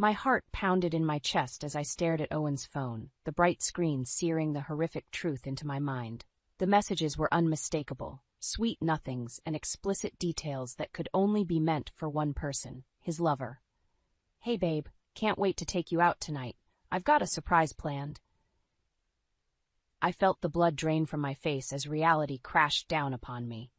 My heart pounded in my chest as I stared at Owen's phone, the bright screen searing the horrific truth into my mind. The messages were unmistakable, sweet nothings and explicit details that could only be meant for one person, his lover. "Hey babe, can't wait to take you out tonight. I've got a surprise planned." I felt the blood drain from my face as reality crashed down upon me.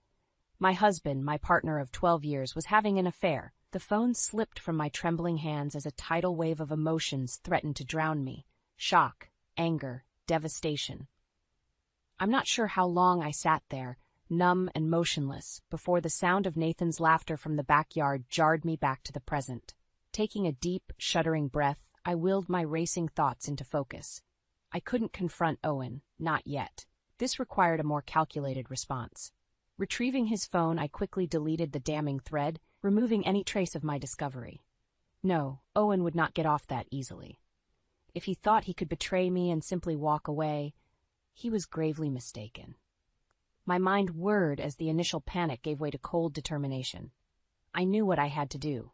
My husband, my partner of 12 years, was having an affair. The phone slipped from my trembling hands as a tidal wave of emotions threatened to drown me. Shock, anger, devastation. I'm not sure how long I sat there, numb and motionless, before the sound of Nathan's laughter from the backyard jarred me back to the present. Taking a deep, shuddering breath, I willed my racing thoughts into focus. I couldn't confront Owen, not yet. This required a more calculated response. Retrieving his phone, I quickly deleted the damning thread, removing any trace of my discovery. No, Owen would not get off that easily. If he thought he could betray me and simply walk away, he was gravely mistaken. My mind whirred as the initial panic gave way to cold determination. I knew what I had to do.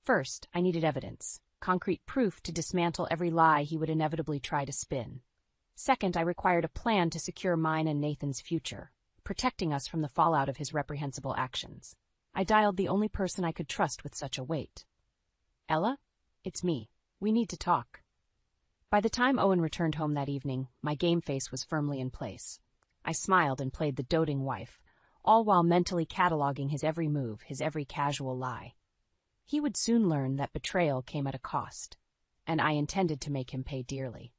First, I needed evidence, concrete proof to dismantle every lie he would inevitably try to spin. Second, I required a plan to secure mine and Nathan's future, protecting us from the fallout of his reprehensible actions. I dialed the only person I could trust with such a weight. "Ella? It's me. We need to talk." By the time Owen returned home that evening, my game face was firmly in place. I smiled and played the doting wife, all while mentally cataloging his every move, his every casual lie. He would soon learn that betrayal came at a cost, and I intended to make him pay dearly.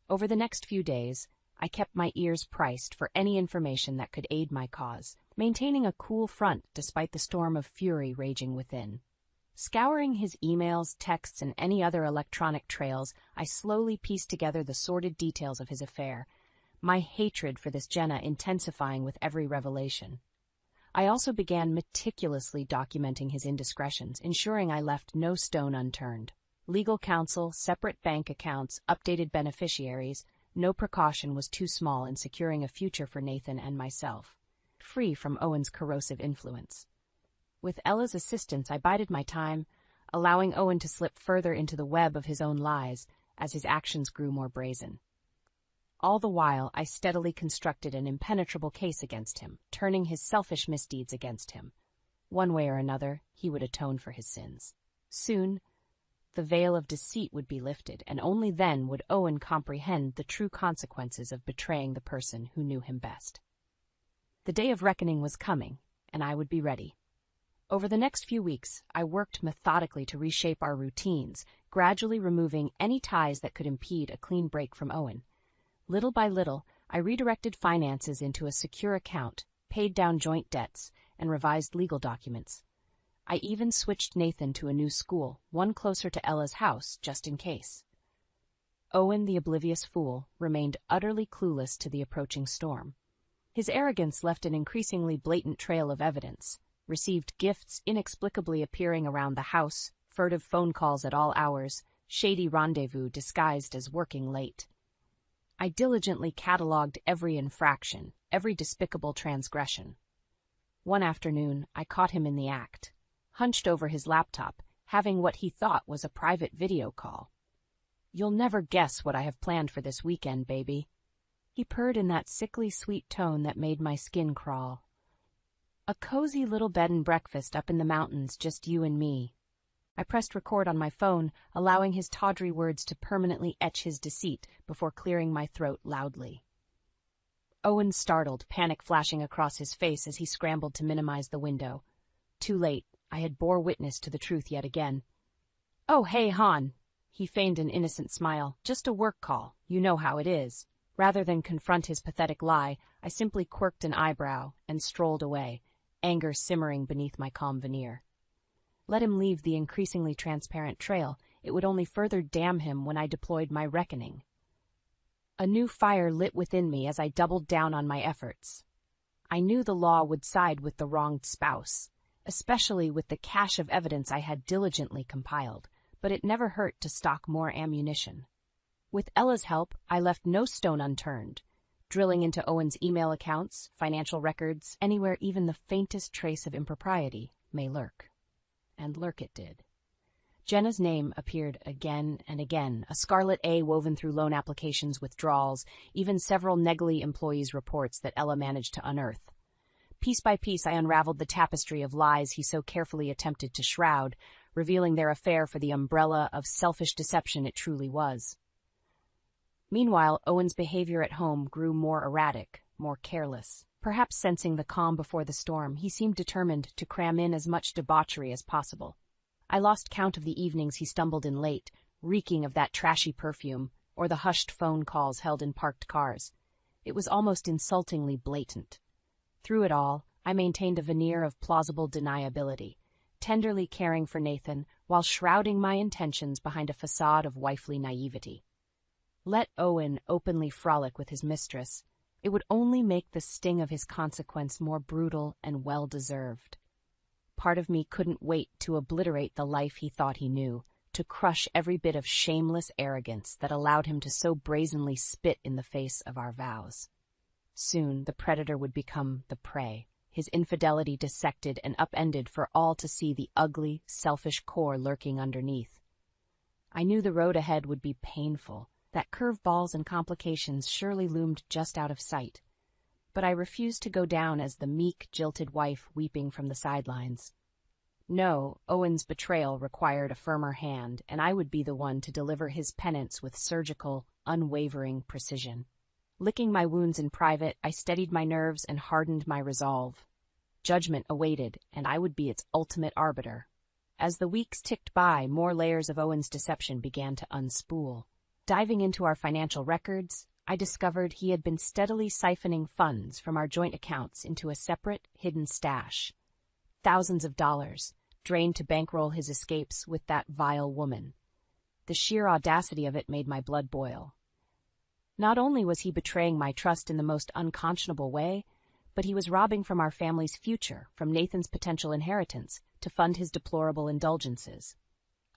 Over the next few days, I kept my ears priced for any information that could aid my cause, maintaining a cool front despite the storm of fury raging within. Scouring his emails, texts, and any other electronic trails, I slowly pieced together the sordid details of his affair, my hatred for this Jenna intensifying with every revelation. I also began meticulously documenting his indiscretions, ensuring I left no stone unturned. Legal counsel, separate bank accounts, updated beneficiaries, no precaution was too small in securing a future for Nathan and myself, free from Owen's corrosive influence. With Ella's assistance, I bided my time, allowing Owen to slip further into the web of his own lies as his actions grew more brazen. All the while, I steadily constructed an impenetrable case against him, turning his selfish misdeeds against him. One way or another, he would atone for his sins. Soon, the veil of deceit would be lifted, and only then would Owen comprehend the true consequences of betraying the person who knew him best. The day of reckoning was coming, and I would be ready. Over the next few weeks, I worked methodically to reshape our routines, gradually removing any ties that could impede a clean break from Owen. Little by little, I redirected finances into a secure account, paid down joint debts, and revised legal documents. I even switched Nathan to a new school, one closer to Ella's house, just in case. Owen, the oblivious fool, remained utterly clueless to the approaching storm. His arrogance left an increasingly blatant trail of evidence, received gifts inexplicably appearing around the house, furtive phone calls at all hours, shady rendezvous disguised as working late. I diligently catalogued every infraction, every despicable transgression. One afternoon, I caught him in the act, hunched over his laptop, having what he thought was a private video call. "You'll never guess what I have planned for this weekend, baby." He purred in that sickly sweet tone that made my skin crawl. "A cozy little bed and breakfast up in the mountains, just you and me." I pressed record on my phone, allowing his tawdry words to permanently etch his deceit before clearing my throat loudly. Owen startled, panic flashing across his face as he scrambled to minimize the window. Too late, I had bore witness to the truth yet again. "Oh, hey, hon." He feigned an innocent smile. "Just a work call. You know how it is." Rather than confront his pathetic lie, I simply quirked an eyebrow and strolled away, anger simmering beneath my calm veneer. Let him leave the increasingly transparent trail. It would only further damn him when I deployed my reckoning. A new fire lit within me as I doubled down on my efforts. I knew the law would side with the wronged spouse, especially with the cache of evidence I had diligently compiled, but it never hurt to stock more ammunition. With Ella's help, I left no stone unturned, drilling into Owen's email accounts, financial records, anywhere even the faintest trace of impropriety may lurk. And lurk it did. Jenna's name appeared again and again, a scarlet A woven through loan applications, withdrawals, even several Negley employees' reports that Ella managed to unearth. Piece by piece, I unraveled the tapestry of lies he so carefully attempted to shroud, revealing their affair for the umbrella of selfish deception it truly was. Meanwhile, Owen's behavior at home grew more erratic, more careless. Perhaps sensing the calm before the storm, he seemed determined to cram in as much debauchery as possible. I lost count of the evenings he stumbled in late, reeking of that trashy perfume, or the hushed phone calls held in parked cars. It was almost insultingly blatant. Through it all, I maintained a veneer of plausible deniability, tenderly caring for Nathan while shrouding my intentions behind a facade of wifely naivety. Let Owen openly frolic with his mistress. It would only make the sting of his consequence more brutal and well-deserved. Part of me couldn't wait to obliterate the life he thought he knew, to crush every bit of shameless arrogance that allowed him to so brazenly spit in the face of our vows. Soon the predator would become the prey, his infidelity dissected and upended for all to see the ugly, selfish core lurking underneath. I knew the road ahead would be painful, that curveballs and complications surely loomed just out of sight. But I refused to go down as the meek, jilted wife weeping from the sidelines. No, Owen's betrayal required a firmer hand, and I would be the one to deliver his penance with surgical, unwavering precision. Licking my wounds in private, I steadied my nerves and hardened my resolve. Judgment awaited, and I would be its ultimate arbiter. As the weeks ticked by, more layers of Owen's deception began to unspool. Diving into our financial records, I discovered he had been steadily siphoning funds from our joint accounts into a separate, hidden stash. Thousands of dollars, drained to bankroll his escapes with that vile woman. The sheer audacity of it made my blood boil. Not only was he betraying my trust in the most unconscionable way, but he was robbing from our family's future, from Nathan's potential inheritance, to fund his deplorable indulgences.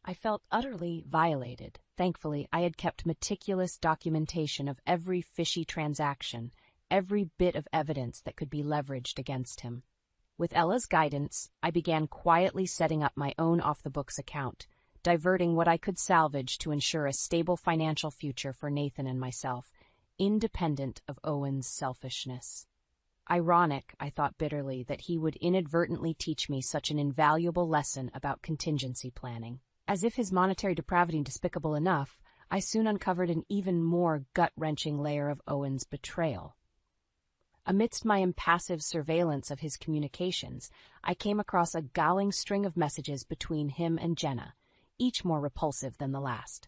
I felt utterly violated. Thankfully, I had kept meticulous documentation of every fishy transaction, every bit of evidence that could be leveraged against him. With Ella's guidance, I began quietly setting up my own off-the-books account, diverting what I could salvage to ensure a stable financial future for Nathan and myself, independent of Owen's selfishness. Ironic, I thought bitterly, that he would inadvertently teach me such an invaluable lesson about contingency planning. As if his monetary depravity despicable enough, I soon uncovered an even more gut-wrenching layer of Owen's betrayal. Amidst my impassive surveillance of his communications, I came across a galling string of messages between him and Jenna, each more repulsive than the last.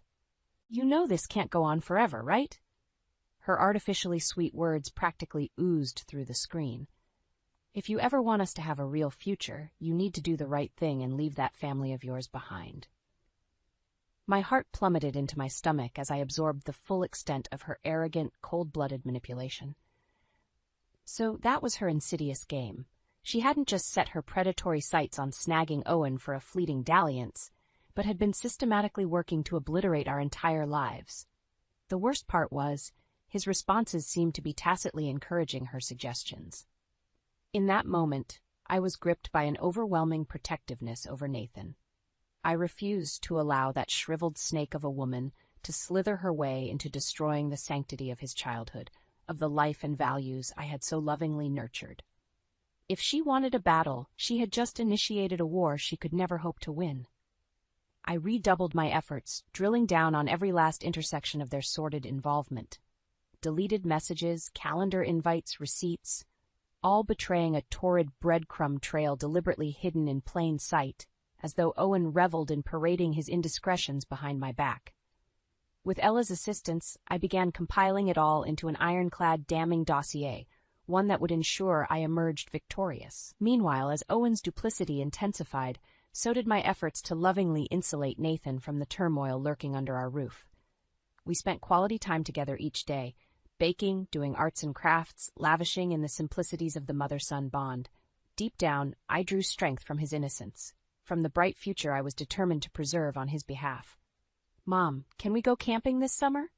"You know this can't go on forever, right?" Her artificially sweet words practically oozed through the screen. "If you ever want us to have a real future, you need to do the right thing and leave that family of yours behind." My heart plummeted into my stomach as I absorbed the full extent of her arrogant, cold-blooded manipulation. So that was her insidious game. She hadn't just set her predatory sights on snagging Owen for a fleeting dalliance, but had been systematically working to obliterate our entire lives. The worst part was, his responses seemed to be tacitly encouraging her suggestions. In that moment, I was gripped by an overwhelming protectiveness over Nathan. I refused to allow that shriveled snake of a woman to slither her way into destroying the sanctity of his childhood, of the life and values I had so lovingly nurtured. If she wanted a battle, she had just initiated a war she could never hope to win. I redoubled my efforts, drilling down on every last intersection of their sordid involvement. Deleted messages, calendar invites, receipts, all betraying a torrid breadcrumb trail deliberately hidden in plain sight, as though Owen reveled in parading his indiscretions behind my back. With Ella's assistance, I began compiling it all into an ironclad damning dossier, one that would ensure I emerged victorious. Meanwhile, as Owen's duplicity intensified, so did my efforts to lovingly insulate Nathan from the turmoil lurking under our roof. We spent quality time together each day, baking, doing arts and crafts, lavishing in the simplicities of the mother-son bond. Deep down, I drew strength from his innocence, from the bright future I was determined to preserve on his behalf. "Mom, can we go camping this summer?"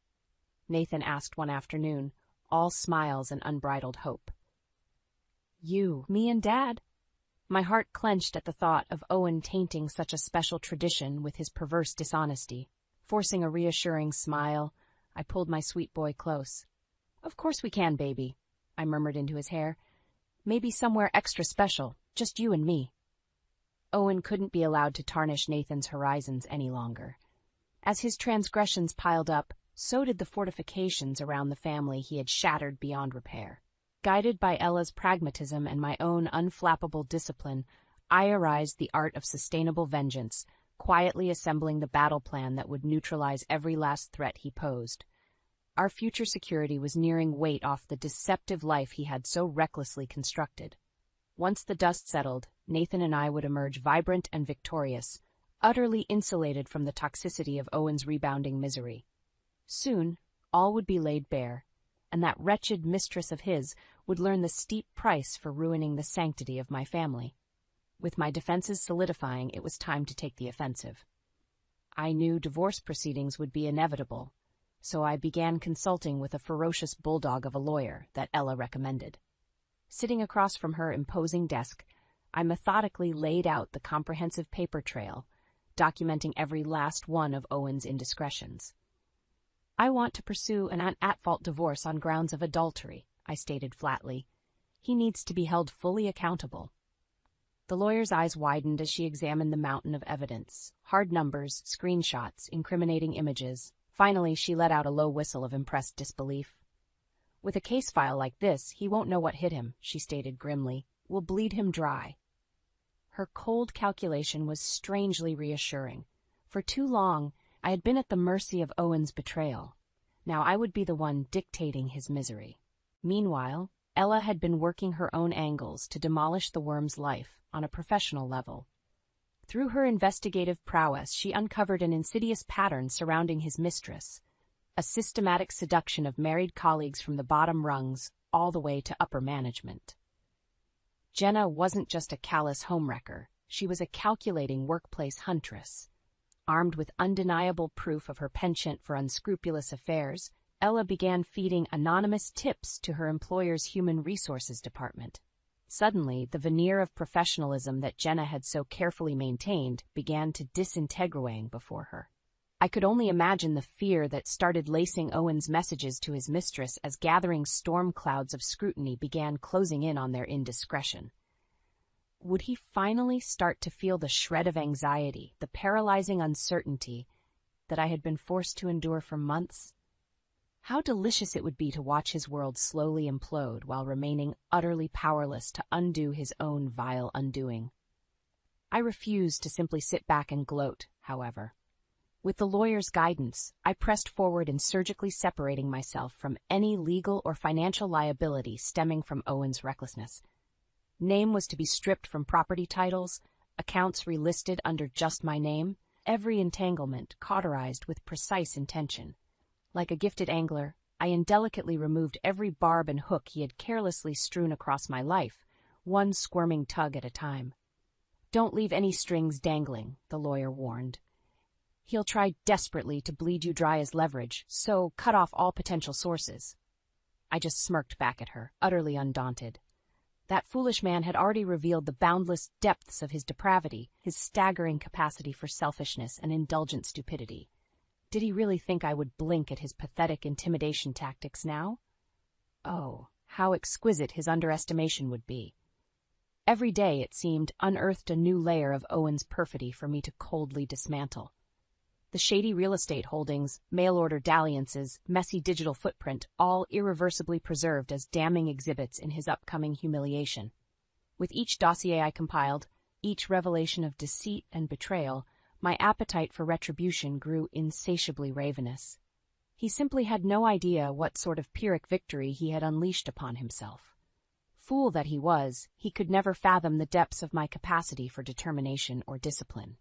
Nathan asked one afternoon, all smiles and unbridled hope. "You, me and Dad?" My heart clenched at the thought of Owen tainting such a special tradition with his perverse dishonesty. Forcing a reassuring smile, I pulled my sweet boy close. "Of course we can, baby," I murmured into his hair. "Maybe somewhere extra special, just you and me." Owen couldn't be allowed to tarnish Nathan's horizons any longer. As his transgressions piled up, so did the fortifications around the family he had shattered beyond repair. Guided by Ella's pragmatism and my own unflappable discipline, I arised the art of sustainable vengeance, quietly assembling the battle plan that would neutralize every last threat he posed. Our future security was nearing weight off the deceptive life he had so recklessly constructed. Once the dust settled, Nathan and I would emerge vibrant and victorious, utterly insulated from the toxicity of Owen's rebounding misery. Soon, all would be laid bare, and that wretched mistress of his would learn the steep price for ruining the sanctity of my family. With my defenses solidifying, it was time to take the offensive. I knew divorce proceedings would be inevitable, so I began consulting with a ferocious bulldog of a lawyer that Ella recommended. Sitting across from her imposing desk, I methodically laid out the comprehensive paper trail, documenting every last one of Owen's indiscretions. "I want to pursue an at-fault divorce on grounds of adultery," I stated flatly. "He needs to be held fully accountable." The lawyer's eyes widened as she examined the mountain of evidence, hard numbers, screenshots, incriminating images. Finally, she let out a low whistle of impressed disbelief. "With a case file like this, he won't know what hit him," she stated grimly. "We'll bleed him dry." Her cold calculation was strangely reassuring. For too long, I had been at the mercy of Owen's betrayal. Now I would be the one dictating his misery. Meanwhile, Ella had been working her own angles to demolish the worm's life on a professional level. Through her investigative prowess, she uncovered an insidious pattern surrounding his mistress, a systematic seduction of married colleagues from the bottom rungs all the way to upper management. Jenna wasn't just a callous homewrecker, she was a calculating workplace huntress. Armed with undeniable proof of her penchant for unscrupulous affairs, Ella began feeding anonymous tips to her employer's human resources department. Suddenly, the veneer of professionalism that Jenna had so carefully maintained began to disintegrate before her. I could only imagine the fear that started lacing Owen's messages to his mistress as gathering storm clouds of scrutiny began closing in on their indiscretion. Would he finally start to feel the shred of anxiety, the paralyzing uncertainty that I had been forced to endure for months? How delicious it would be to watch his world slowly implode while remaining utterly powerless to undo his own vile undoing. I refused to simply sit back and gloat, however. With the lawyer's guidance, I pressed forward in surgically separating myself from any legal or financial liability stemming from Owen's recklessness. Name was to be stripped from property titles, accounts relisted under just my name, every entanglement cauterized with precise intention. Like a gifted angler, I indelicately removed every barb and hook he had carelessly strewn across my life, one squirming tug at a time. "Don't leave any strings dangling," the lawyer warned. "He'll try desperately to bleed you dry as leverage, so cut off all potential sources." I just smirked back at her, utterly undaunted. That foolish man had already revealed the boundless depths of his depravity, his staggering capacity for selfishness and indulgent stupidity. Did he really think I would blink at his pathetic intimidation tactics now? Oh, how exquisite his underestimation would be. Every day, it seemed, unearthed a new layer of Owen's perfidy for me to coldly dismantle. The shady real estate holdings, mail-order dalliances, messy digital footprint, all irreversibly preserved as damning exhibits in his upcoming humiliation. With each dossier I compiled, each revelation of deceit and betrayal, my appetite for retribution grew insatiably ravenous. He simply had no idea what sort of Pyrrhic victory he had unleashed upon himself. Fool that he was, he could never fathom the depths of my capacity for determination or discipline.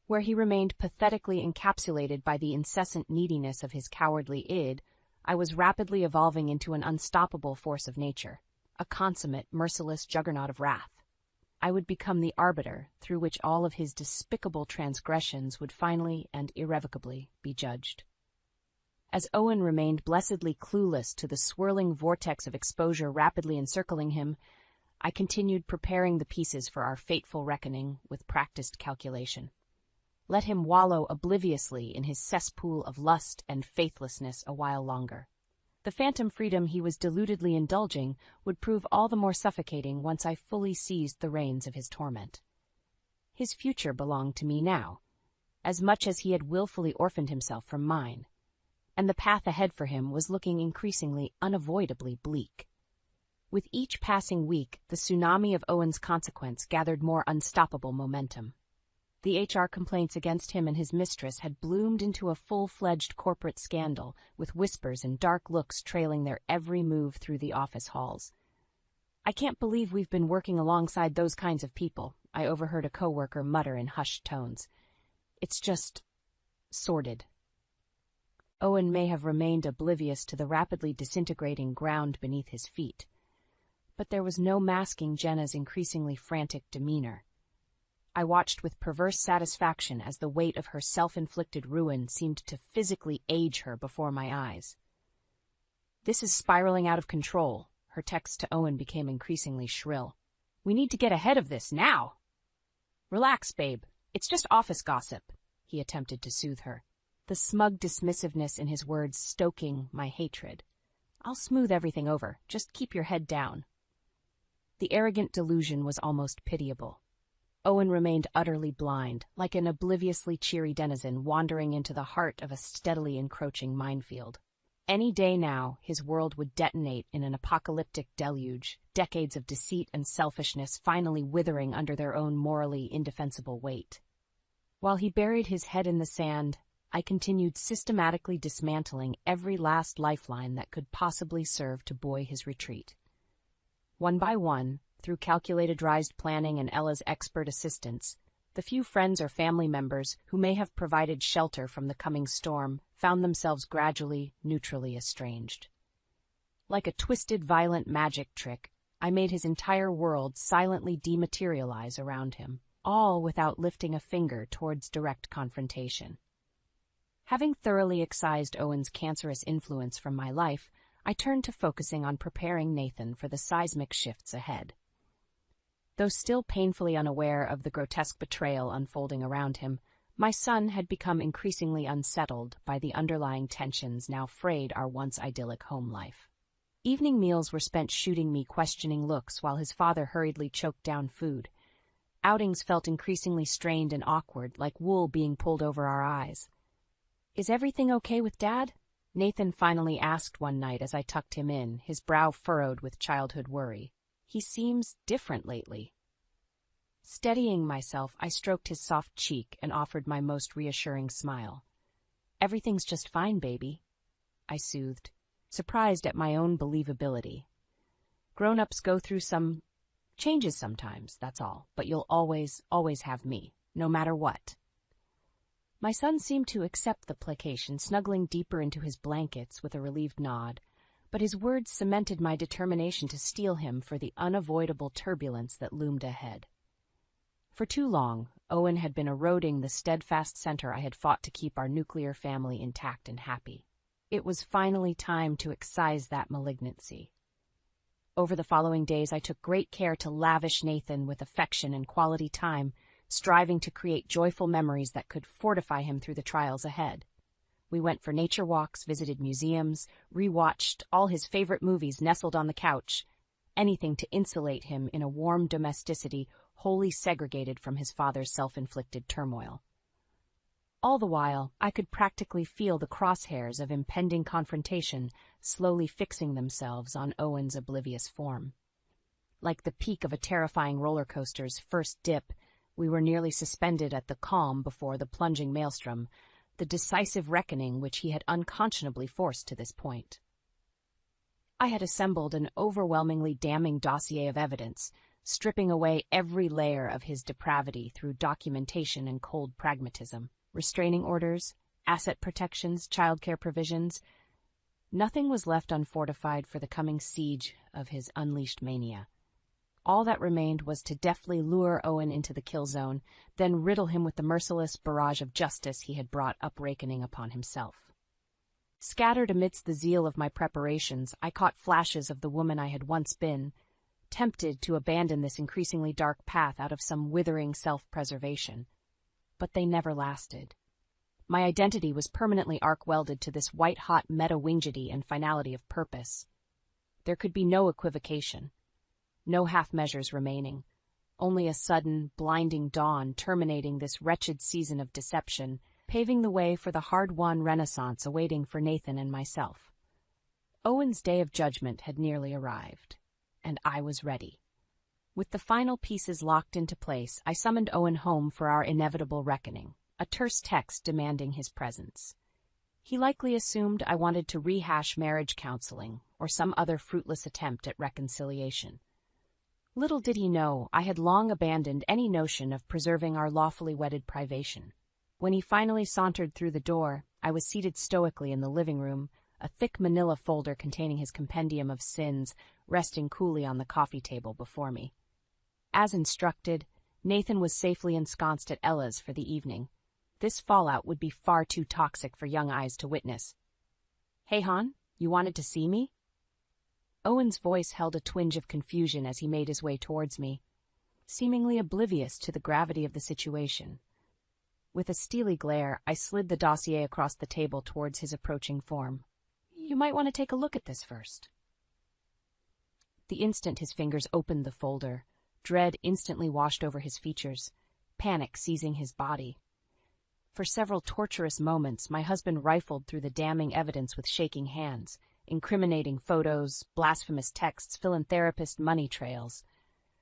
Where he remained pathetically encapsulated by the incessant neediness of his cowardly id, I was rapidly evolving into an unstoppable force of nature, a consummate, merciless juggernaut of wrath. I would become the arbiter through which all of his despicable transgressions would finally and irrevocably be judged. As Owen remained blessedly clueless to the swirling vortex of exposure rapidly encircling him, I continued preparing the pieces for our fateful reckoning with practiced calculation. Let him wallow obliviously in his cesspool of lust and faithlessness a while longer. The phantom freedom he was deludedly indulging would prove all the more suffocating once I fully seized the reins of his torment. His future belonged to me now, as much as he had willfully orphaned himself from mine, and the path ahead for him was looking increasingly unavoidably bleak. With each passing week, the tsunami of Owen's consequence gathered more unstoppable momentum. The HR complaints against him and his mistress had bloomed into a full-fledged corporate scandal, with whispers and dark looks trailing their every move through the office halls. "I can't believe we've been working alongside those kinds of people," I overheard a coworker mutter in hushed tones. "It's just sordid." Owen may have remained oblivious to the rapidly disintegrating ground beneath his feet, but there was no masking Jenna's increasingly frantic demeanor. I watched with perverse satisfaction as the weight of her self-inflicted ruin seemed to physically age her before my eyes. "This is spiraling out of control," her text to Owen became increasingly shrill. "We need to get ahead of this now." "Relax, babe. It's just office gossip," he attempted to soothe her, the smug dismissiveness in his words stoking my hatred. "I'll smooth everything over. Just keep your head down." The arrogant delusion was almost pitiable. Owen remained utterly blind, like an obliviously cheery denizen wandering into the heart of a steadily encroaching minefield. Any day now, his world would detonate in an apocalyptic deluge, decades of deceit and selfishness finally withering under their own morally indefensible weight. While he buried his head in the sand, I continued systematically dismantling every last lifeline that could possibly serve to buoy his retreat. One by one, through calculated-rized planning and Ella's expert assistance, the few friends or family members who may have provided shelter from the coming storm found themselves gradually, neutrally estranged. Like a twisted, violent magic trick, I made his entire world silently dematerialize around him, all without lifting a finger towards direct confrontation. Having thoroughly excised Owen's cancerous influence from my life, I turned to focusing on preparing Nathan for the seismic shifts ahead. Though still painfully unaware of the grotesque betrayal unfolding around him, my son had become increasingly unsettled by the underlying tensions now frayed our once idyllic home life. Evening meals were spent shooting me questioning looks while his father hurriedly choked down food. Outings felt increasingly strained and awkward, like wool being pulled over our eyes. "Is everything okay with Dad?" Nathan finally asked one night as I tucked him in, his brow furrowed with childhood worry. "He seems different lately." Steadying myself, I stroked his soft cheek and offered my most reassuring smile. "Everything's just fine, baby," I soothed, surprised at my own believability. "Grown-ups go through some changes sometimes, that's all, but you'll always have me, no matter what." My son seemed to accept the placation, snuggling deeper into his blankets with a relieved nod, but his words cemented my determination to steel him for the unavoidable turbulence that loomed ahead. For too long, Owen had been eroding the steadfast center I had fought to keep our nuclear family intact and happy. It was finally time to excise that malignancy. Over the following days, I took great care to lavish Nathan with affection and quality time, striving to create joyful memories that could fortify him through the trials ahead. We went for nature walks, visited museums, rewatched all his favorite movies nestled on the couch, anything to insulate him in a warm domesticity wholly segregated from his father's self-inflicted turmoil. All the while, I could practically feel the crosshairs of impending confrontation slowly fixing themselves on Owen's oblivious form. Like the peak of a terrifying roller coaster's first dip, we were nearly suspended at the calm before the plunging maelstrom, the decisive reckoning which he had unconscionably forced to this point. I had assembled an overwhelmingly damning dossier of evidence, stripping away every layer of his depravity through documentation and cold pragmatism, restraining orders, asset protections, childcare provisions. Nothing was left unfortified for the coming siege of his unleashed mania. All that remained was to deftly lure Owen into the kill zone, then riddle him with the merciless barrage of justice he had brought up-rakening upon himself. Scattered amidst the zeal of my preparations, I caught flashes of the woman I had once been, tempted to abandon this increasingly dark path out of some withering self-preservation. But they never lasted. My identity was permanently arc-welded to this white-hot meta-wingity and finality of purpose. There could be no equivocation, no half-measures remaining, only a sudden, blinding dawn terminating this wretched season of deception, paving the way for the hard-won renaissance awaiting for Nathan and myself. Owen's day of judgment had nearly arrived, and I was ready. With the final pieces locked into place, I summoned Owen home for our inevitable reckoning, a terse text demanding his presence. He likely assumed I wanted to rehash marriage counseling or some other fruitless attempt at reconciliation. Little did he know I had long abandoned any notion of preserving our lawfully wedded privation. When he finally sauntered through the door, I was seated stoically in the living room, a thick manila folder containing his compendium of sins resting coolly on the coffee table before me. As instructed, Nathan was safely ensconced at Ella's for the evening. This fallout would be far too toxic for young eyes to witness. "Hey, hon, you wanted to see me?" Owen's voice held a twinge of confusion as he made his way towards me, seemingly oblivious to the gravity of the situation. With a steely glare, I slid the dossier across the table towards his approaching form. "You might want to take a look at this first." The instant his fingers opened the folder, dread instantly washed over his features, panic seizing his body. For several torturous moments, my husband rifled through the damning evidence with shaking hands, incriminating photos, blasphemous texts, philanthropist money trails.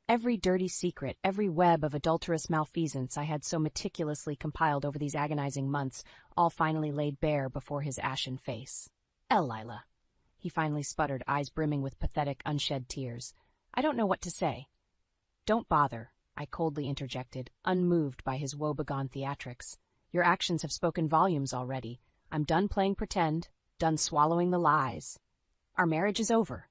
Every dirty secret, every web of adulterous malfeasance I had so meticulously compiled over these agonizing months, all finally laid bare before his ashen face. "Lila," he finally sputtered, eyes brimming with pathetic, unshed tears. "I don't know what to say." "Don't bother," I coldly interjected, unmoved by his woebegone theatrics. "Your actions have spoken volumes already. I'm done playing pretend, done swallowing the lies. Our marriage is over."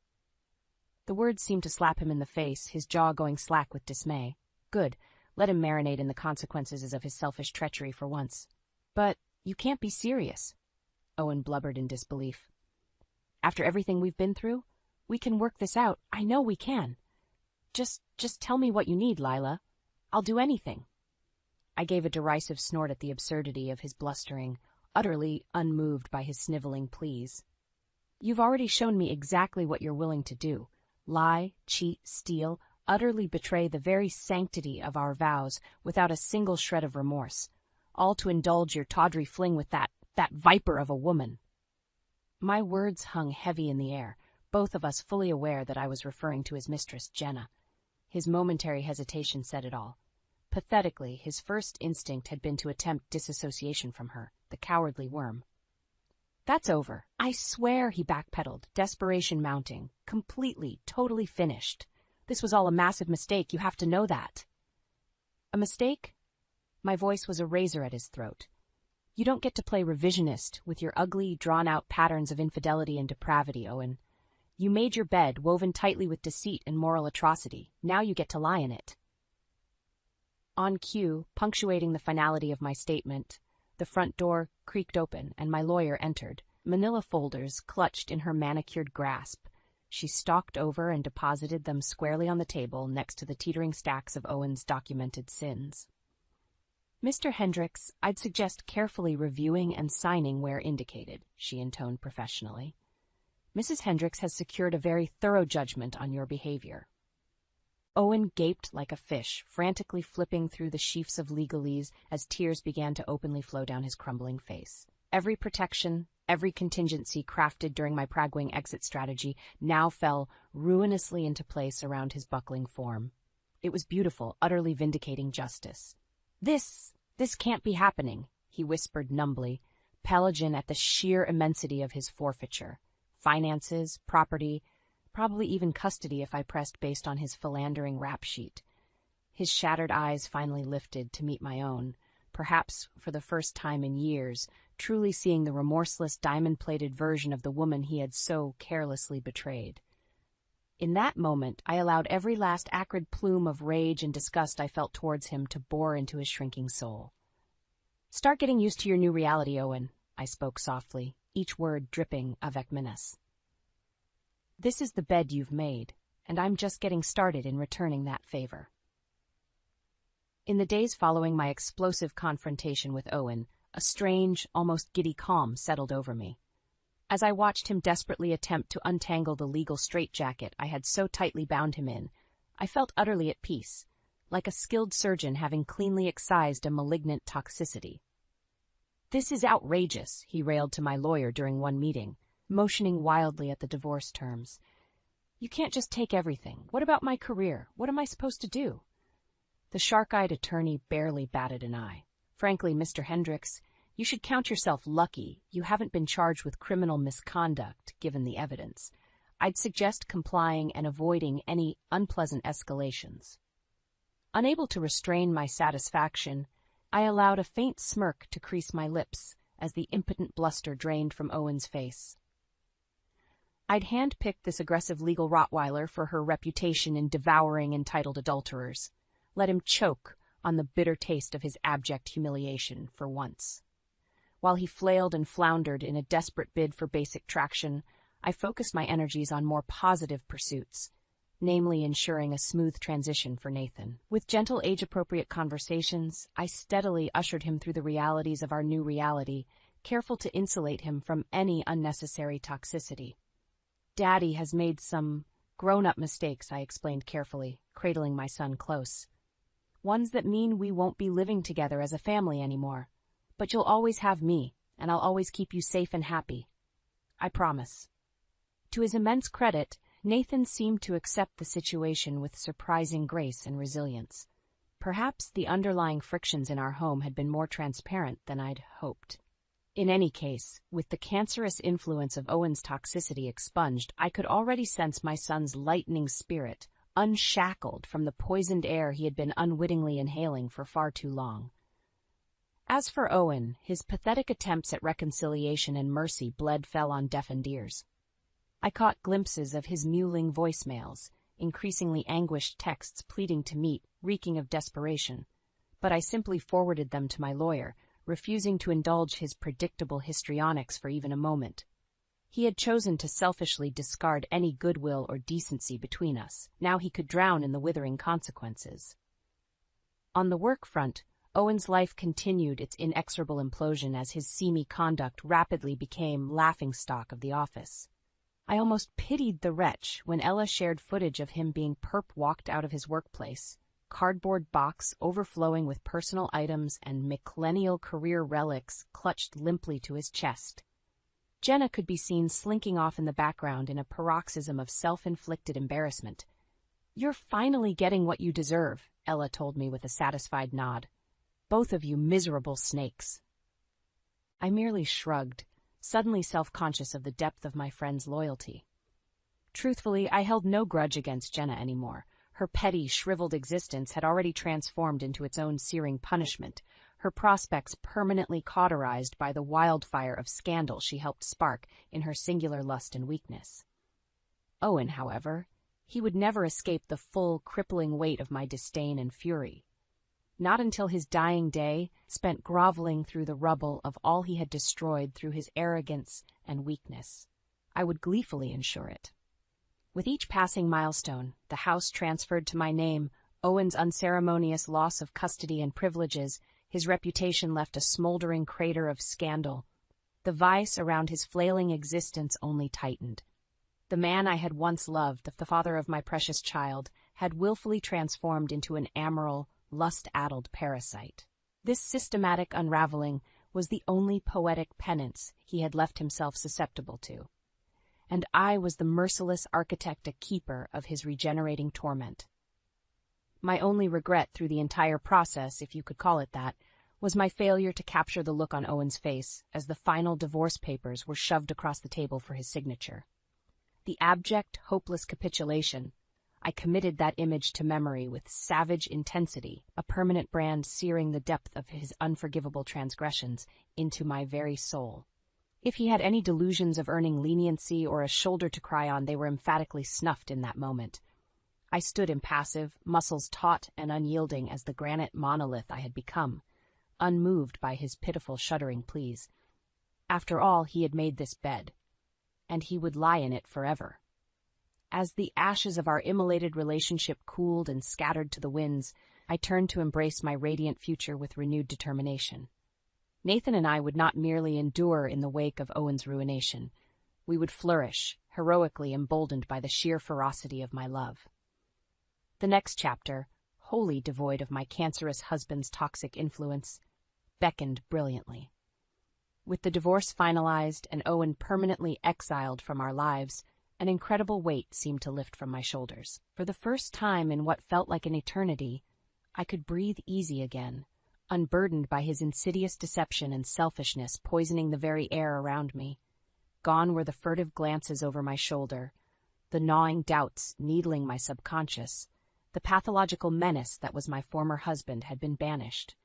The words seemed to slap him in the face, his jaw going slack with dismay. Good, let him marinate in the consequences of his selfish treachery for once. "But you can't be serious," Owen blubbered in disbelief. "After everything we've been through, we can work this out. I know we can. Just tell me what you need, Lila. I'll do anything." I gave a derisive snort at the absurdity of his blustering, utterly unmoved by his sniveling pleas. "You've already shown me exactly what you're willing to do. Lie, cheat, steal, utterly betray the very sanctity of our vows without a single shred of remorse, all to indulge your tawdry fling with that viper of a woman." My words hung heavy in the air, both of us fully aware that I was referring to his mistress, Jenna. His momentary hesitation said it all. Pathetically, his first instinct had been to attempt disassociation from her, the cowardly worm. "That's over. I swear," he backpedaled, desperation mounting. "Completely, totally finished. This was all a massive mistake. You have to know that." "A mistake?" My voice was a razor at his throat. "You don't get to play revisionist with your ugly, drawn-out patterns of infidelity and depravity, Owen. You made your bed, woven tightly with deceit and moral atrocity. Now you get to lie in it." On cue, punctuating the finality of my statement, the front door creaked open and my lawyer entered, manila folders clutched in her manicured grasp. She stalked over and deposited them squarely on the table next to the teetering stacks of Owen's documented sins. "Mr. Hendricks, I'd suggest carefully reviewing and signing where indicated," she intoned professionally. "Mrs. Hendricks has secured a very thorough judgment on your behavior." Owen gaped like a fish, frantically flipping through the sheafs of legalese as tears began to openly flow down his crumbling face. Every protection, every contingency crafted during my Praguing exit strategy now fell ruinously into place around his buckling form. It was beautiful, utterly vindicating justice. This can't be happening," he whispered numbly, Pelagian at the sheer immensity of his forfeiture. Finances, property, probably even custody if I pressed based on his philandering rap sheet. His shattered eyes finally lifted to meet my own, perhaps for the first time in years, truly seeing the remorseless diamond-plated version of the woman he had so carelessly betrayed. In that moment, I allowed every last acrid plume of rage and disgust I felt towards him to bore into his shrinking soul. "Start getting used to your new reality, Owen," I spoke softly, each word dripping avec menace. "This is the bed you've made. and I'm just getting started in returning that favor. In the days following my explosive confrontation with Owen, a strange, almost giddy calm settled over me. As I watched him desperately attempt to untangle the legal straitjacket I had so tightly bound him in, I felt utterly at peace, like a skilled surgeon having cleanly excised a malignant toxicity. "This is outrageous," he railed to my lawyer during one meeting, motioning wildly at the divorce terms. "You can't just take everything. What about my career? What am I supposed to do?" The shark-eyed attorney barely batted an eye. "Frankly, Mr. Hendricks, you should count yourself lucky you haven't been charged with criminal misconduct, given the evidence. I'd suggest complying and avoiding any unpleasant escalations." Unable to restrain my satisfaction, I allowed a faint smirk to crease my lips as the impotent bluster drained from Owen's face. I'd handpicked this aggressive legal Rottweiler for her reputation in devouring entitled adulterers. Let him choke on the bitter taste of his abject humiliation for once. While he flailed and floundered in a desperate bid for basic traction, I focused my energies on more positive pursuits, namely ensuring a smooth transition for Nathan. With gentle age-appropriate conversations, I steadily ushered him through the realities of our new reality, careful to insulate him from any unnecessary toxicity. "Daddy has made some grown-up mistakes," I explained carefully, cradling my son close. "Ones that mean we won't be living together as a family anymore. But you'll always have me, and I'll always keep you safe and happy. I promise." To his immense credit, Nathan seemed to accept the situation with surprising grace and resilience. Perhaps the underlying frictions in our home had been more transparent than I'd hoped. In any case, with the cancerous influence of Owen's toxicity expunged, I could already sense my son's lightening spirit, unshackled from the poisoned air he had been unwittingly inhaling for far too long. As for Owen, his pathetic attempts at reconciliation and mercy fell on deafened ears. I caught glimpses of his mewling voicemails, increasingly anguished texts pleading to meet, reeking of desperation, but I simply forwarded them to my lawyer, refusing to indulge his predictable histrionics for even a moment. He had chosen to selfishly discard any goodwill or decency between us. Now he could drown in the withering consequences. On the work front, Owen's life continued its inexorable implosion as his seamy conduct rapidly became laughingstock of the office. I almost pitied the wretch when Ella shared footage of him being perp-walked out of his workplace, cardboard box overflowing with personal items and millennial career relics clutched limply to his chest. Jenna could be seen slinking off in the background in a paroxysm of self-inflicted embarrassment. "You're finally getting what you deserve," Ella told me with a satisfied nod. "Both of you miserable snakes." I merely shrugged, suddenly self-conscious of the depth of my friend's loyalty. Truthfully, I held no grudge against Jenna anymore. Her petty, shriveled existence had already transformed into its own searing punishment, her prospects permanently cauterized by the wildfire of scandal she helped spark in her singular lust and weakness. Owen, however, he would never escape the full, crippling weight of my disdain and fury. Not until his dying day, spent groveling through the rubble of all he had destroyed through his arrogance and weakness. I would gleefully ensure it. With each passing milestone, the house transferred to my name, Owen's unceremonious loss of custody and privileges, his reputation left a smoldering crater of scandal. The vice around his flailing existence only tightened. The man I had once loved, the father of my precious child, had willfully transformed into an amoral, lust-addled parasite. This systematic unraveling was the only poetic penance he had left himself susceptible to. And I was the merciless architect and keeper of his regenerating torment. My only regret through the entire process, if you could call it that, was my failure to capture the look on Owen's face as the final divorce papers were shoved across the table for his signature. The abject, hopeless capitulation. I committed that image to memory with savage intensity, a permanent brand searing the depth of his unforgivable transgressions into my very soul. If he had any delusions of earning leniency or a shoulder to cry on, they were emphatically snuffed in that moment. I stood impassive, muscles taut and unyielding as the granite monolith I had become, unmoved by his pitiful, shuddering pleas. After all, he had made this bed, and he would lie in it forever. As the ashes of our immolated relationship cooled and scattered to the winds, I turned to embrace my radiant future with renewed determination. Nathan and I would not merely endure in the wake of Owen's ruination. We would flourish, heroically emboldened by the sheer ferocity of my love. The next chapter, wholly devoid of my cancerous husband's toxic influence, beckoned brilliantly. With the divorce finalized and Owen permanently exiled from our lives, an incredible weight seemed to lift from my shoulders. For the first time in what felt like an eternity, I could breathe easy again, unburdened by his insidious deception and selfishness poisoning the very air around me. Gone were the furtive glances over my shoulder, the gnawing doubts needling my subconscious. The pathological menace that was my former husband had been banished.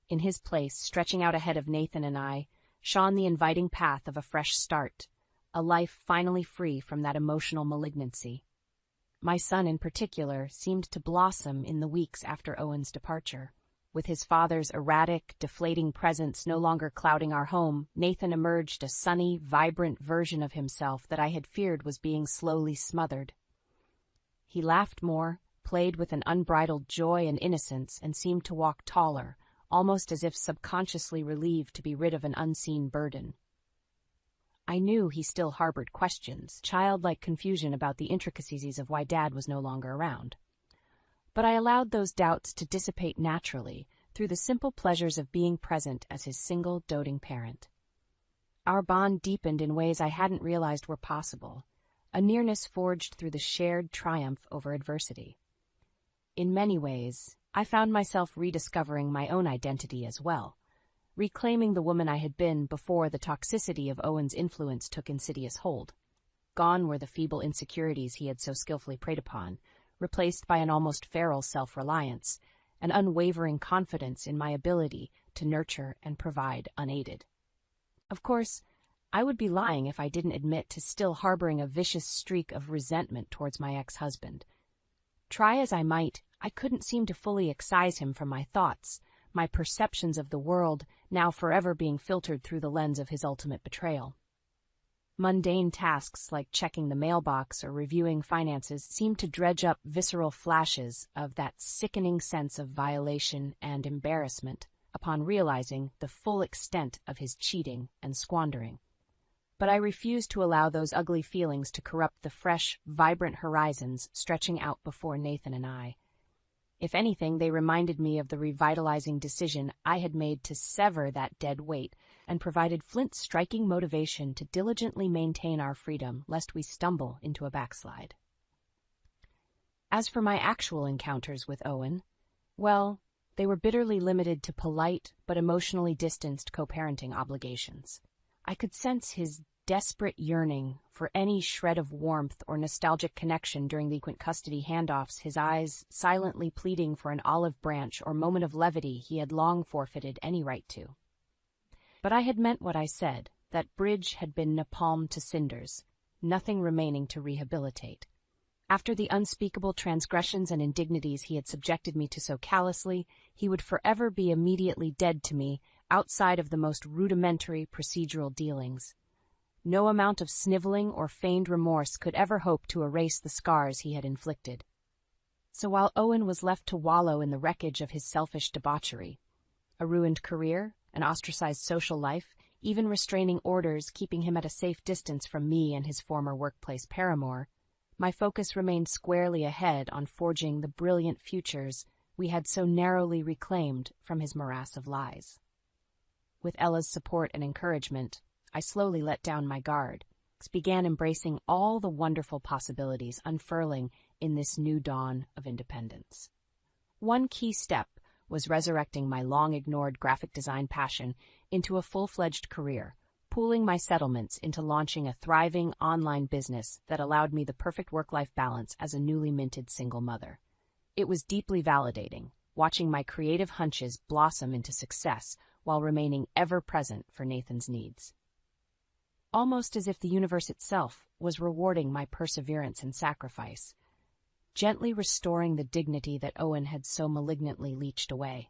In his place, stretching out ahead of Nathan and I, shone the inviting path of a fresh start, a life finally free from that emotional malignancy. My son, in particular, seemed to blossom in the weeks after Owen's departure. With his father's erratic, deflating presence no longer clouding our home, Nathan emerged a sunny, vibrant version of himself that I had feared was being slowly smothered. He laughed more, played with an unbridled joy and innocence, and seemed to walk taller, almost as if subconsciously relieved to be rid of an unseen burden. I knew he still harbored questions, childlike confusion about the intricacies of why Dad was no longer around. But I allowed those doubts to dissipate naturally through the simple pleasures of being present as his single, doting parent. Our bond deepened in ways I hadn't realized were possible, a nearness forged through the shared triumph over adversity. In many ways, I found myself rediscovering my own identity as well, reclaiming the woman I had been before the toxicity of Owen's influence took insidious hold. Gone were the feeble insecurities he had so skillfully preyed upon, replaced by an almost feral self-reliance, an unwavering confidence in my ability to nurture and provide unaided. Of course, I would be lying if I didn't admit to still harboring a vicious streak of resentment towards my ex-husband. Try as I might, I couldn't seem to fully excise him from my thoughts, my perceptions of the world now forever being filtered through the lens of his ultimate betrayal. Mundane tasks like checking the mailbox or reviewing finances seemed to dredge up visceral flashes of that sickening sense of violation and embarrassment upon realizing the full extent of his cheating and squandering. But I refused to allow those ugly feelings to corrupt the fresh, vibrant horizons stretching out before Nathan and I. If anything, they reminded me of the revitalizing decision I had made to sever that dead weight and provided Flint's striking motivation to diligently maintain our freedom lest we stumble into a backslide. As for my actual encounters with Owen, well, they were bitterly limited to polite but emotionally distanced co-parenting obligations. I could sense his desperate yearning for any shred of warmth or nostalgic connection during the frequent custody handoffs, his eyes silently pleading for an olive branch or moment of levity he had long forfeited any right to. But I had meant what I said, that bridge had been napalmed to cinders, nothing remaining to rehabilitate. After the unspeakable transgressions and indignities he had subjected me to so callously, he would forever be immediately dead to me outside of the most rudimentary procedural dealings. No amount of sniveling or feigned remorse could ever hope to erase the scars he had inflicted. So while Owen was left to wallow in the wreckage of his selfish debauchery, a ruined career, an ostracized social life, even restraining orders keeping him at a safe distance from me and his former workplace paramour, my focus remained squarely ahead on forging the brilliant futures we had so narrowly reclaimed from his morass of lies. With Ella's support and encouragement, I slowly let down my guard, began embracing all the wonderful possibilities unfurling in this new dawn of independence. One key step was resurrecting my long-ignored graphic design passion into a full-fledged career, pooling my settlements into launching a thriving online business that allowed me the perfect work-life balance as a newly minted single mother. It was deeply validating, watching my creative hunches blossom into success while remaining ever present for Nathan's needs. Almost as if the universe itself was rewarding my perseverance and sacrifice, gently restoring the dignity that Owen had so malignantly leached away.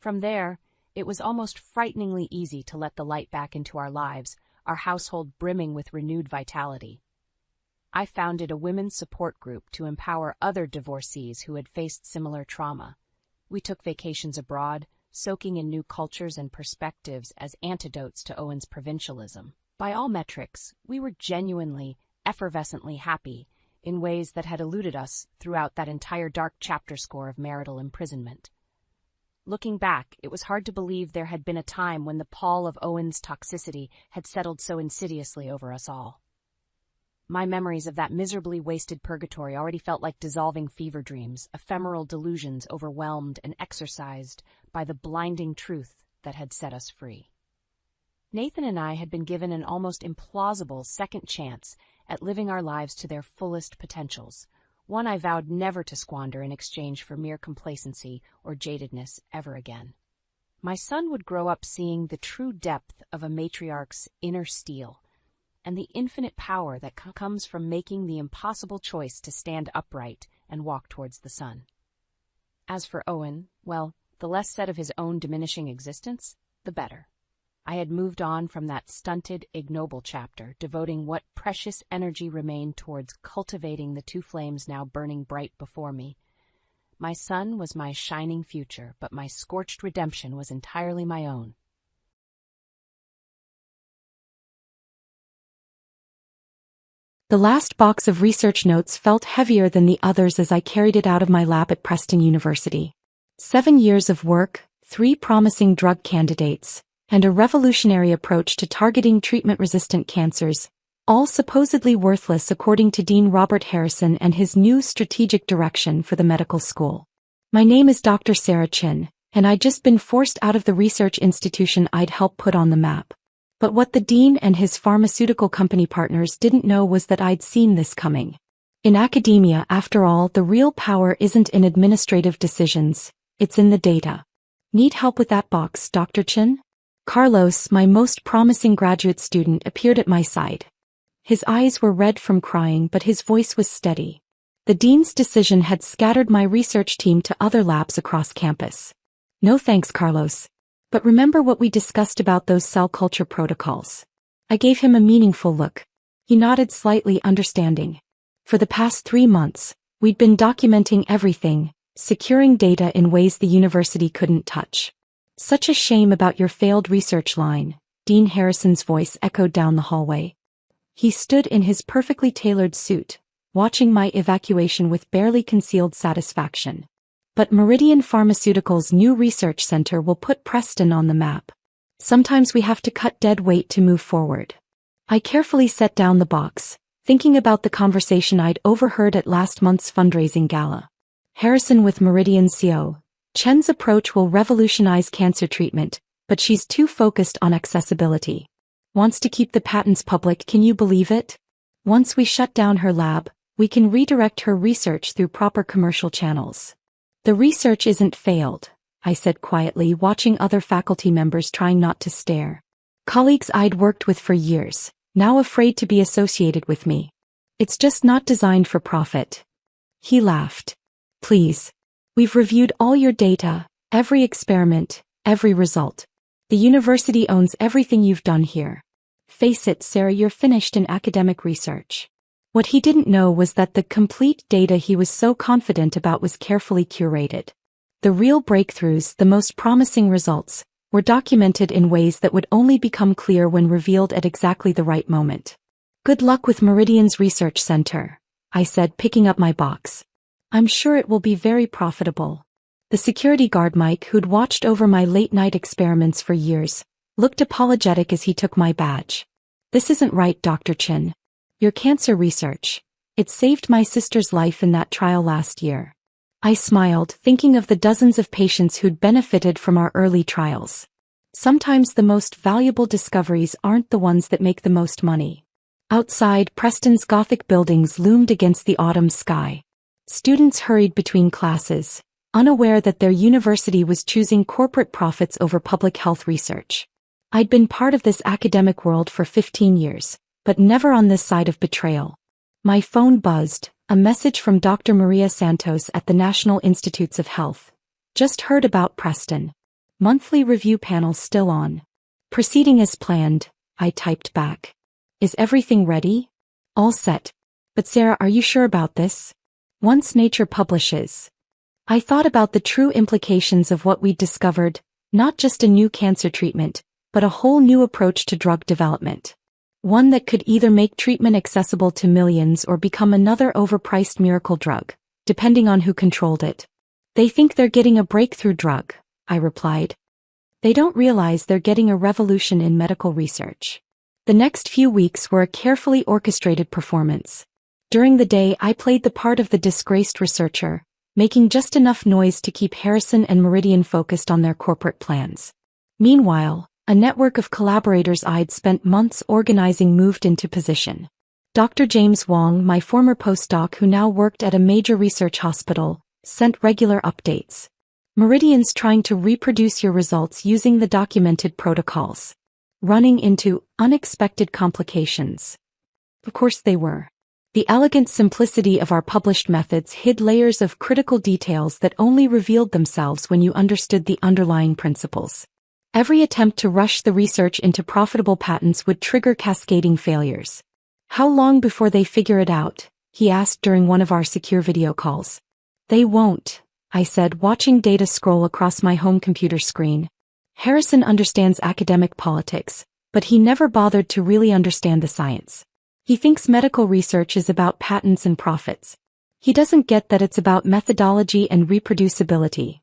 From there, it was almost frighteningly easy to let the light back into our lives, our household brimming with renewed vitality. I founded a women's support group to empower other divorcees who had faced similar trauma. We took vacations abroad, soaking in new cultures and perspectives as antidotes to Owen's provincialism. By all metrics, we were genuinely, effervescently happy in ways that had eluded us throughout that entire dark chapter score of marital imprisonment. Looking back, it was hard to believe there had been a time when the pall of Owen's toxicity had settled so insidiously over us all. My memories of that miserably wasted purgatory already felt like dissolving fever dreams, ephemeral delusions overwhelmed and exorcised by the blinding truth that had set us free. Nathan and I had been given an almost implausible second chance at living our lives to their fullest potentials, one I vowed never to squander in exchange for mere complacency or jadedness ever again. My son would grow up seeing the true depth of a matriarch's inner steel, and the infinite power that comes from making the impossible choice to stand upright and walk towards the sun. As for Owen, well, the less said of his own diminishing existence, the better. I had moved on from that stunted, ignoble chapter, devoting what precious energy remained towards cultivating the two flames now burning bright before me. My son was my shining future, but my scorched redemption was entirely my own. The last box of research notes felt heavier than the others as I carried it out of my lab at Preston University. 7 years of work, 3 promising drug candidates, and a revolutionary approach to targeting treatment-resistant cancers, all supposedly worthless according to Dean Robert Harrison and his new strategic direction for the medical school. My name is Dr. Sarah Chin, and I'd just been forced out of the research institution I'd helped put on the map. But what the dean and his pharmaceutical company partners didn't know was that I'd seen this coming. In academia, after all, the real power isn't in administrative decisions, it's in the data. Need help with that box, Dr. Chin? Carlos, my most promising graduate student, appeared at my side. His eyes were red from crying, but his voice was steady. The dean's decision had scattered my research team to other labs across campus. No thanks, Carlos. But remember what we discussed about those cell culture protocols? I gave him a meaningful look. He nodded slightly, understanding. For the past 3 months, we'd been documenting everything, securing data in ways the university couldn't touch. Such a shame about your failed research line, Dean Harrison's voice echoed down the hallway. He stood in his perfectly tailored suit, watching my evacuation with barely concealed satisfaction. But Meridian Pharmaceuticals' new research center will put Preston on the map. Sometimes we have to cut dead weight to move forward. I carefully set down the box, thinking about the conversation I'd overheard at last month's fundraising gala. Harrison with Meridian's CO. Chen's approach will revolutionize cancer treatment, but she's too focused on accessibility. Wants to keep the patents public, can you believe it? Once we shut down her lab, we can redirect her research through proper commercial channels. The research isn't failed, I said quietly, watching other faculty members trying not to stare. Colleagues I'd worked with for years, now afraid to be associated with me. It's just not designed for profit. He laughed. Please. We've reviewed all your data, every experiment, every result. The university owns everything you've done here. Face it, Sarah, you're finished in academic research. What he didn't know was that the complete data he was so confident about was carefully curated. The real breakthroughs, the most promising results, were documented in ways that would only become clear when revealed at exactly the right moment. Good luck with Meridian's research center, I said, picking up my box. I'm sure it will be very profitable. The security guard Mike, who'd watched over my late-night experiments for years, looked apologetic as he took my badge. This isn't right, Dr. Chin. Your cancer research. It saved my sister's life in that trial last year. I smiled, thinking of the dozens of patients who'd benefited from our early trials. Sometimes the most valuable discoveries aren't the ones that make the most money. Outside, Preston's Gothic buildings loomed against the autumn sky. Students hurried between classes, unaware that their university was choosing corporate profits over public health research. I'd been part of this academic world for 15 years, but never on this side of betrayal. My phone buzzed, a message from Dr. Maria Santos at the National Institutes of Health. Just heard about Preston. Monthly review panel still on. Proceeding as planned, I typed back. Is everything ready? All set. But Sarah, are you sure about this? Once Nature publishes. I thought about the true implications of what we'd discovered, not just a new cancer treatment, but a whole new approach to drug development. One that could either make treatment accessible to millions or become another overpriced miracle drug, depending on who controlled it. They think they're getting a breakthrough drug, I replied. They don't realize they're getting a revolution in medical research. The next few weeks were a carefully orchestrated performance. During the day, I played the part of the disgraced researcher, making just enough noise to keep Harrison and Meridian focused on their corporate plans. Meanwhile, a network of collaborators I'd spent months organizing moved into position. Dr. James Wong, my former postdoc who now worked at a major research hospital, sent regular updates. Meridian's trying to reproduce your results using the documented protocols. Running into unexpected complications. Of course they were. The elegant simplicity of our published methods hid layers of critical details that only revealed themselves when you understood the underlying principles. Every attempt to rush the research into profitable patents would trigger cascading failures. How long before they figure it out? He asked during one of our secure video calls. They won't, I said, watching data scroll across my home computer screen. Harrison understands academic politics, but he never bothered to really understand the science. He thinks medical research is about patents and profits. He doesn't get that it's about methodology and reproducibility.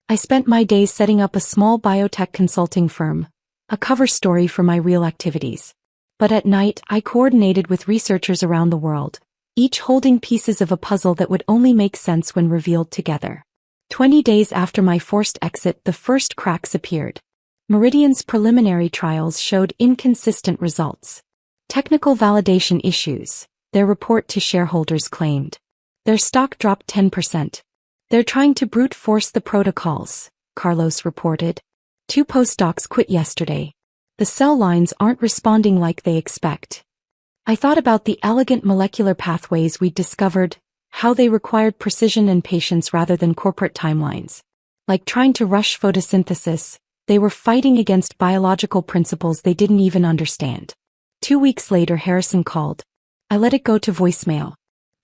I spent my days setting up a small biotech consulting firm, a cover story for my real activities. But at night, I coordinated with researchers around the world, each holding pieces of a puzzle that would only make sense when revealed together. 20 days after my forced exit, the first cracks appeared. Meridian's preliminary trials showed inconsistent results. Technical validation issues, their report to shareholders claimed. Their stock dropped 10%. They're trying to brute force the protocols, Carlos reported. 2 postdocs quit yesterday. The cell lines aren't responding like they expect. I thought about the elegant molecular pathways we'd discovered, how they required precision and patience rather than corporate timelines. Like trying to rush photosynthesis, they were fighting against biological principles they didn't even understand. 2 weeks later, Harrison called. I let it go to voicemail.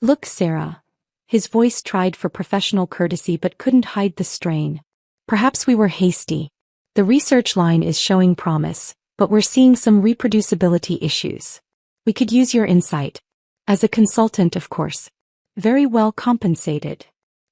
Look, Sarah. His voice tried for professional courtesy but couldn't hide the strain. Perhaps we were hasty. The research line is showing promise, but we're seeing some reproducibility issues. We could use your insight. As a consultant, of course. Very well compensated.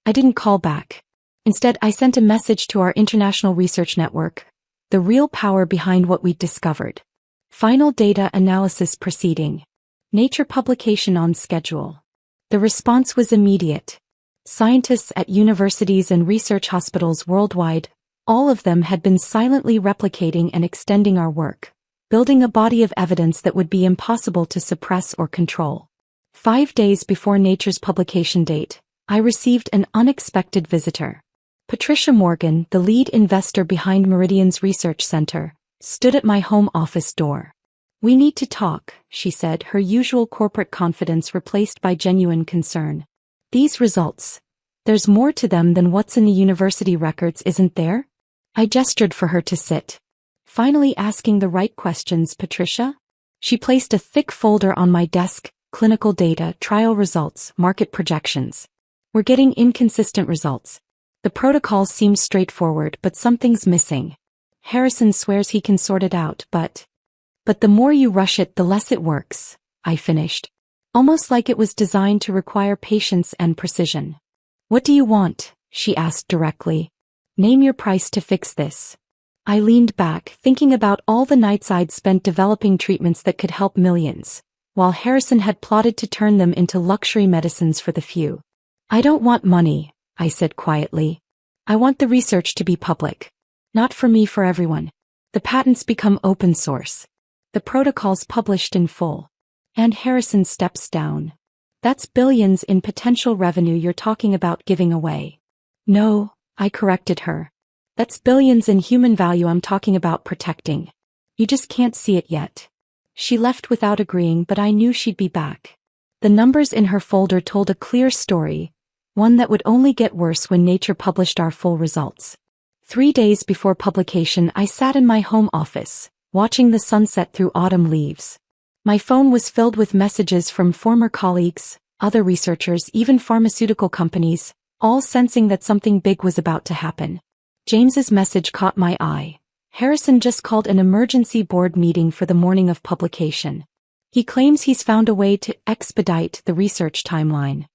I didn't call back. Instead, I sent a message to our international research network. The real power behind what we'd discovered. Final data analysis proceeding. Nature publication on schedule. The response was immediate. Scientists at universities and research hospitals worldwide, all of them had been silently replicating and extending our work, building a body of evidence that would be impossible to suppress or control. 5 days before Nature's publication date, I received an unexpected visitor. Patricia Morgan, the lead investor behind Meridian's research center, stood at my home office door. We need to talk, she said, her usual corporate confidence replaced by genuine concern. These results. There's more to them than what's in the university records, isn't there? I gestured for her to sit. Finally asking the right questions, Patricia? She placed a thick folder on my desk, clinical data, trial results, market projections. We're getting inconsistent results. The protocols seem straightforward, but something's missing. Harrison swears he can sort it out, but the more you rush it, the less it works, I finished. Almost like it was designed to require patience and precision. What do you want? She asked directly. Name your price to fix this. I leaned back, thinking about all the nights I'd spent developing treatments that could help millions, while Harrison had plotted to turn them into luxury medicines for the few. I don't want money, I said quietly. I want the research to be public. Not for me, for everyone. The patents become open source. The protocols published in full. And Harrison steps down. That's billions in potential revenue you're talking about giving away. No, I corrected her. That's billions in human value I'm talking about protecting. You just can't see it yet. She left without agreeing, but I knew she'd be back. The numbers in her folder told a clear story, one that would only get worse when Nature published our full results. 3 days before publication, I sat in my home office, watching the sunset through autumn leaves. My phone was filled with messages from former colleagues, other researchers, even pharmaceutical companies, all sensing that something big was about to happen. James's message caught my eye. Harrison just called an emergency board meeting for the morning of publication. He claims he's found a way to expedite the research timeline.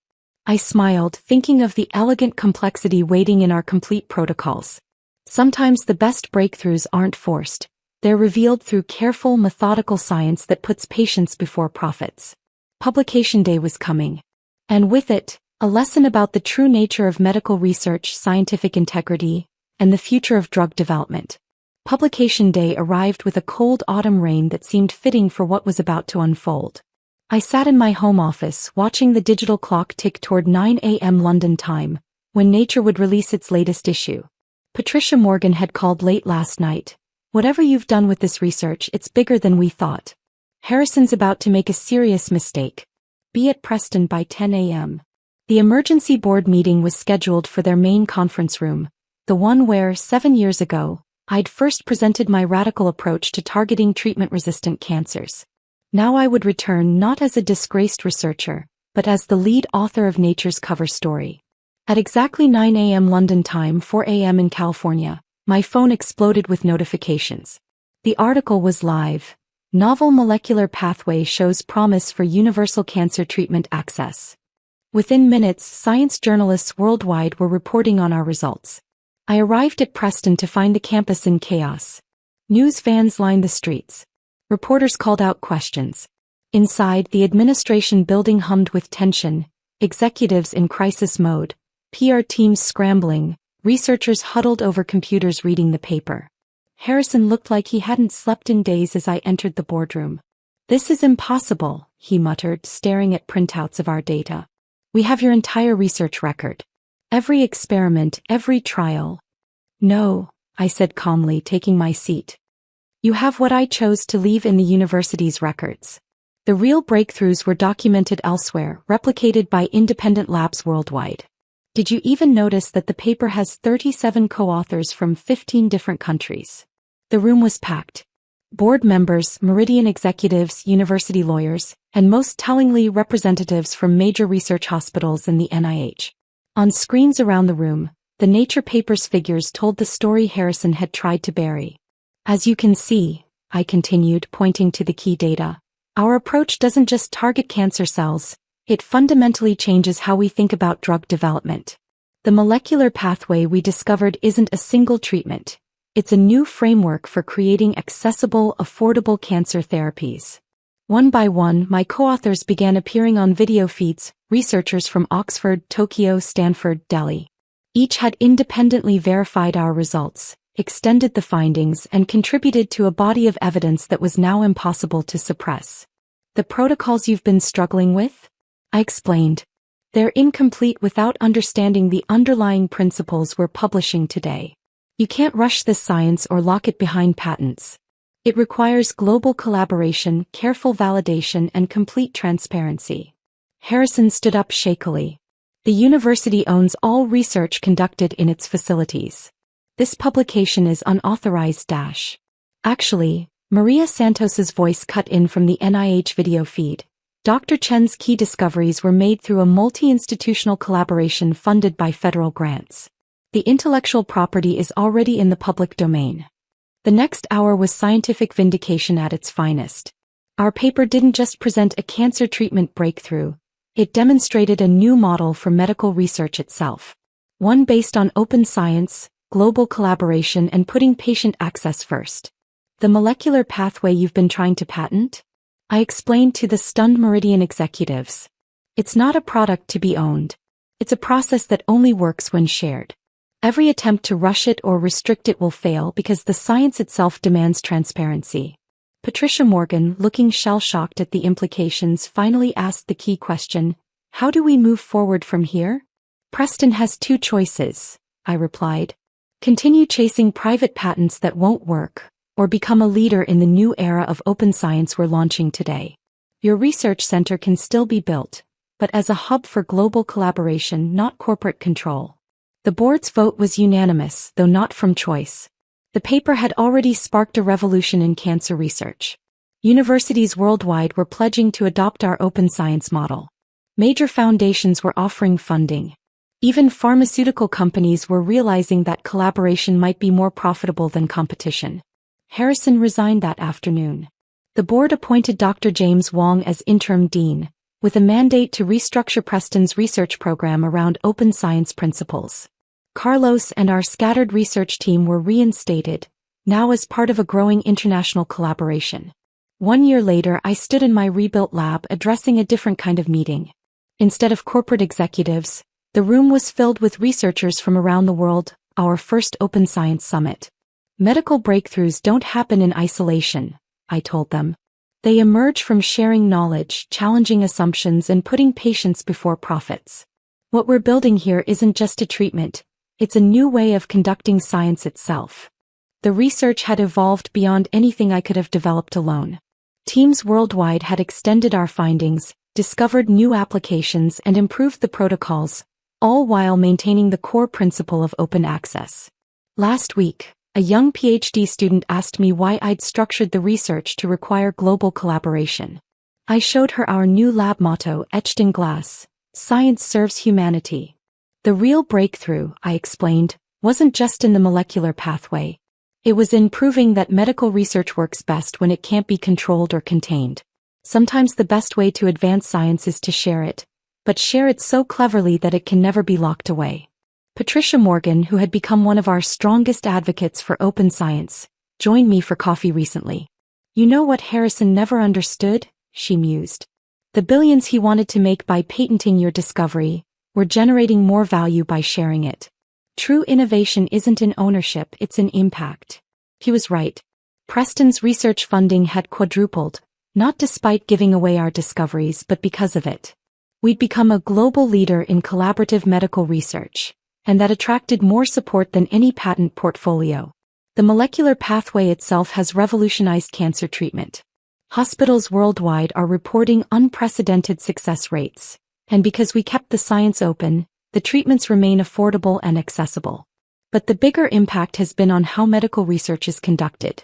I smiled, thinking of the elegant complexity waiting in our complete protocols. Sometimes the best breakthroughs aren't forced. They're revealed through careful, methodical science that puts patients before profits. Publication day was coming. And with it, a lesson about the true nature of medical research, scientific integrity, and the future of drug development. Publication day arrived with a cold autumn rain that seemed fitting for what was about to unfold. I sat in my home office, watching the digital clock tick toward 9 a.m. London time, when Nature would release its latest issue. Patricia Morgan had called late last night. "Whatever you've done with this research, it's bigger than we thought. Harrison's about to make a serious mistake. Be at Preston by 10 a.m. The emergency board meeting was scheduled for their main conference room, the one where, 7 years ago, I'd first presented my radical approach to targeting treatment-resistant cancers. Now I would return not as a disgraced researcher, but as the lead author of Nature's cover story. At exactly 9 a.m. London time, 4 a.m. in California, my phone exploded with notifications. The article was live. Novel molecular pathway shows promise for universal cancer treatment access. Within minutes, science journalists worldwide were reporting on our results. I arrived at Preston to find the campus in chaos. News vans lined the streets. Reporters called out questions. Inside, the administration building hummed with tension, executives in crisis mode, PR teams scrambling, researchers huddled over computers reading the paper. Harrison looked like he hadn't slept in days as I entered the boardroom. "This is impossible," he muttered, staring at printouts of our data. "We have your entire research record. Every experiment, every trial." "No," I said calmly, taking my seat. "You have what I chose to leave in the university's records. The real breakthroughs were documented elsewhere, replicated by independent labs worldwide. Did you even notice that the paper has 37 co-authors from 15 different countries?" The room was packed. Board members, Meridian executives, university lawyers, and most tellingly representatives from major research hospitals and the NIH. On screens around the room, the Nature paper's figures told the story Harrison had tried to bury. "As you can see," I continued, pointing to the key data, "our approach doesn't just target cancer cells, it fundamentally changes how we think about drug development. The molecular pathway we discovered isn't a single treatment. It's a new framework for creating accessible, affordable cancer therapies." One by one, my co-authors began appearing on video feeds, researchers from Oxford, Tokyo, Stanford, Delhi. Each had independently verified our results, extended the findings, and contributed to a body of evidence that was now impossible to suppress. "The protocols you've been struggling with?" I explained. "They're incomplete without understanding the underlying principles we're publishing today. You can't rush this science or lock it behind patents. It requires global collaboration, careful validation, and complete transparency." Harrison stood up shakily. "The university owns all research conducted in its facilities. This publication is unauthorized. Actually," Maria Santos's voice cut in from the NIH video feed. "Dr. Chen's key discoveries were made through a multi-institutional collaboration funded by federal grants. The intellectual property is already in the public domain." The next hour was scientific vindication at its finest. Our paper didn't just present a cancer treatment breakthrough, it demonstrated a new model for medical research itself. One based on open science, global collaboration, and putting patient access first. "The molecular pathway you've been trying to patent?" I explained to the stunned Meridian executives. "It's not a product to be owned. It's a process that only works when shared. Every attempt to rush it or restrict it will fail because the science itself demands transparency." Patricia Morgan, looking shell-shocked at the implications, finally asked the key question, "How do we move forward from here?" "Preston has two choices," I replied. "Continue chasing private patents that won't work, or become a leader in the new era of open science we're launching today. Your research center can still be built, but as a hub for global collaboration, not corporate control." The board's vote was unanimous, though not from choice. The paper had already sparked a revolution in cancer research. Universities worldwide were pledging to adopt our open science model. Major foundations were offering funding. Even pharmaceutical companies were realizing that collaboration might be more profitable than competition. Harrison resigned that afternoon. The board appointed Dr. James Wong as interim dean, with a mandate to restructure Preston's research program around open science principles. Carlos and our scattered research team were reinstated, now as part of a growing international collaboration. 1 year later, I stood in my rebuilt lab addressing a different kind of meeting. Instead of corporate executives, the room was filled with researchers from around the world, our first Open Science Summit. Medical breakthroughs don't happen in isolation, I told them. They emerge from sharing knowledge, challenging assumptions, and putting patients before profits. What we're building here isn't just a treatment, it's a new way of conducting science itself. The research had evolved beyond anything I could have developed alone. Teams worldwide had extended our findings, discovered new applications, and improved the protocols, all while maintaining the core principle of open access. Last week, a young PhD student asked me why I'd structured the research to require global collaboration. I showed her our new lab motto etched in glass: "Science serves humanity." The real breakthrough, I explained, wasn't just in the molecular pathway. It was in proving that medical research works best when it can't be controlled or contained. Sometimes the best way to advance science is to share it, but share it so cleverly that it can never be locked away. Patricia Morgan, who had become one of our strongest advocates for open science, joined me for coffee recently. "You know what Harrison never understood?" she mused. "The billions he wanted to make by patenting your discovery, we're generating more value by sharing it. True innovation isn't in ownership, it's in impact." He was right. Preston's research funding had quadrupled, not despite giving away our discoveries but because of it. We'd become a global leader in collaborative medical research, and that attracted more support than any patent portfolio. The molecular pathway itself has revolutionized cancer treatment. Hospitals worldwide are reporting unprecedented success rates, and because we kept the science open, the treatments remain affordable and accessible. But the bigger impact has been on how medical research is conducted.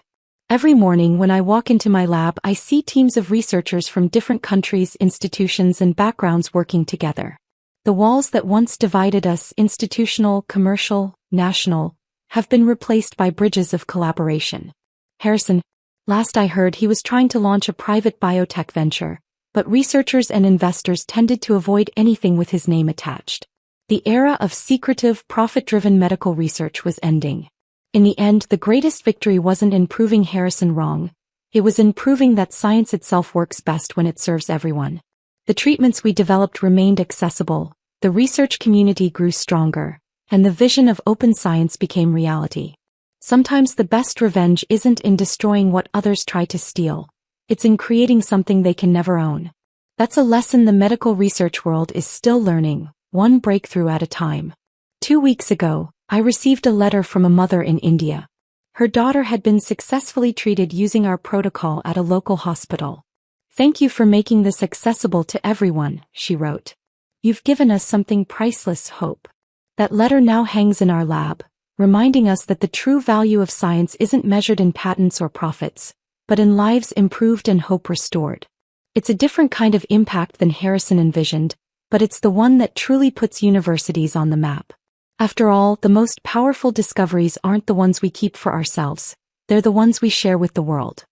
Every morning when I walk into my lab, I see teams of researchers from different countries, institutions, and backgrounds working together. The walls that once divided us, institutional, commercial, national, have been replaced by bridges of collaboration. Harrison, last I heard, he was trying to launch a private biotech venture, but researchers and investors tended to avoid anything with his name attached. The era of secretive, profit-driven medical research was ending. In the end, the greatest victory wasn't in proving Harrison wrong, it was in proving that science itself works best when it serves everyone. The treatments we developed remained accessible, the research community grew stronger, and the vision of open science became reality. Sometimes the best revenge isn't in destroying what others try to steal, it's in creating something they can never own. That's a lesson the medical research world is still learning, one breakthrough at a time. 2 weeks ago, I received a letter from a mother in India. Her daughter had been successfully treated using our protocol at a local hospital. "Thank you for making this accessible to everyone," she wrote. "You've given us something priceless, hope." That letter now hangs in our lab, reminding us that the true value of science isn't measured in patents or profits, but in lives improved and hope restored. It's a different kind of impact than Harrison envisioned, but it's the one that truly puts universities on the map. After all, the most powerful discoveries aren't the ones we keep for ourselves, they're the ones we share with the world.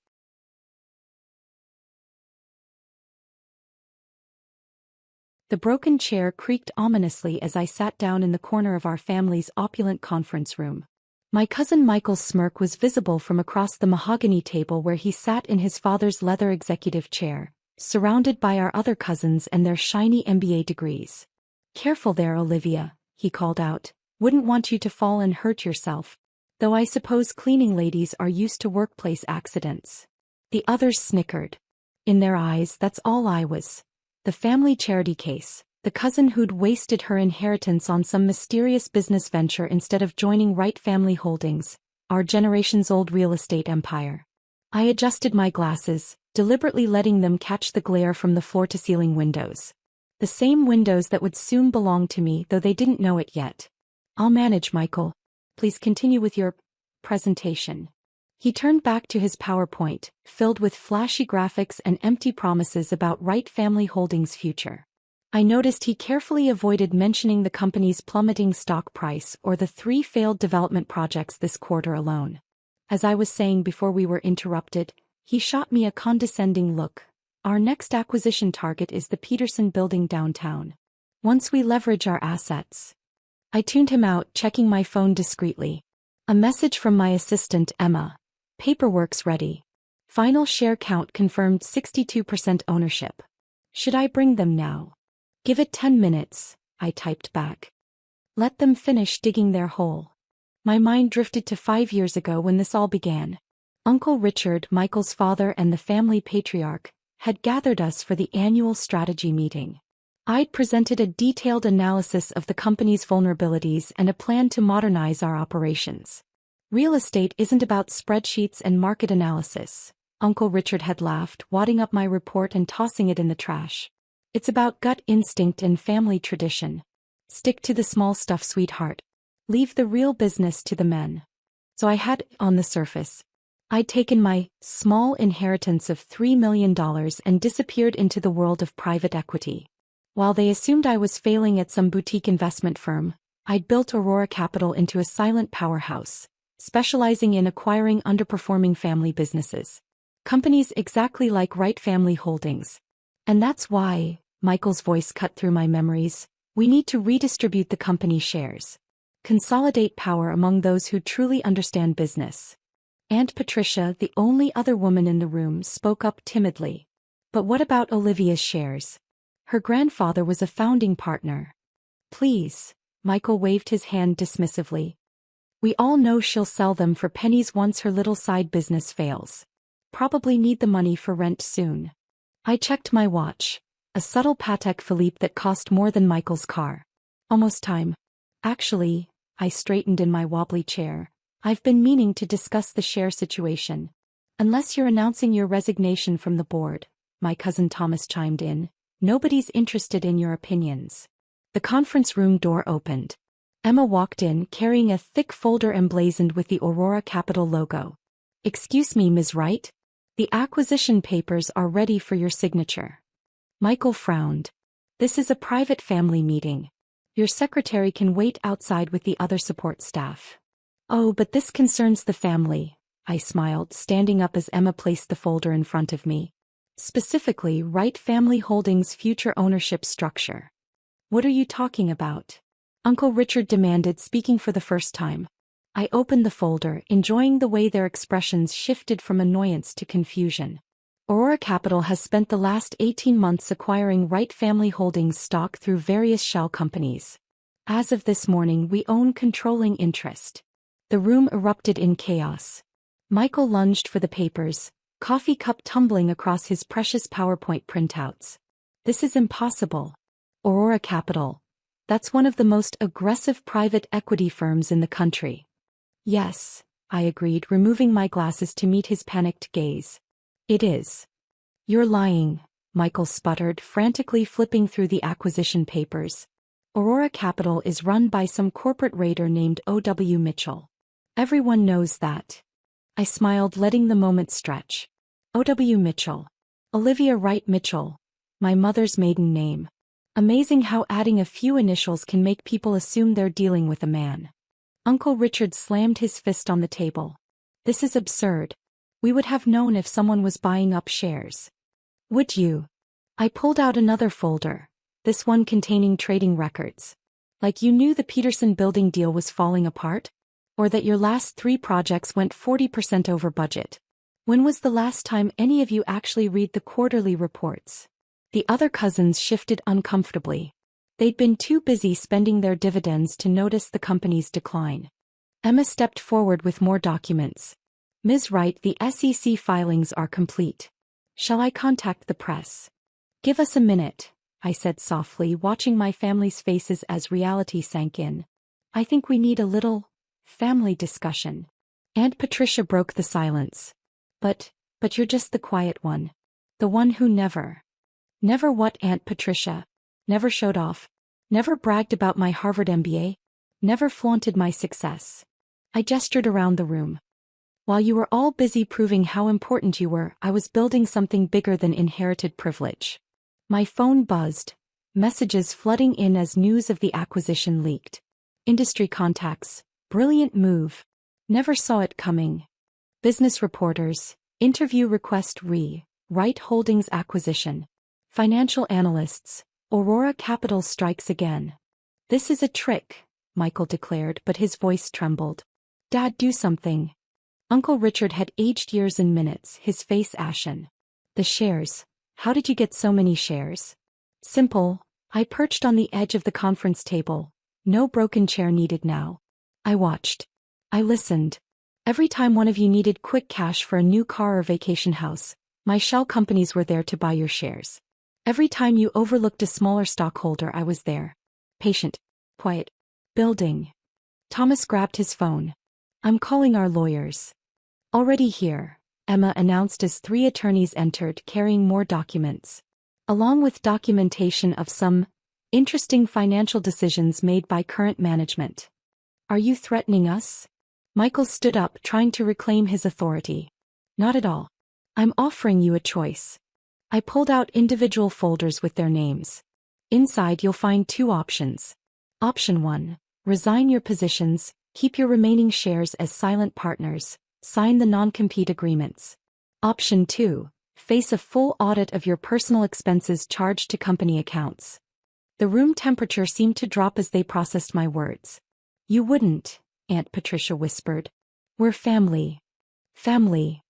The broken chair creaked ominously as I sat down in the corner of our family's opulent conference room. My cousin Michael's smirk was visible from across the mahogany table where he sat in his father's leather executive chair, surrounded by our other cousins and their shiny MBA degrees. "Careful there, Olivia," he called out. "Wouldn't want you to fall and hurt yourself. Though I suppose cleaning ladies are used to workplace accidents." The others snickered. In their eyes, that's all I was. The family charity case, the cousin who'd wasted her inheritance on some mysterious business venture instead of joining Wright Family Holdings, our generations-old real estate empire. I adjusted my glasses, deliberately letting them catch the glare from the floor-to-ceiling windows. The same windows that would soon belong to me, though they didn't know it yet. "I'll manage, Michael. Please continue with your presentation." He turned back to his PowerPoint, filled with flashy graphics and empty promises about Wright Family Holdings' future. I noticed he carefully avoided mentioning the company's plummeting stock price or the 3 failed development projects this quarter alone. As I was saying before we were interrupted, he shot me a condescending look. Our next acquisition target is the Peterson building downtown. Once we leverage our assets. I tuned him out, checking my phone discreetly. A message from my assistant, Emma. Paperwork's ready. Final share count confirmed 62% ownership. Should I bring them now? Give it 10 minutes, I typed back. Let them finish digging their hole. My mind drifted to 5 years ago when this all began. Uncle Richard, Michael's father and the family patriarch, had gathered us for the annual strategy meeting. I'd presented a detailed analysis of the company's vulnerabilities and a plan to modernize our operations. Real estate isn't about spreadsheets and market analysis, Uncle Richard had laughed, wadding up my report and tossing it in the trash. It's about gut instinct and family tradition. Stick to the small stuff, sweetheart. Leave the real business to the men. So I had, on the surface, I'd taken my small inheritance of $3 million and disappeared into the world of private equity. While they assumed I was failing at some boutique investment firm, I'd built Aurora Capital into a silent powerhouse, specializing in acquiring underperforming family businesses. Companies exactly like Wright Family Holdings. And that's why, Michael's voice cut through my memories, we need to redistribute the company shares. Consolidate power among those who truly understand business. Aunt Patricia, the only other woman in the room, spoke up timidly. But what about Olivia's shares? Her grandfather was a founding partner. Please, Michael waved his hand dismissively. We all know she'll sell them for pennies once her little side business fails. Probably need the money for rent soon. I checked my watch. A subtle Patek Philippe that cost more than Michael's car. Almost time. Actually, I straightened in my wobbly chair. I've been meaning to discuss the share situation. Unless you're announcing your resignation from the board, my cousin Thomas chimed in. Nobody's interested in your opinions. The conference room door opened. Emma walked in, carrying a thick folder emblazoned with the Aurora Capital logo. Excuse me, Ms. Wright? The acquisition papers are ready for your signature. Michael frowned. This is a private family meeting. Your secretary can wait outside with the other support staff. Oh, but this concerns the family, I smiled, standing up as Emma placed the folder in front of me. Specifically, Wright Family Holdings' future ownership structure. What are you talking about? Uncle Richard demanded, speaking for the first time. I opened the folder, enjoying the way their expressions shifted from annoyance to confusion. Aurora Capital has spent the last 18 months acquiring Wright Family Holdings stock through various shell companies. As of this morning, we own controlling interest. The room erupted in chaos. Michael lunged for the papers, coffee cup tumbling across his precious PowerPoint printouts. This is impossible. Aurora Capital. That's one of the most aggressive private equity firms in the country. Yes, I agreed, removing my glasses to meet his panicked gaze. It is. You're lying, Michael sputtered, frantically flipping through the acquisition papers. Aurora Capital is run by some corporate raider named O.W. Mitchell. Everyone knows that. I smiled, letting the moment stretch. O.W. Mitchell. Olivia Wright Mitchell. My mother's maiden name. Amazing how adding a few initials can make people assume they're dealing with a man. Uncle Richard slammed his fist on the table. This is absurd. We would have known if someone was buying up shares. Would you? I pulled out another folder, this one containing trading records. Like you knew the Peterson building deal was falling apart? Or that your last 3 projects went 40% over budget? When was the last time any of you actually read the quarterly reports? The other cousins shifted uncomfortably. They'd been too busy spending their dividends to notice the company's decline. Emma stepped forward with more documents. Ms. Wright, the SEC filings are complete. Shall I contact the press? Give us a minute, I said softly, watching my family's faces as reality sank in. I think we need a little family discussion. Aunt Patricia broke the silence. But you're just the quiet one. The one who never. Never what, Aunt Patricia? Never showed off. Never bragged about my Harvard MBA. Never flaunted my success. I gestured around the room. While you were all busy proving how important you were, I was building something bigger than inherited privilege. My phone buzzed. Messages flooding in as news of the acquisition leaked. Industry contacts. Brilliant move. Never saw it coming. Business reporters. Interview request Right Holdings acquisition. Financial analysts. Aurora Capital strikes again. This is a trick, Michael declared, but his voice trembled. Dad, do something. Uncle Richard had aged years in minutes, his face ashen. The shares. How did you get so many shares? Simple. I perched on the edge of the conference table. No broken chair needed now. I watched. I listened. Every time one of you needed quick cash for a new car or vacation house, my shell companies were there to buy your shares. Every time you overlooked a smaller stockholder, I was there. Patient. Quiet. Building. Thomas grabbed his phone. I'm calling our lawyers. Already here, Emma announced as 3 attorneys entered carrying more documents. Along with documentation of some interesting financial decisions made by current management. Are you threatening us? Michael stood up, trying to reclaim his authority. Not at all. I'm offering you a choice. I pulled out individual folders with their names. Inside you'll find 2 options. Option 1. Resign your positions, keep your remaining shares as silent partners, sign the non-compete agreements. Option 2. Face a full audit of your personal expenses charged to company accounts. The room temperature seemed to drop as they processed my words. You wouldn't, Aunt Patricia whispered. We're family. Family.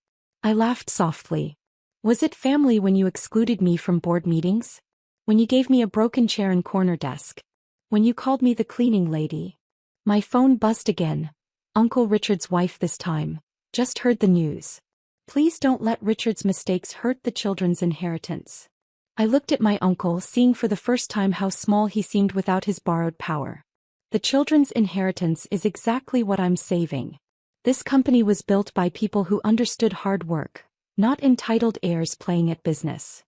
I laughed softly. Was it family when you excluded me from board meetings? When you gave me a broken chair and corner desk? When you called me the cleaning lady? My phone buzzed again. Uncle Richard's wife this time. Just heard the news. Please don't let Richard's mistakes hurt the children's inheritance. I looked at my uncle, seeing for the first time how small he seemed without his borrowed power. The children's inheritance is exactly what I'm saving. This company was built by people who understood hard work, not entitled heirs playing at business.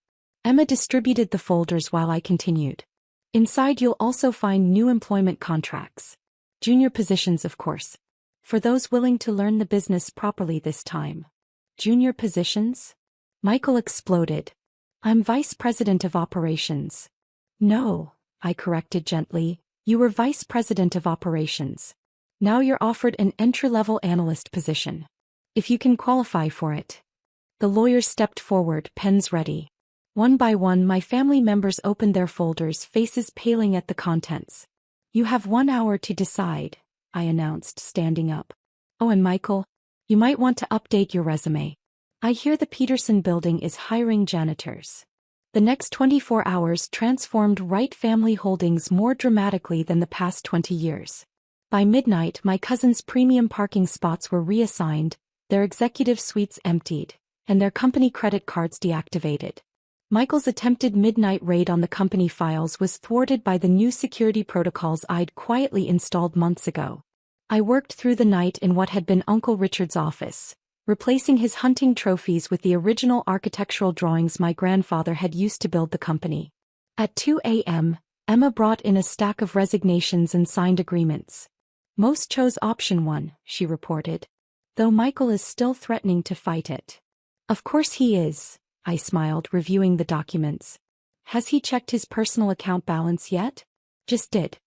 Emma distributed the folders while I continued. Inside you'll also find new employment contracts. Junior positions, of course. For those willing to learn the business properly this time. Junior positions? Michael exploded. I'm vice president of operations. No, I corrected gently, you were vice president of operations. Now you're offered an entry-level analyst position. If you can qualify for it. The lawyers stepped forward, pens ready. One by one my family members opened their folders, faces paling at the contents. You have 1 hour to decide, I announced, standing up. Oh, and Michael, you might want to update your resume. I hear the Peterson building is hiring janitors. The next 24 hours transformed Wright Family Holdings more dramatically than the past 20 years. By midnight my cousins' premium parking spots were reassigned, their executive suites emptied, and their company credit cards deactivated. Michael's attempted midnight raid on the company files was thwarted by the new security protocols I'd quietly installed months ago. I worked through the night in what had been Uncle Richard's office, replacing his hunting trophies with the original architectural drawings my grandfather had used to build the company. At 2 a.m., Emma brought in a stack of resignations and signed agreements. Most chose option 1, she reported. Though Michael is still threatening to fight it. Of course he is, I smiled, reviewing the documents. Has he checked his personal account balance yet? Just did.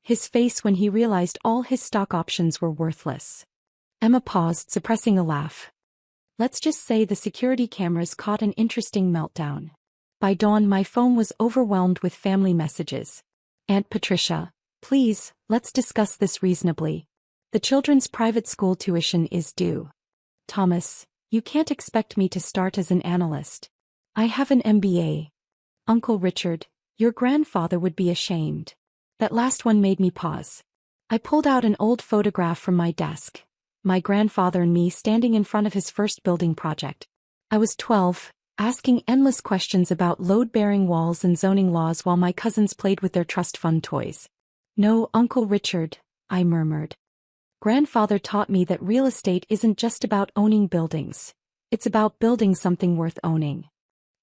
His face when he realized all his stock options were worthless. Emma paused, suppressing a laugh. Let's just say the security cameras caught an interesting meltdown. By dawn my phone was overwhelmed with family messages. Aunt Patricia, please, let's discuss this reasonably. The children's private school tuition is due. Thomas, you can't expect me to start as an analyst. I have an MBA. Uncle Richard, your grandfather would be ashamed. That last one made me pause. I pulled out an old photograph from my desk. My grandfather and me standing in front of his first building project. I was 12, asking endless questions about load-bearing walls and zoning laws while my cousins played with their trust fund toys. No, Uncle Richard, I murmured. Grandfather taught me that real estate isn't just about owning buildings. It's about building something worth owning.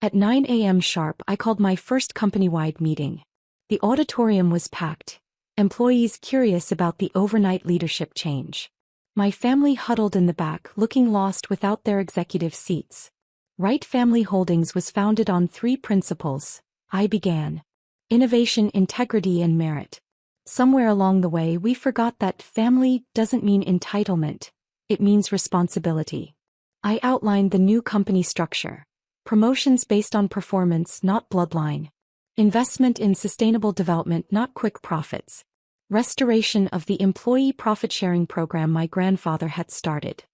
At 9 a.m. sharp I called my first company-wide meeting. The auditorium was packed, employees curious about the overnight leadership change. My family huddled in the back, looking lost without their executive seats. Wright Family Holdings was founded on 3 principles, I began. Innovation, integrity, and merit. Somewhere along the way we forgot that family doesn't mean entitlement, it means responsibility. I outlined the new company structure. Promotions based on performance, not bloodline. Investment in sustainable development, not quick profits. Restoration of the employee profit-sharing program my grandfather had started.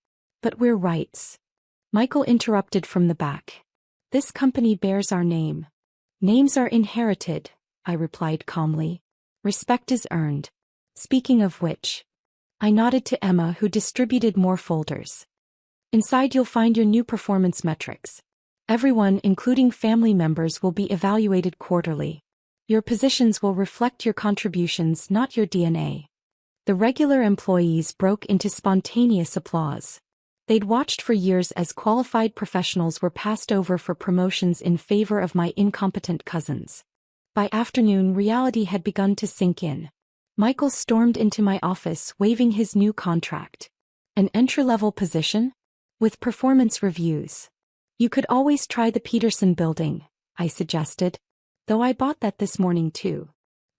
But we're rights. Michael interrupted from the back. This company bears our name. Names are inherited, I replied calmly. Respect is earned. Speaking of which. I nodded to Emma, who distributed more folders. Inside you'll find your new performance metrics. Everyone, including family members, will be evaluated quarterly. Your positions will reflect your contributions, not your DNA. The regular employees broke into spontaneous applause. They'd watched for years as qualified professionals were passed over for promotions in favor of my incompetent cousins. By afternoon, reality had begun to sink in. Michael stormed into my office, waving his new contract. An entry-level position? With performance reviews. You could always try the Peterson building, I suggested. Though I bought that this morning too.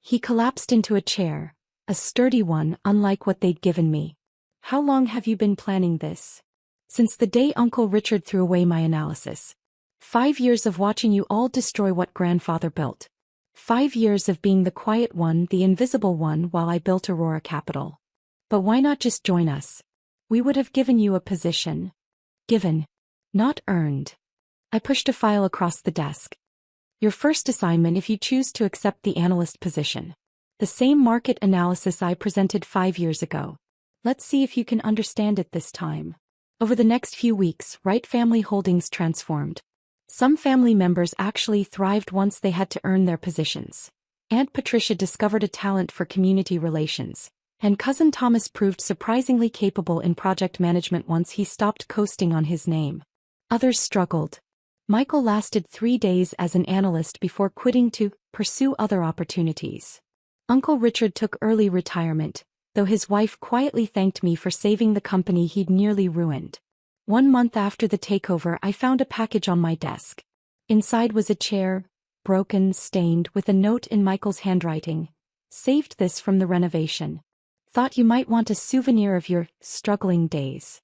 He collapsed into a chair, a sturdy one unlike what they'd given me. How long have you been planning this? Since the day Uncle Richard threw away my analysis. 5 years of watching you all destroy what grandfather built. 5 years of being the quiet one, the invisible one, while I built Aurora Capital. But why not just join us? We would have given you a position. Given. Not earned. I pushed a file across the desk. Your first assignment if you choose to accept the analyst position. The same market analysis I presented 5 years ago. Let's see if you can understand it this time. Over the next few weeks, Wright family holdings transformed. Some family members actually thrived once they had to earn their positions. Aunt Patricia discovered a talent for community relations, and Cousin Thomas proved surprisingly capable in project management once he stopped coasting on his name. Others struggled. Michael lasted 3 days as an analyst before quitting to pursue other opportunities. Uncle Richard took early retirement, though his wife quietly thanked me for saving the company he'd nearly ruined. 1 month after the takeover, I found a package on my desk. Inside was a chair, broken, stained, with a note in Michael's handwriting. Saved this from the renovation. Thought you might want a souvenir of your struggling days.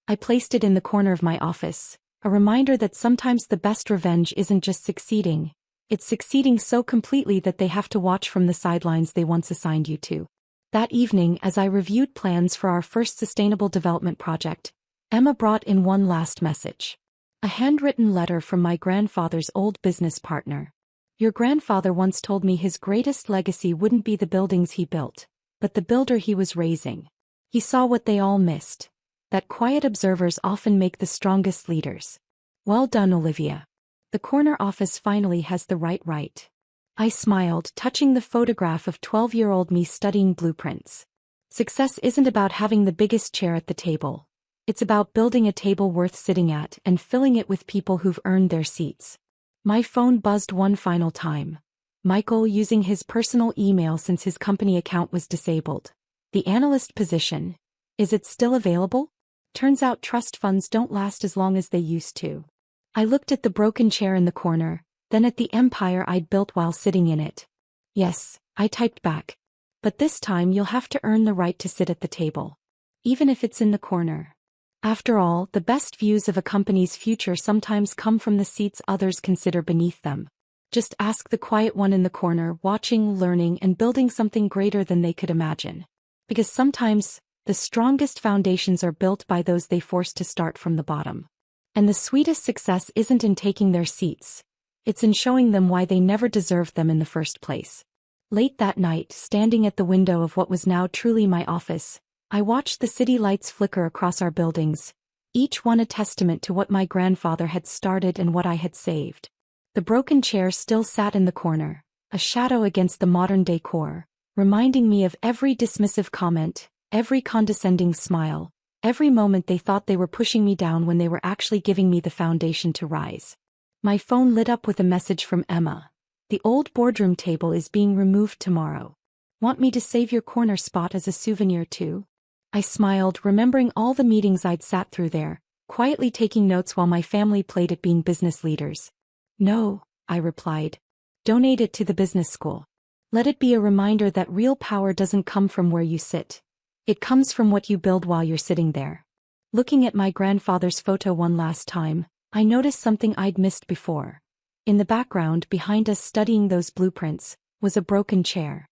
I placed it in the corner of my office. A reminder that sometimes the best revenge isn't just succeeding, it's succeeding so completely that they have to watch from the sidelines they once assigned you to. That evening, as I reviewed plans for our first sustainable development project, Emma brought in one last message. A handwritten letter from my grandfather's old business partner. Your grandfather once told me his greatest legacy wouldn't be the buildings he built, but the builder he was raising. He saw what they all missed. That quiet observers often make the strongest leaders. Well done, Olivia. The corner office finally has the right. I smiled, touching the photograph of 12-year-old me studying blueprints. Success isn't about having the biggest chair at the table. It's about building a table worth sitting at and filling it with people who've earned their seats. My phone buzzed one final time. Michael using his personal email since his company account was disabled. The analyst position. Is it still available? Turns out trust funds don't last as long as they used to. I looked at the broken chair in the corner, then at the empire I'd built while sitting in it. Yes, I typed back. But this time you'll have to earn the right to sit at the table. Even if it's in the corner. After all, the best views of a company's future sometimes come from the seats others consider beneath them. Just ask the quiet one in the corner, watching, learning, and building something greater than they could imagine. Because sometimes, the strongest foundations are built by those they forced to start from the bottom. And the sweetest success isn't in taking their seats. It's in showing them why they never deserved them in the first place. Late that night, standing at the window of what was now truly my office, I watched the city lights flicker across our buildings, each one a testament to what my grandfather had started and what I had saved. The broken chair still sat in the corner, a shadow against the modern decor, reminding me of every dismissive comment, every condescending smile, every moment they thought they were pushing me down when they were actually giving me the foundation to rise. My phone lit up with a message from Emma. The old boardroom table is being removed tomorrow. Want me to save your corner spot as a souvenir too? I smiled, remembering all the meetings I'd sat through there, quietly taking notes while my family played at being business leaders. No, I replied. Donate it to the business school. Let it be a reminder that real power doesn't come from where you sit. It comes from what you build while you're sitting there. Looking at my grandfather's photo one last time, I noticed something I'd missed before. In the background, behind us studying those blueprints, was a broken chair.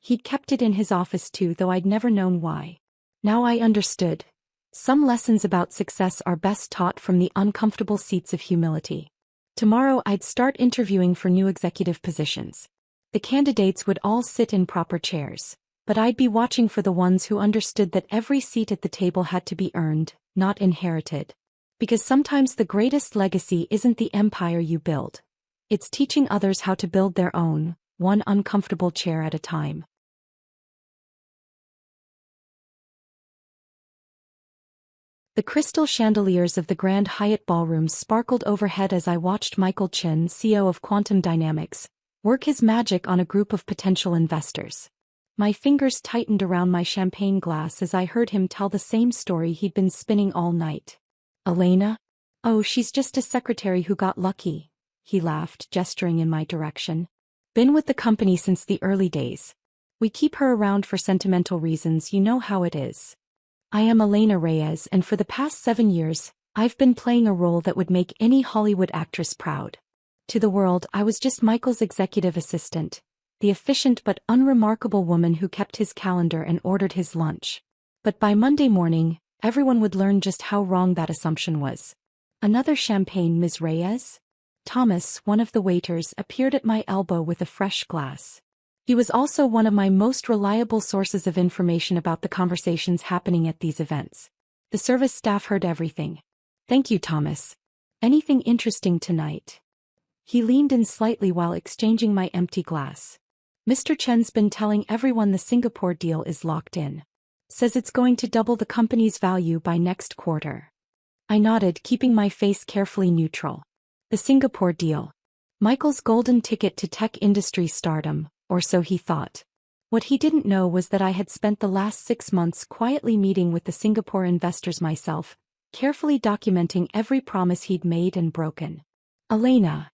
He'd kept it in his office too, though I'd never known why. Now I understood. Some lessons about success are best taught from the uncomfortable seats of humility. Tomorrow I'd start interviewing for new executive positions. The candidates would all sit in proper chairs, but I'd be watching for the ones who understood that every seat at the table had to be earned, not inherited. Because sometimes the greatest legacy isn't the empire you build. It's teaching others how to build their own, one uncomfortable chair at a time. The crystal chandeliers of the Grand Hyatt ballrooms sparkled overhead as I watched Michael Chen, CEO of Quantum Dynamics, work his magic on a group of potential investors. My fingers tightened around my champagne glass as I heard him tell the same story he'd been spinning all night. Elena? Oh, she's just a secretary who got lucky, he laughed, gesturing in my direction. Been with the company since the early days. We keep her around for sentimental reasons, you know how it is. I am Elena Reyes, and for the past 7 years, I've been playing a role that would make any Hollywood actress proud. To the world, I was just Michael's executive assistant, the efficient but unremarkable woman who kept his calendar and ordered his lunch. But by Monday morning, everyone would learn just how wrong that assumption was. Another champagne, Ms. Reyes? Thomas, one of the waiters, appeared at my elbow with a fresh glass. He was also one of my most reliable sources of information about the conversations happening at these events. The service staff heard everything. Thank you, Thomas. Anything interesting tonight? He leaned in slightly while exchanging my empty glass. Mr. Chen's been telling everyone the Singapore deal is locked in. Says it's going to double the company's value by next quarter. I nodded, keeping my face carefully neutral. The Singapore deal. Michael's golden ticket to tech industry stardom, or so he thought. What he didn't know was that I had spent the last 6 months quietly meeting with the Singapore investors myself, carefully documenting every promise he'd made and broken. Elena.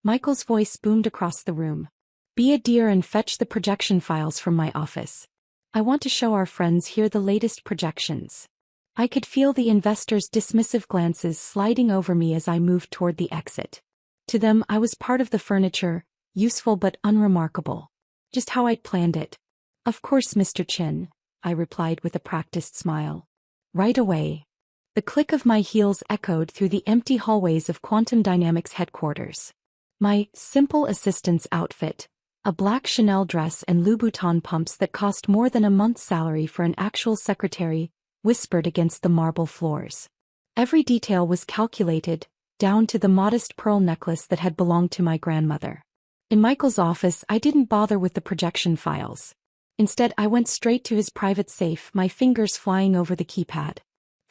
Michael's voice boomed across the room. Be a dear and fetch the projection files from my office. I want to show our friends here the latest projections. I could feel the investors' dismissive glances sliding over me as I moved toward the exit. To them, I was part of the furniture, useful but unremarkable. Just how I'd planned it. Of course, Mr. Chen, I replied with a practiced smile. Right away. The click of my heels echoed through the empty hallways of Quantum Dynamics headquarters. My simple assistant's outfit, a black Chanel dress and Louboutin pumps that cost more than a month's salary for an actual secretary, whispered against the marble floors. Every detail was calculated, down to the modest pearl necklace that had belonged to my grandmother. In Michael's office, I didn't bother with the projection files. Instead, I went straight to his private safe, my fingers flying over the keypad.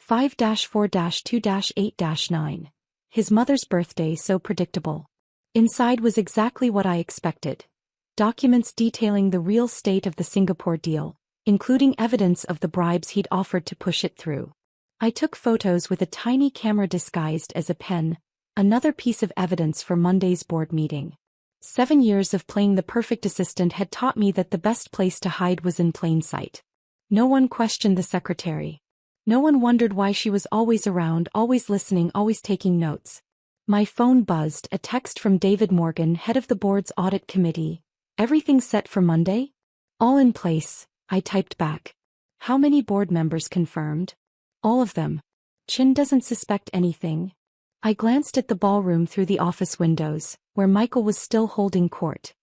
5-4-2-8-9. His mother's birthday, so predictable. Inside was exactly what I expected. Documents detailing the real state of the Singapore deal, including evidence of the bribes he'd offered to push it through. I took photos with a tiny camera disguised as a pen, another piece of evidence for Monday's board meeting. 7 years of playing the perfect assistant had taught me that the best place to hide was in plain sight. No one questioned the secretary. No one wondered why she was always around, always listening, always taking notes. My phone buzzed, a text from David Morgan, head of the board's audit committee. Everything set for Monday? All in place, I typed back. How many board members confirmed? All of them. Chin doesn't suspect anything. I glanced at the ballroom through the office windows, where Michael was still holding court.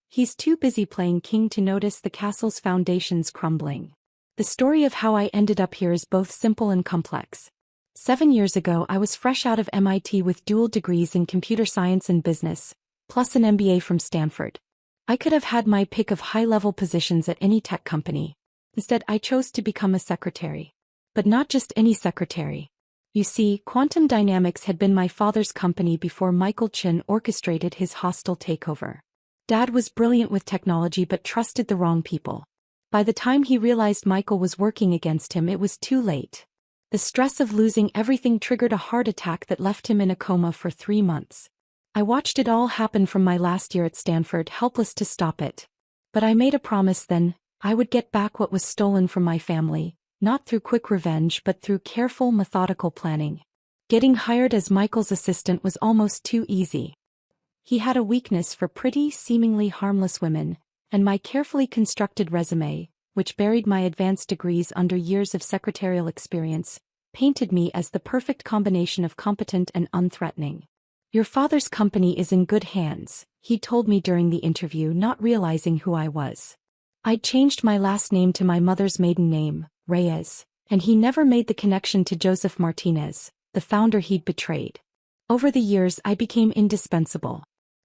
He's too busy playing king to notice the castle's foundations crumbling. The story of how I ended up here is both simple and complex. 7 years ago, I was fresh out of MIT with dual degrees in computer science and business, plus an MBA from Stanford. I could have had my pick of high-level positions at any tech company. Instead, I chose to become a secretary. But not just any secretary. You see, Quantum Dynamics had been my father's company before Michael Chen orchestrated his hostile takeover. Dad was brilliant with technology but trusted the wrong people. By the time he realized Michael was working against him, it was too late. The stress of losing everything triggered a heart attack that left him in a coma for 3 months. I watched it all happen from my last year at Stanford, helpless to stop it. But I made a promise then: I would get back what was stolen from my family, not through quick revenge but through careful, methodical planning. Getting hired as Michael's assistant was almost too easy. He had a weakness for pretty, seemingly harmless women, and my carefully constructed resume, which buried my advanced degrees under years of secretarial experience, painted me as the perfect combination of competent and unthreatening. "Your father's company is in good hands," he told me during the interview, not realizing who I was. I'd changed my last name to my mother's maiden name, Reyes, and he never made the connection to Joseph Martinez, the founder he'd betrayed. Over the years I became indispensable.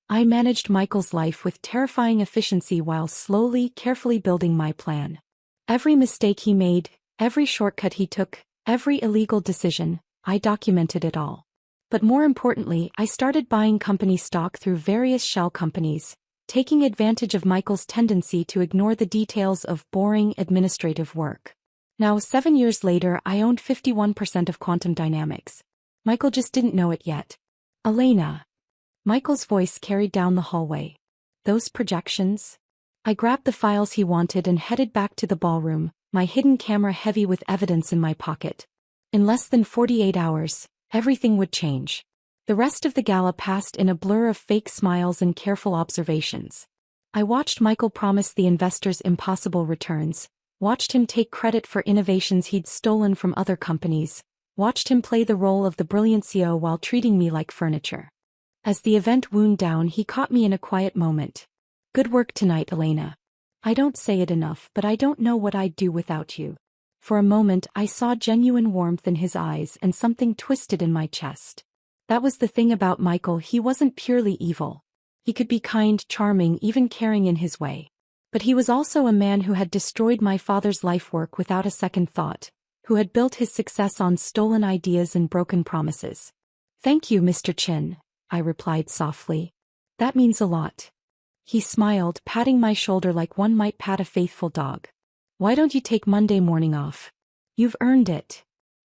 I managed Michael's life with terrifying efficiency while slowly, carefully building my plan. Every mistake he made, every shortcut he took, every illegal decision, I documented it all. But more importantly, I started buying company stock through various shell companies, taking advantage of Michael's tendency to ignore the details of boring administrative work. Now, 7 years later, I owned 51% of Quantum Dynamics. Michael just didn't know it yet. "Elena." Michael's voice carried down the hallway. "Those projections?" I grabbed the files he wanted and headed back to the ballroom, my hidden camera heavy with evidence in my pocket. In less than 48 hours, everything would change. The rest of the gala passed in a blur of fake smiles and careful observations. I watched Michael promise the investors impossible returns, watched him take credit for innovations he'd stolen from other companies, watched him play the role of the brilliant CEO while treating me like furniture. As the event wound down, he caught me in a quiet moment. "Good work tonight, Elena. I don't say it enough, but I don't know what I'd do without you." For a moment I saw genuine warmth in his eyes and something twisted in my chest. That was the thing about Michael: he wasn't purely evil. He could be kind, charming, even caring in his way. But he was also a man who had destroyed my father's life work without a second thought, who had built his success on stolen ideas and broken promises. "Thank you, Mr. Chin," I replied softly. "That means a lot." He smiled, patting my shoulder like one might pat a faithful dog. "Why don't you take Monday morning off? You've earned it."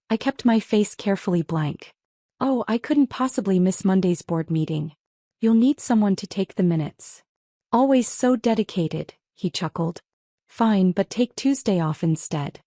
I kept my face carefully blank. "Oh, I couldn't possibly miss Monday's board meeting. You'll need someone to take the minutes." "Always so dedicated," he chuckled. "Fine, but take Tuesday off instead."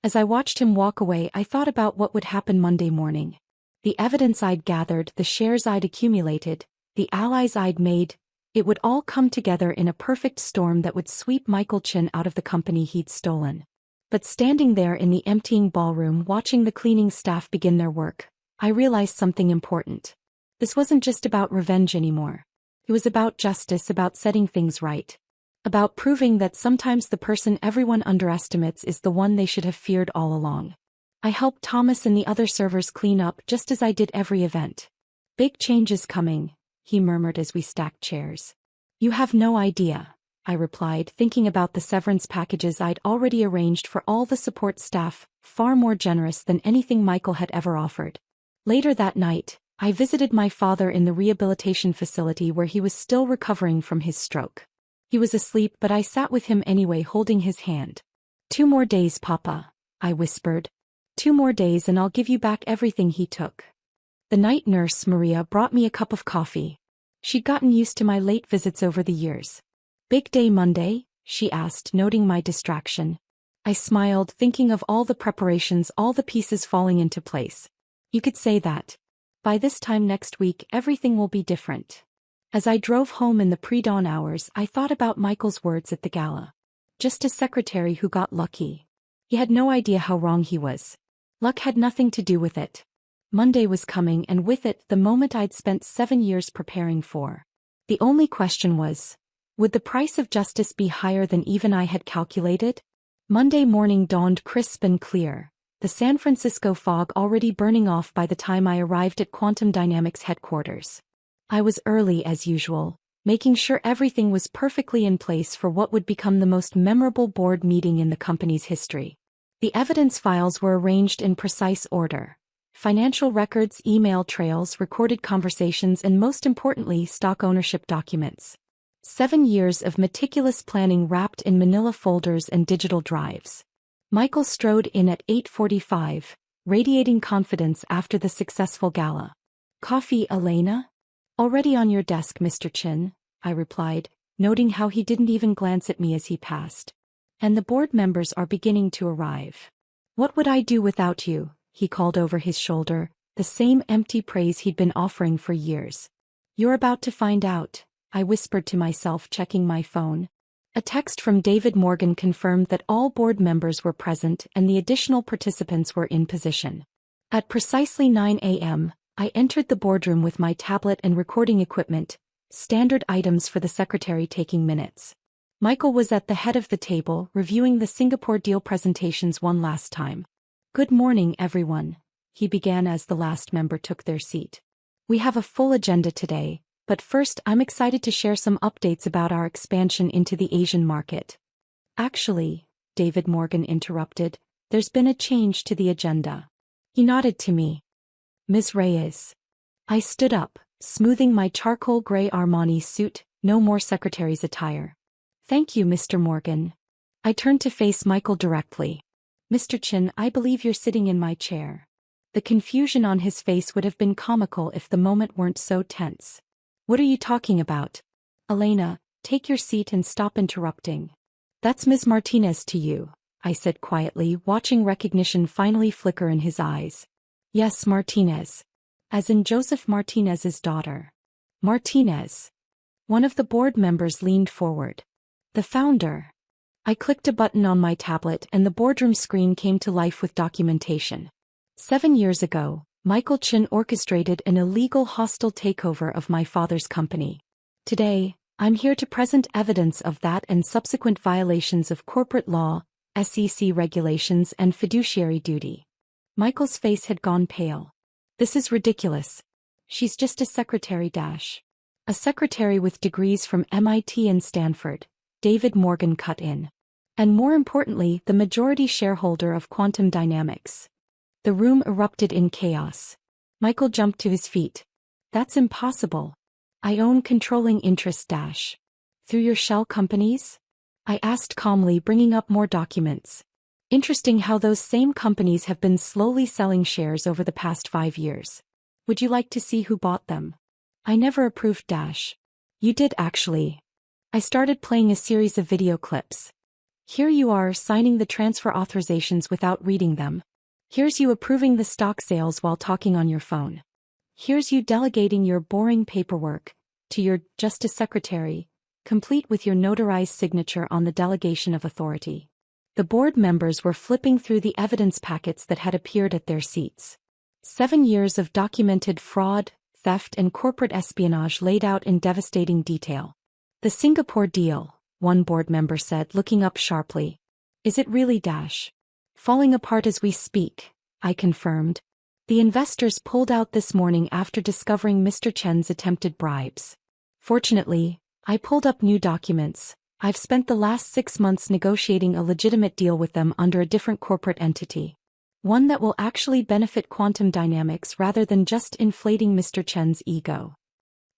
As I watched him walk away, I thought about what would happen Monday morning. The evidence I'd gathered, the shares I'd accumulated, the allies I'd made, it would all come together in a perfect storm that would sweep Michael Chin out of the company he'd stolen. But standing there in the emptying ballroom watching the cleaning staff begin their work, I realized something important. This wasn't just about revenge anymore. It was about justice, about setting things right. About proving that sometimes the person everyone underestimates is the one they should have feared all along. I helped Thomas and the other servers clean up just as I did every event. "Big changes coming," he murmured as we stacked chairs. "You have no idea," I replied, thinking about the severance packages I'd already arranged for all the support staff, far more generous than anything Michael had ever offered. Later that night, I visited my father in the rehabilitation facility where he was still recovering from his stroke. He was asleep, but I sat with him anyway, holding his hand. "2 more days, Papa," I whispered. "2 more days and I'll give you back everything he took." The night nurse, Maria, brought me a cup of coffee. She'd gotten used to my late visits over the years. "Big day Monday?" she asked, noting my distraction. I smiled, thinking of all the preparations, all the pieces falling into place. "You could say that. By this time next week, everything will be different." As I drove home in the pre-dawn hours, I thought about Michael's words at the gala. Just a secretary who got lucky. He had no idea how wrong he was. Luck had nothing to do with it. Monday was coming, and with it, the moment I'd spent 7 years preparing for. The only question was, would the price of justice be higher than even I had calculated? Monday morning dawned crisp and clear, the San Francisco fog already burning off by the time I arrived at Quantum Dynamics headquarters. I was early as usual, making sure everything was perfectly in place for what would become the most memorable board meeting in the company's history. The evidence files were arranged in precise order. Financial records, email trails, recorded conversations, and most importantly, stock ownership documents. 7 years of meticulous planning wrapped in manila folders and digital drives. Michael strode in at 8:45, radiating confidence after the successful gala. "Coffee, Elena?" Already on your desk, Mr. Chin, I replied, noting how he didn't even glance at me as he passed. And the board members are beginning to arrive. What would I do without you? He called over his shoulder, the same empty praise he'd been offering for years. You're about to find out, I whispered to myself, checking my phone. A text from David Morgan confirmed that all board members were present and the additional participants were in position. At precisely 9 a.m., I entered the boardroom with my tablet and recording equipment, standard items for the secretary taking minutes. Michael was at the head of the table, reviewing the Singapore deal presentations one last time. Good morning, everyone, he began as the last member took their seat. We have a full agenda today, but first I'm excited to share some updates about our expansion into the Asian market. Actually, David Morgan interrupted, there's been a change to the agenda. He nodded to me. Ms. Reyes. I stood up, smoothing my charcoal gray Armani suit, no more secretary's attire. Thank you, Mr. Morgan. I turned to face Michael directly. Mr. Chin, I believe you're sitting in my chair. The confusion on his face would have been comical if the moment weren't so tense. What are you talking about? Elena, take your seat and stop interrupting. That's Ms. Martinez to you, I said quietly, watching recognition finally flicker in his eyes. Yes, Martinez. As in Joseph Martinez's daughter. Martinez. One of the board members leaned forward. The founder. I clicked a button on my tablet and the boardroom screen came to life with documentation. 7 years ago, Michael Chin orchestrated an illegal hostile takeover of my father's company. Today, I'm here to present evidence of that and subsequent violations of corporate law, SEC regulations and fiduciary duty. Michael's face had gone pale. This is ridiculous. She's just a secretary A secretary with degrees from MIT and Stanford, David Morgan cut in. And more importantly, the majority shareholder of Quantum Dynamics. The room erupted in chaos. Michael jumped to his feet. That's impossible. I own controlling interest Through your shell companies? I asked calmly, bringing up more documents. Interesting how those same companies have been slowly selling shares over the past 5 years. Would you like to see who bought them? I never approved You did actually. I started playing a series of video clips. Here you are signing the transfer authorizations without reading them. Here's you approving the stock sales while talking on your phone. Here's you delegating your boring paperwork to your Justice Secretary, complete with your notarized signature on the delegation of authority. The board members were flipping through the evidence packets that had appeared at their seats. 7 years of documented fraud, theft and corporate espionage laid out in devastating detail. The Singapore deal, one board member said, looking up sharply. Is it really Falling apart as we speak, I confirmed. The investors pulled out this morning after discovering Mr. Chen's attempted bribes. Fortunately, I pulled up new documents. I've spent the last 6 months negotiating a legitimate deal with them under a different corporate entity. One that will actually benefit Quantum Dynamics rather than just inflating Mr. Chen's ego.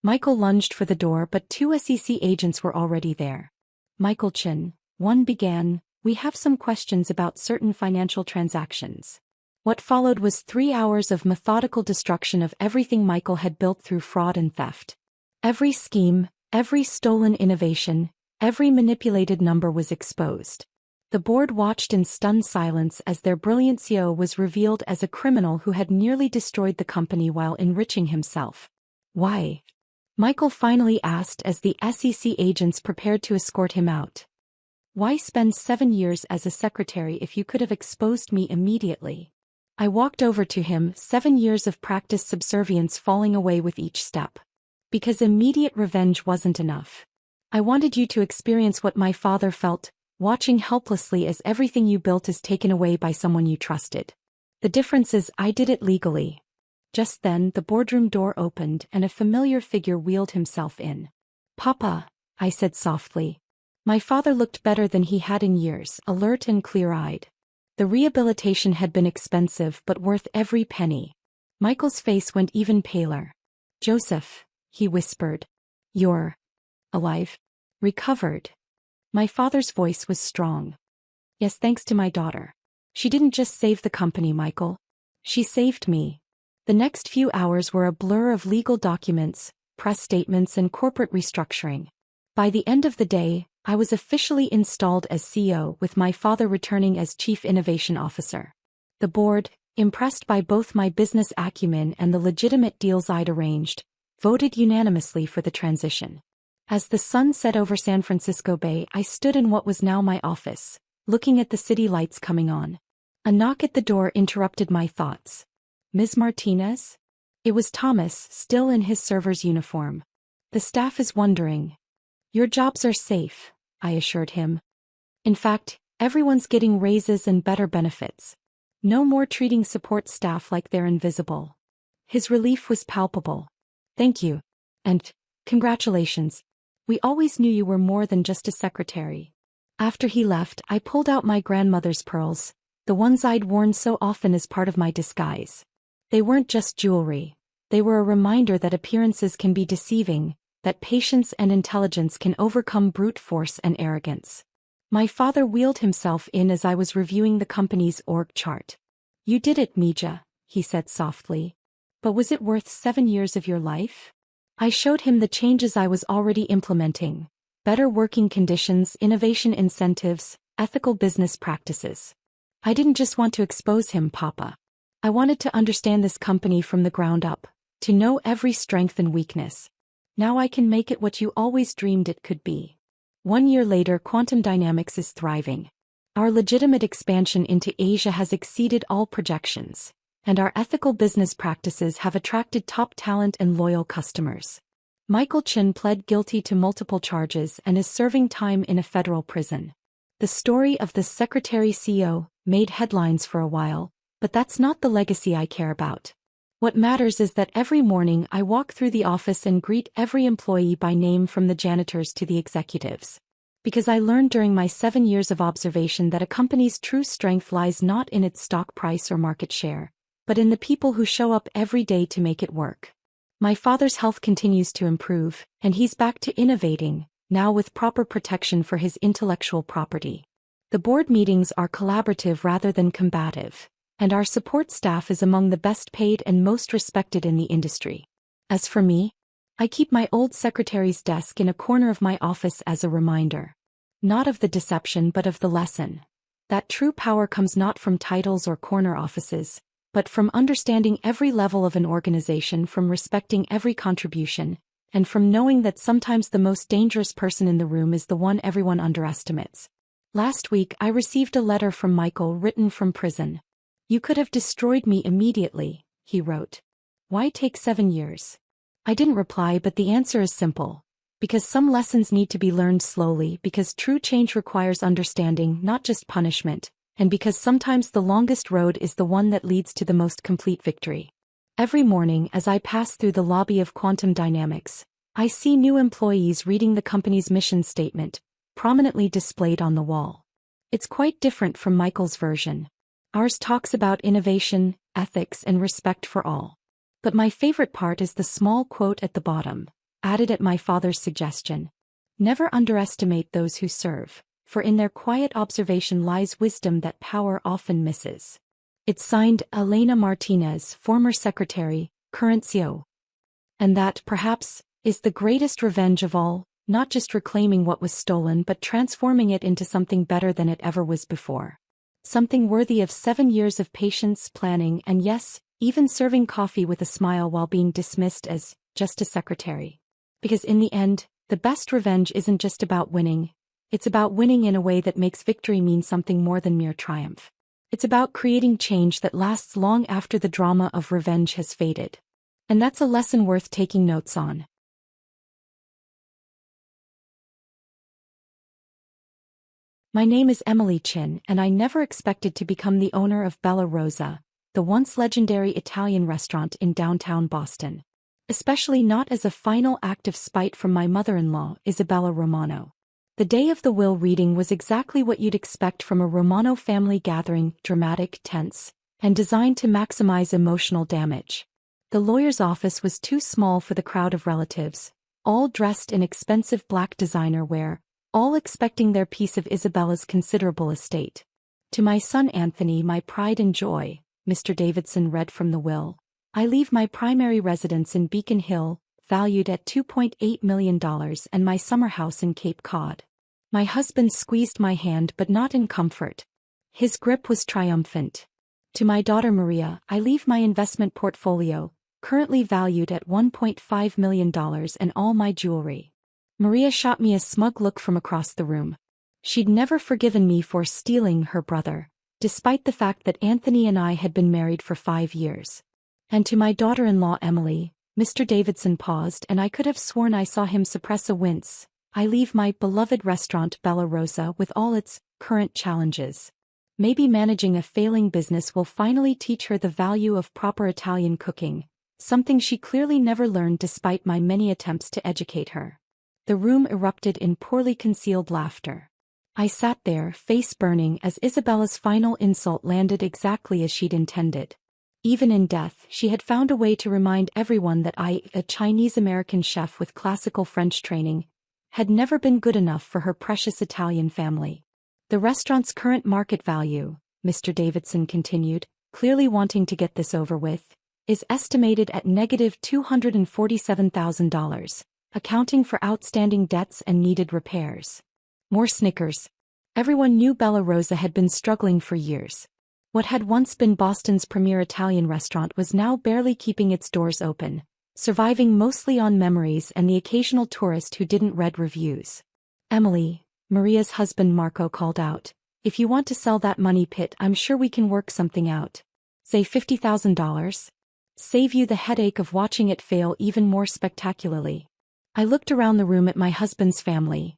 Michael lunged for the door, but 2 SEC agents were already there. Michael Chin, one began, we have some questions about certain financial transactions. What followed was 3 hours of methodical destruction of everything Michael had built through fraud and theft. Every scheme, every stolen innovation, every manipulated number was exposed. The board watched in stunned silence as their brilliant CEO was revealed as a criminal who had nearly destroyed the company while enriching himself. Why? Michael finally asked as the SEC agents prepared to escort him out. Why spend 7 years as a secretary if you could have exposed me immediately? I walked over to him, 7 years of practiced subservience falling away with each step. Because immediate revenge wasn't enough. I wanted you to experience what my father felt, watching helplessly as everything you built is taken away by someone you trusted. The difference is I did it legally. Just then the boardroom door opened and a familiar figure wheeled himself in. Papa, I said softly. My father looked better than he had in years, alert and clear-eyed. The rehabilitation had been expensive but worth every penny. Michael's face went even paler. Joseph, he whispered. You're alive? Recovered? My father's voice was strong. Yes, thanks to my daughter. She didn't just save the company, Michael. She saved me. The next few hours were a blur of legal documents, press statements and corporate restructuring. By the end of the day, I was officially installed as CEO with my father returning as Chief Innovation Officer. The board, impressed by both my business acumen and the legitimate deals I'd arranged, voted unanimously for the transition. As the sun set over San Francisco Bay, I stood in what was now my office, looking at the city lights coming on. A knock at the door interrupted my thoughts. "Ms. Martinez?" It was Thomas, still in his server's uniform. "The staff is wondering." "Your jobs are safe," I assured him. "In fact, everyone's getting raises and better benefits. No more treating support staff like they're invisible." His relief was palpable. "Thank you. And congratulations. We always knew you were more than just a secretary." After he left, I pulled out my grandmother's pearls, the ones I'd worn so often as part of my disguise. They weren't just jewelry. They were a reminder that appearances can be deceiving, that patience and intelligence can overcome brute force and arrogance. My father wheeled himself in as I was reviewing the company's org chart. "You did it, Mija," he said softly. "But was it worth 7 years of your life?" I showed him the changes I was already implementing: better working conditions, innovation incentives, ethical business practices. I didn't just want to expose him, Papa. I wanted to understand this company from the ground up, to know every strength and weakness. Now I can make it what you always dreamed it could be. 1 year later, Quantum Dynamics is thriving. Our legitimate expansion into Asia has exceeded all projections, and our ethical business practices have attracted top talent and loyal customers. Michael Chin pled guilty to multiple charges and is serving time in a federal prison. The story of the Secretary CEO made headlines for a while, but that's not the legacy I care about. What matters is that every morning I walk through the office and greet every employee by name, from the janitors to the executives. Because I learned during my 7 years of observation that a company's true strength lies not in its stock price or market share, but in the people who show up every day to make it work. My father's health continues to improve, and he's back to innovating, now with proper protection for his intellectual property. The board meetings are collaborative rather than combative, and our support staff is among the best paid and most respected in the industry. As for me, I keep my old secretary's desk in a corner of my office as a reminder. Not of the deception but of the lesson. That true power comes not from titles or corner offices, but from understanding every level of an organization, from respecting every contribution, and from knowing that sometimes the most dangerous person in the room is the one everyone underestimates. Last week I received a letter from Michael, written from prison. "You could have destroyed me immediately," he wrote. "Why take 7 years?" I didn't reply, but the answer is simple. Because some lessons need to be learned slowly, because true change requires understanding, not just punishment, and because sometimes the longest road is the one that leads to the most complete victory. Every morning as I pass through the lobby of Quantum Dynamics, I see new employees reading the company's mission statement, prominently displayed on the wall. It's quite different from Michael's version. Ours talks about innovation, ethics, and respect for all. But my favorite part is the small quote at the bottom, added at my father's suggestion. "Never underestimate those who serve, for in their quiet observation lies wisdom that power often misses." It's signed Elena Martinez, former secretary, current CEO. And that, perhaps, is the greatest revenge of all, not just reclaiming what was stolen but transforming it into something better than it ever was before. Something worthy of 7 years of patience, planning, and yes, even serving coffee with a smile while being dismissed as just a secretary. Because in the end, the best revenge isn't just about winning. It's about winning in a way that makes victory mean something more than mere triumph. It's about creating change that lasts long after the drama of revenge has faded. And that's a lesson worth taking notes on. My name is Emily Chin, and I never expected to become the owner of Bella Rosa, the once legendary Italian restaurant in downtown Boston. Especially not as a final act of spite from my mother-in-law, Isabella Romano. The day of the will reading was exactly what you'd expect from a Romano family gathering: dramatic, tense, and designed to maximize emotional damage. The lawyer's office was too small for the crowd of relatives, all dressed in expensive black designer wear, all expecting their piece of Isabella's considerable estate. "To my son Anthony, my pride and joy," Mr. Davidson read from the will, "I leave my primary residence in Beacon Hill, valued at $2.8 million, and my summer house in Cape Cod. My husband squeezed my hand, but not in comfort. His grip was triumphant. To my daughter Maria, I leave my investment portfolio, currently valued at $1.5 million, and all my jewelry. Maria shot me a smug look from across the room. She'd never forgiven me for stealing her brother, despite the fact that Anthony and I had been married for 5 years. And to my daughter-in-law Emily, Mr. Davidson paused, and I could have sworn I saw him suppress a wince. I leave my beloved restaurant Bella Rosa with all its current challenges. Maybe managing a failing business will finally teach her the value of proper Italian cooking, something she clearly never learned despite my many attempts to educate her. The room erupted in poorly concealed laughter. I sat there, face burning, as Isabella's final insult landed exactly as she'd intended. Even in death, she had found a way to remind everyone that I, a Chinese-American chef with classical French training, had never been good enough for her precious Italian family. The restaurant's current market value, Mr. Davidson continued, clearly wanting to get this over with, is estimated at negative $247,000, accounting for outstanding debts and needed repairs. More snickers. Everyone knew Bella Rosa had been struggling for years. What had once been Boston's premier Italian restaurant was now barely keeping its doors open, surviving mostly on memories and the occasional tourist who didn't read reviews. Emily, Maria's husband Marco, called out, "If you want to sell that money pit, I'm sure we can work something out. Say $50,000? Save you the headache of watching it fail even more spectacularly." I looked around the room at my husband's family.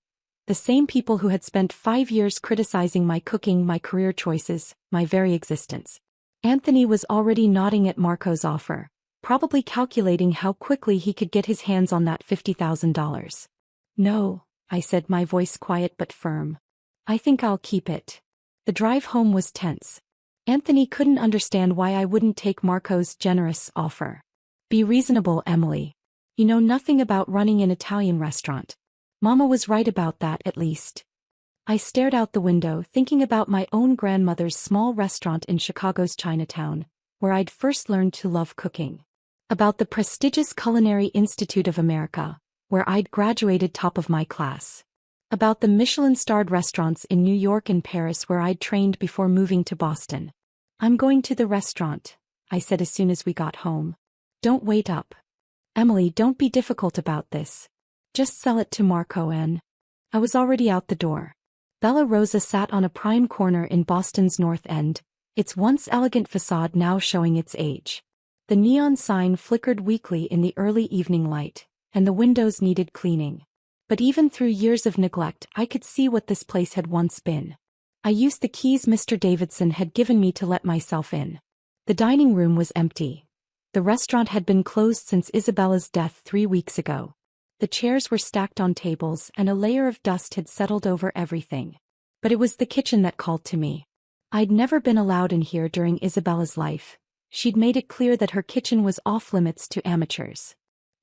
The same people who had spent 5 years criticizing my cooking, my career choices, my very existence. Anthony was already nodding at Marco's offer, probably calculating how quickly he could get his hands on that $50,000. "No," I said, my voice quiet but firm. "I think I'll keep it." The drive home was tense. Anthony couldn't understand why I wouldn't take Marco's generous offer. "Be reasonable, Emily. You know nothing about running an Italian restaurant." Mama was right about that, at least. I stared out the window, thinking about my own grandmother's small restaurant in Chicago's Chinatown, where I'd first learned to love cooking. About the prestigious Culinary Institute of America, where I'd graduated top of my class. About the Michelin-starred restaurants in New York and Paris where I'd trained before moving to Boston. "I'm going to the restaurant," I said as soon as we got home. "Don't wait up. Emily, don't be difficult about this. Just sell it to Marco and..." I was already out the door. Bella Rosa sat on a prime corner in Boston's North End, its once elegant facade now showing its age. The neon sign flickered weakly in the early evening light, and the windows needed cleaning. But even through years of neglect, I could see what this place had once been. I used the keys Mr. Davidson had given me to let myself in. The dining room was empty. The restaurant had been closed since Isabella's death 3 weeks ago. The chairs were stacked on tables, and a layer of dust had settled over everything. But it was the kitchen that called to me. I'd never been allowed in here during Isabella's life. She'd made it clear that her kitchen was off-limits to amateurs.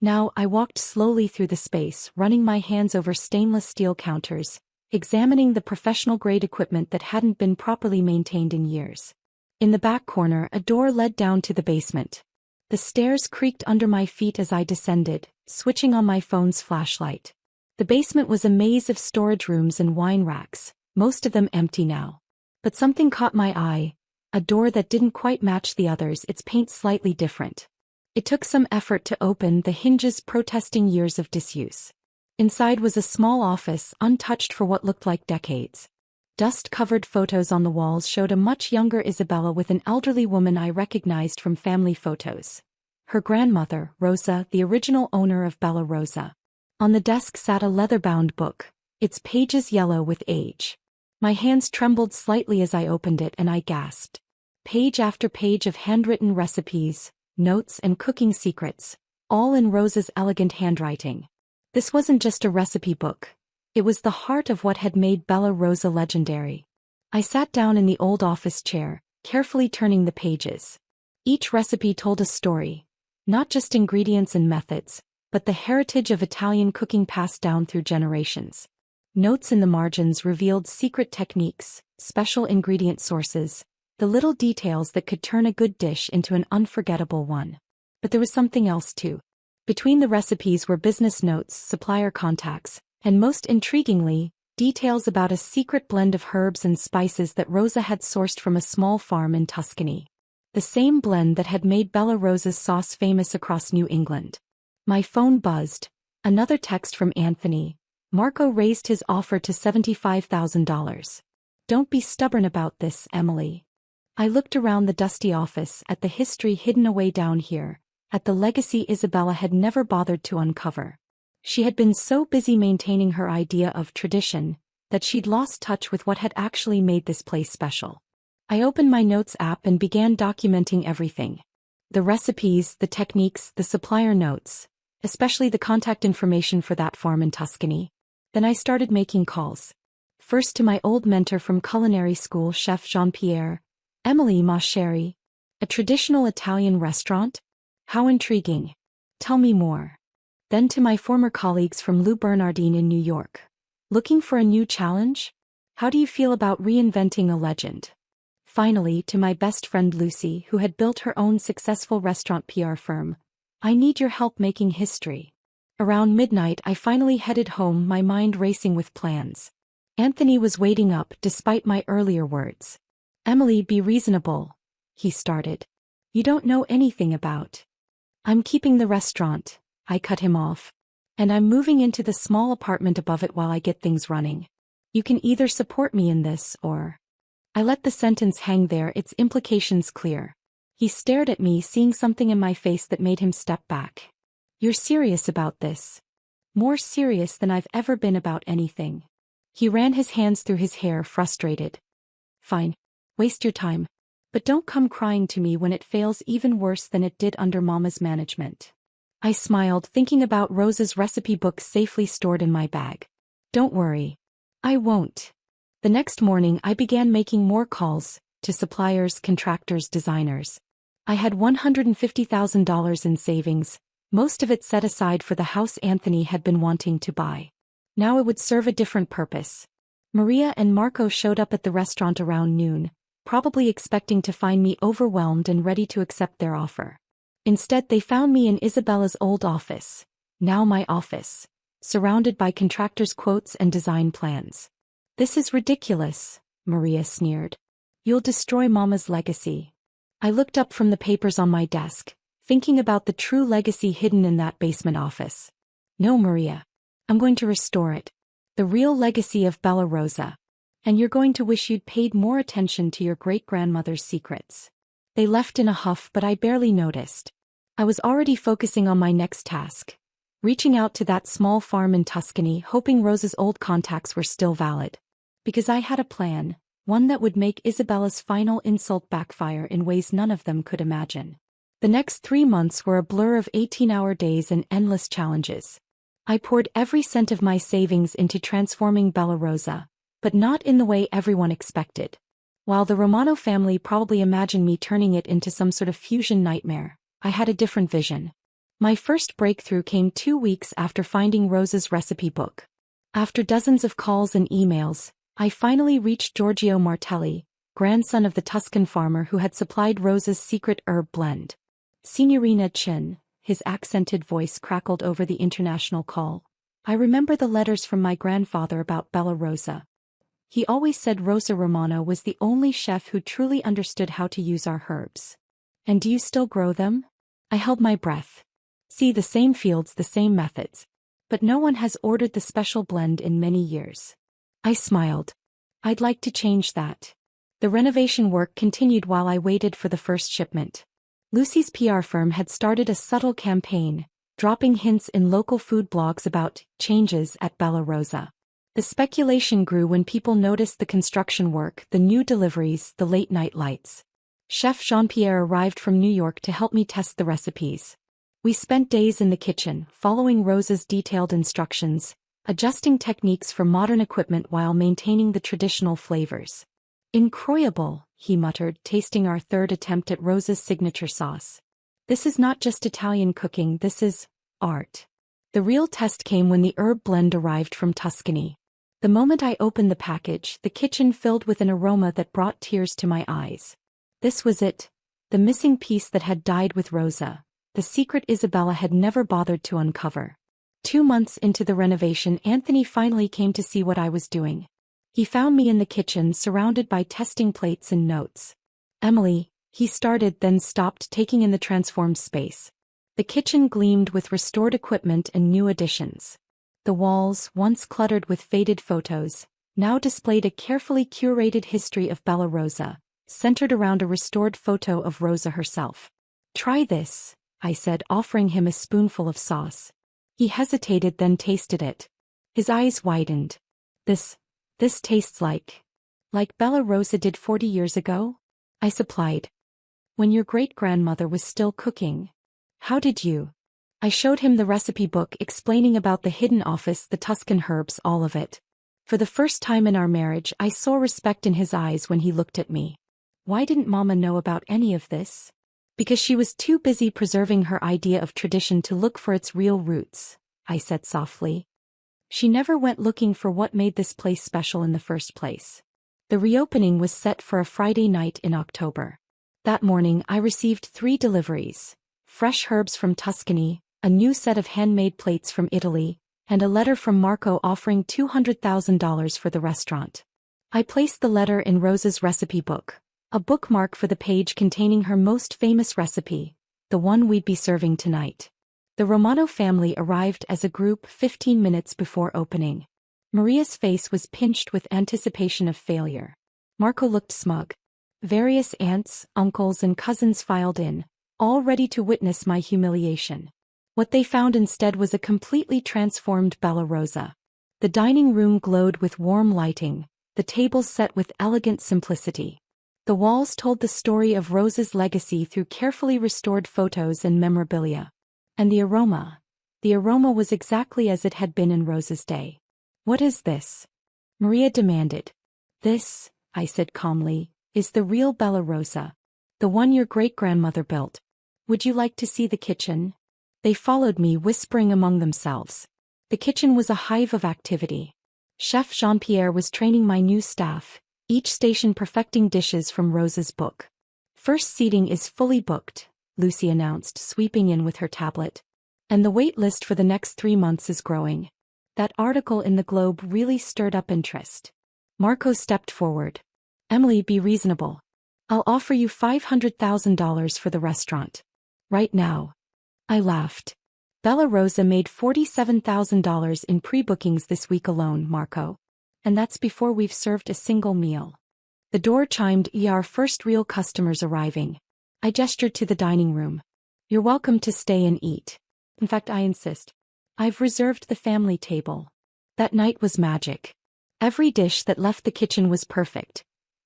Now I walked slowly through the space, running my hands over stainless steel counters, examining the professional-grade equipment that hadn't been properly maintained in years. In the back corner, a door led down to the basement. The stairs creaked under my feet as I descended, switching on my phone's flashlight. The basement was a maze of storage rooms and wine racks, most of them empty now. But something caught my eye, a door that didn't quite match the others, its paint slightly different. It took some effort to open, the hinges protesting years of disuse. Inside was a small office, untouched for what looked like decades. Dust-covered photos on the walls showed a much younger Isabella with an elderly woman I recognized from family photos. Her grandmother, Rosa, the original owner of Bella Rosa. On the desk sat a leather-bound book, its pages yellow with age. My hands trembled slightly as I opened it, and I gasped. Page after page of handwritten recipes, notes, and cooking secrets, all in Rosa's elegant handwriting. This wasn't just a recipe book. It was the heart of what had made Bella Rosa legendary. I sat down in the old office chair, carefully turning the pages. Each recipe told a story, not just ingredients and methods, but the heritage of Italian cooking passed down through generations. Notes in the margins revealed secret techniques, special ingredient sources, the little details that could turn a good dish into an unforgettable one. But there was something else too. Between the recipes were business notes, supplier contacts, and most intriguingly, details about a secret blend of herbs and spices that Rosa had sourced from a small farm in Tuscany. The same blend that had made Bella Rosa's sauce famous across New England. My phone buzzed. Another text from Anthony. Marco raised his offer to $75,000. Don't be stubborn about this, Emily. I looked around the dusty office at the history hidden away down here, at the legacy Isabella had never bothered to uncover. She had been so busy maintaining her idea of tradition that she'd lost touch with what had actually made this place special. I opened my notes app and began documenting everything. The recipes, the techniques, the supplier notes, especially the contact information for that farm in Tuscany. Then I started making calls. First to my old mentor from culinary school, Chef Jean-Pierre. Emily, ma chérie. A traditional Italian restaurant? How intriguing. Tell me more. Then to my former colleagues from Lou Bernardine in New York. Looking for a new challenge? How do you feel about reinventing a legend? Finally, to my best friend Lucy, who had built her own successful restaurant PR firm. I need your help making history. Around midnight I finally headed home, my mind racing with plans. Anthony was waiting up despite my earlier words. Emily, be reasonable, he started. You don't know anything about. I'm keeping the restaurant, I cut him off. And I'm moving into the small apartment above it while I get things running. You can either support me in this or... I let the sentence hang there, its implications clear. He stared at me, seeing something in my face that made him step back. You're serious about this? More serious than I've ever been about anything. He ran his hands through his hair, frustrated. Fine. Waste your time. But don't come crying to me when it fails even worse than it did under Mama's management. I smiled, thinking about Rosa's recipe book safely stored in my bag. Don't worry. I won't. The next morning I began making more calls, to suppliers, contractors, designers. I had $150,000 in savings, most of it set aside for the house Anthony had been wanting to buy. Now it would serve a different purpose. Maria and Marco showed up at the restaurant around noon, probably expecting to find me overwhelmed and ready to accept their offer. Instead they found me in Isabella's old office, now my office, surrounded by contractors' quotes and design plans. This is ridiculous, Maria sneered. You'll destroy Mama's legacy. I looked up from the papers on my desk, thinking about the true legacy hidden in that basement office. No, Maria. I'm going to restore it. The real legacy of Bella Rosa. And you're going to wish you'd paid more attention to your great-grandmother's secrets. They left in a huff, but I barely noticed. I was already focusing on my next task. Reaching out to that small farm in Tuscany, hoping Rosa's old contacts were still valid. Because I had a plan, one that would make Isabella's final insult backfire in ways none of them could imagine. The next 3 months were a blur of 18-hour days and endless challenges. I poured every cent of my savings into transforming Bella Rosa, but not in the way everyone expected. While the Romano family probably imagined me turning it into some sort of fusion nightmare, I had a different vision. My first breakthrough came 2 weeks after finding Rosa's recipe book. After dozens of calls and emails, I finally reached Giorgio Martelli, grandson of the Tuscan farmer who had supplied Rosa's secret herb blend. Signorina Chin, his accented voice crackled over the international call. I remember the letters from my grandfather about Bella Rosa. He always said Rosa Romano was the only chef who truly understood how to use our herbs. And do you still grow them? I held my breath. See, the same fields, the same methods. But no one has ordered the special blend in many years. I smiled. I'd like to change that. The renovation work continued while I waited for the first shipment. Lucy's PR firm had started a subtle campaign, dropping hints in local food blogs about changes at Bella Rosa. The speculation grew when people noticed the construction work, the new deliveries, the late-night lights. Chef Jean-Pierre arrived from New York to help me test the recipes. We spent days in the kitchen, following Rosa's detailed instructions, adjusting techniques for modern equipment while maintaining the traditional flavors. Incroyable, he muttered, tasting our third attempt at Rosa's signature sauce. This is not just Italian cooking, this is art. The real test came when the herb blend arrived from Tuscany. The moment I opened the package, the kitchen filled with an aroma that brought tears to my eyes. This was it, the missing piece that had died with Rosa, the secret Isabella had never bothered to uncover. 2 months into the renovation, Anthony finally came to see what I was doing. He found me in the kitchen surrounded by testing plates and notes. "Emily," he started, then stopped, taking in the transformed space. The kitchen gleamed with restored equipment and new additions. The walls, once cluttered with faded photos, now displayed a carefully curated history of Bella Rosa, centered around a restored photo of Rosa herself. "Try this," I said, offering him a spoonful of sauce. He hesitated, then tasted it. His eyes widened. This tastes like Bella Rosa did 40 years ago?" I supplied. "When your great-grandmother was still cooking. How did you?" I showed him the recipe book explaining about the hidden office, the Tuscan herbs, all of it. For the first time in our marriage, I saw respect in his eyes when he looked at me. "Why didn't Mama know about any of this?" "Because she was too busy preserving her idea of tradition to look for its real roots," I said softly. "She never went looking for what made this place special in the first place." The reopening was set for a Friday night in October. That morning I received 3 deliveries: fresh herbs from Tuscany, a new set of handmade plates from Italy, and a letter from Marco offering $200,000 for the restaurant. I placed the letter in Rosa's recipe book, a bookmark for the page containing her most famous recipe, the one we'd be serving tonight. The Romano family arrived as a group 15 minutes before opening. Maria's face was pinched with anticipation of failure. Marco looked smug. Various aunts, uncles and cousins filed in, all ready to witness my humiliation. What they found instead was a completely transformed Bella Rosa. The dining room glowed with warm lighting, the tables set with elegant simplicity. The walls told the story of Rosa's legacy through carefully restored photos and memorabilia. And the aroma was exactly as it had been in Rosa's day. "What is this?" Maria demanded. "This," I said calmly, "is the real Bella Rosa. The one your great-grandmother built. Would you like to see the kitchen?" They followed me, whispering among themselves. The kitchen was a hive of activity. Chef Jean-Pierre was training my new staff, each station perfecting dishes from Rosa's book. "First seating is fully booked," Lucy announced, sweeping in with her tablet. "And the wait list for the next 3 months is growing." That article in the Globe really stirred up interest. Marco stepped forward. "Emily, be reasonable. I'll offer you $500,000 for the restaurant. Right now." I laughed. "Bella Rosa made $47,000 in pre-bookings this week alone, Marco. And that's before we've served a single meal." The door chimed, our first real customers arriving. I gestured to the dining room. "You're welcome to stay and eat. In fact, I insist. I've reserved the family table." That night was magic. Every dish that left the kitchen was perfect.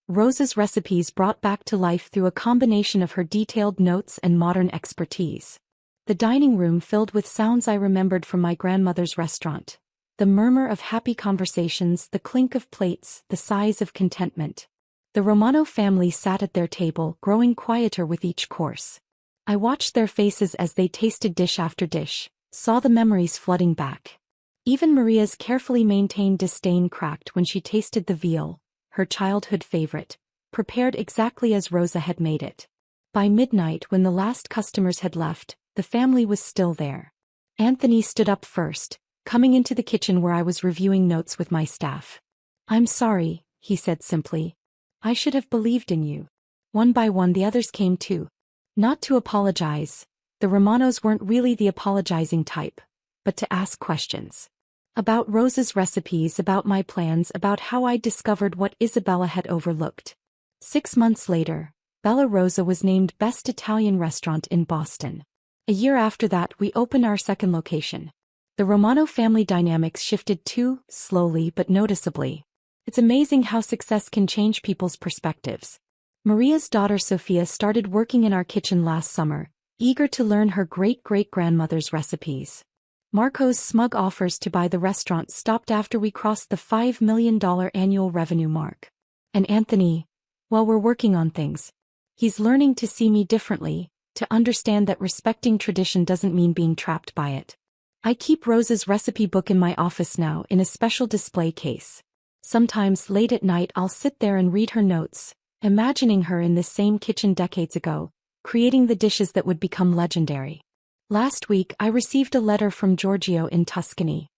Rosa's recipes brought back to life through a combination of her detailed notes and modern expertise. The dining room filled with sounds I remembered from my grandmother's restaurant. The murmur of happy conversations, the clink of plates, the sighs of contentment. The Romano family sat at their table, growing quieter with each course. I watched their faces as they tasted dish after dish, saw the memories flooding back. Even Maria's carefully maintained disdain cracked when she tasted the veal, her childhood favorite, prepared exactly as Rosa had made it. By midnight, when the last customers had left, the family was still there. Anthony stood up first, coming into the kitchen where I was reviewing notes with my staff. "I'm sorry," he said simply. "I should have believed in you." One by one the others came too. Not to apologize. The Romanos weren't really the apologizing type, but to ask questions. About Rosa's recipes, about my plans, about how I'd discovered what Isabella had overlooked. 6 months later, Bella Rosa was named Best Italian Restaurant in Boston. A year after that, we opened our second location. The Romano family dynamics shifted too, slowly but noticeably. It's amazing how success can change people's perspectives. Maria's daughter Sophia started working in our kitchen last summer, eager to learn her great-great-grandmother's recipes. Marco's smug offers to buy the restaurant stopped after we crossed the $5 million annual revenue mark. And Anthony, well, we're working on things. He's learning to see me differently, to understand that respecting tradition doesn't mean being trapped by it. I keep Rosa's recipe book in my office now in a special display case. Sometimes late at night I'll sit there and read her notes, imagining her in this same kitchen decades ago, creating the dishes that would become legendary. Last week I received a letter from Giorgio in Tuscany.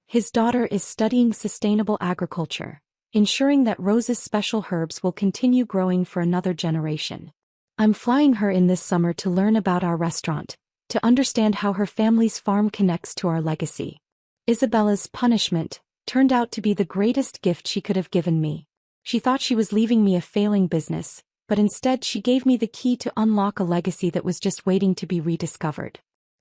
His daughter is studying sustainable agriculture, ensuring that Rose's special herbs will continue growing for another generation. I'm flying her in this summer to learn about our restaurant, to understand how her family's farm connects to our legacy. Isabella's punishment turned out to be the greatest gift she could have given me. She thought she was leaving me a failing business, but instead she gave me the key to unlock a legacy that was just waiting to be rediscovered.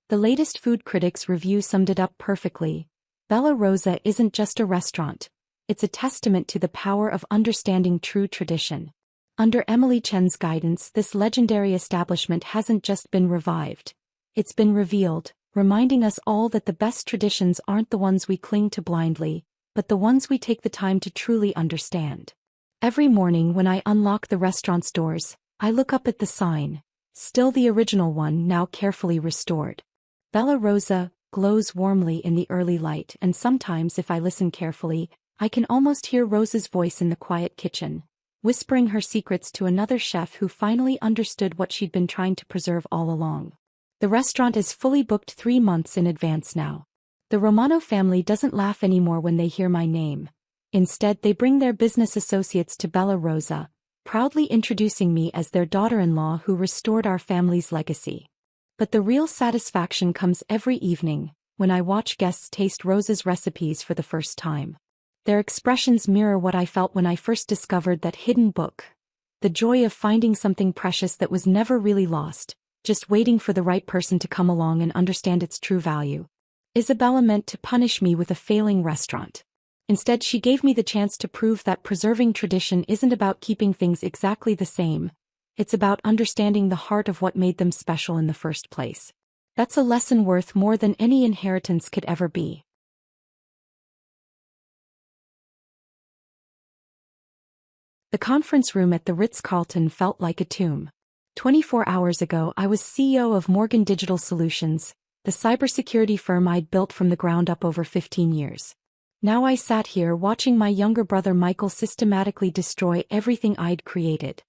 The latest food critics review summed it up perfectly. Bella Rosa isn't just a restaurant. It's a testament to the power of understanding true tradition. Under Emily Chen's guidance, this legendary establishment hasn't just been revived. It's been revealed, reminding us all that the best traditions aren't the ones we cling to blindly, but the ones we take the time to truly understand. Every morning when I unlock the restaurant's doors, I look up at the sign, still the original one, now carefully restored. Bella Rosa glows warmly in the early light, and sometimes if I listen carefully, I can almost hear Rose's voice in the quiet kitchen, whispering her secrets to another chef who finally understood what she'd been trying to preserve all along. The restaurant is fully booked 3 months in advance now. The Romano family doesn't laugh anymore when they hear my name. Instead, they bring their business associates to Bella Rosa, proudly introducing me as their daughter-in-law who restored our family's legacy. But the real satisfaction comes every evening, when I watch guests taste Rosa's recipes for the first time. Their expressions mirror what I felt when I first discovered that hidden book. The joy of finding something precious that was never really lost, just waiting for the right person to come along and understand its true value. Isabella meant to punish me with a failing restaurant. Instead, she gave me the chance to prove that preserving tradition isn't about keeping things exactly the same. It's about understanding the heart of what made them special in the first place. That's a lesson worth more than any inheritance could ever be. The conference room at the Ritz-Carlton felt like a tomb. 24 hours ago I was CEO of Morgan Digital Solutions, the cybersecurity firm I'd built from the ground up over 15 years. Now I sat here watching my younger brother Michael systematically destroy everything I'd created.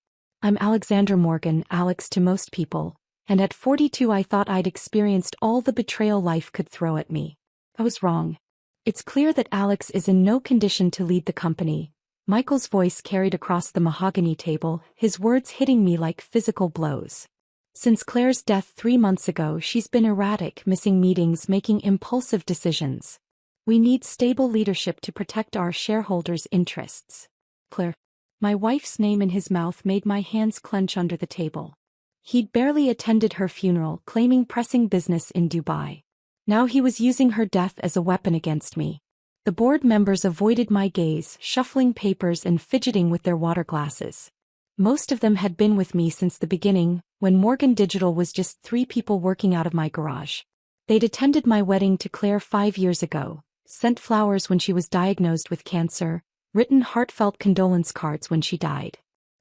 I'm Alexandra Morgan, Alex to most people, and at 42 I thought I'd experienced all the betrayal life could throw at me. I was wrong. It's clear that Alex is in no condition to lead the company. Michael's voice carried across the mahogany table, his words hitting me like physical blows. Since Claire's death 3 months ago, she's been erratic, missing meetings, making impulsive decisions. We need stable leadership to protect our shareholders' interests. Claire. My wife's name in his mouth made my hands clench under the table. He'd barely attended her funeral, claiming pressing business in Dubai. Now he was using her death as a weapon against me. The board members avoided my gaze, shuffling papers and fidgeting with their water glasses. Most of them had been with me since the beginning, when Morgan Digital was just 3 people working out of my garage. They'd attended my wedding to Claire 5 years ago, sent flowers when she was diagnosed with cancer, written heartfelt condolence cards when she died.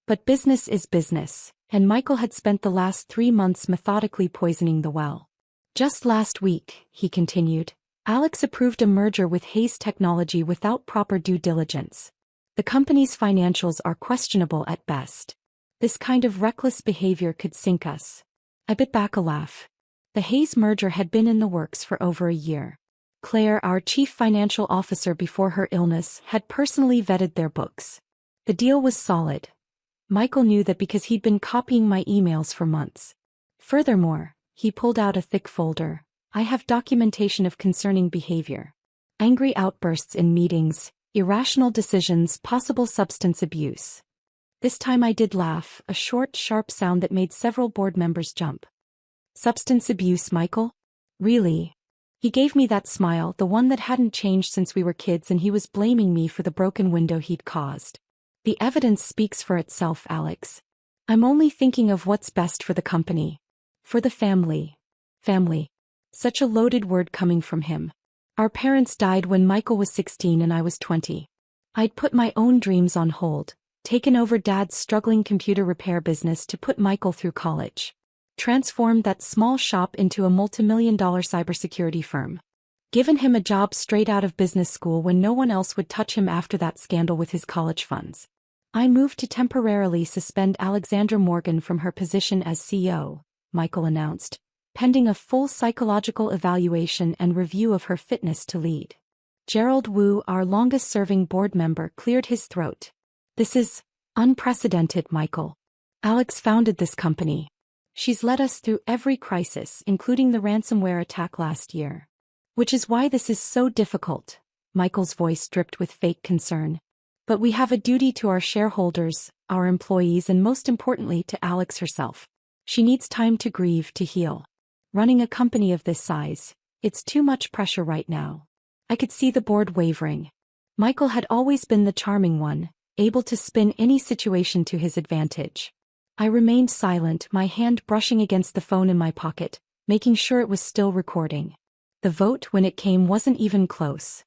But business is business, and Michael had spent the last 3 months methodically poisoning the well. Just last week, he continued, Alex approved a merger with Hayes Technology without proper due diligence. The company's financials are questionable at best. This kind of reckless behavior could sink us. I bit back a laugh. The Hayes merger had been in the works for over a year. Claire, our chief financial officer before her illness, had personally vetted their books. The deal was solid. Michael knew that because he'd been copying my emails for months. Furthermore, he pulled out a thick folder. I have documentation of concerning behavior. Angry outbursts in meetings, irrational decisions, possible substance abuse. This time I did laugh, a short, sharp sound that made several board members jump. Substance abuse, Michael? Really? He gave me that smile, the one that hadn't changed since we were kids, and he was blaming me for the broken window he'd caused. The evidence speaks for itself, Alex. I'm only thinking of what's best for the company. For the family. Family. Such a loaded word coming from him. Our parents died when Michael was 16 and I was 20. I'd put my own dreams on hold, taken over Dad's struggling computer repair business to put Michael through college. Transformed that small shop into a multimillion-dollar cybersecurity firm. Given him a job straight out of business school when no one else would touch him after that scandal with his college funds. I moved to temporarily suspend Alexandra Morgan from her position as CEO, Michael announced, pending a full psychological evaluation and review of her fitness to lead. Gerald Wu, our longest-serving board member, cleared his throat. This is unprecedented, Michael. Alex founded this company. She's led us through every crisis, including the ransomware attack last year. Which is why this is so difficult. Michael's voice dripped with fake concern. But we have a duty to our shareholders, our employees, and most importantly to Alex herself. She needs time to grieve, to heal. Running a company of this size, it's too much pressure right now. I could see the board wavering. Michael had always been the charming one, able to spin any situation to his advantage. I remained silent, my hand brushing against the phone in my pocket, making sure it was still recording. The vote, when it came, wasn't even close.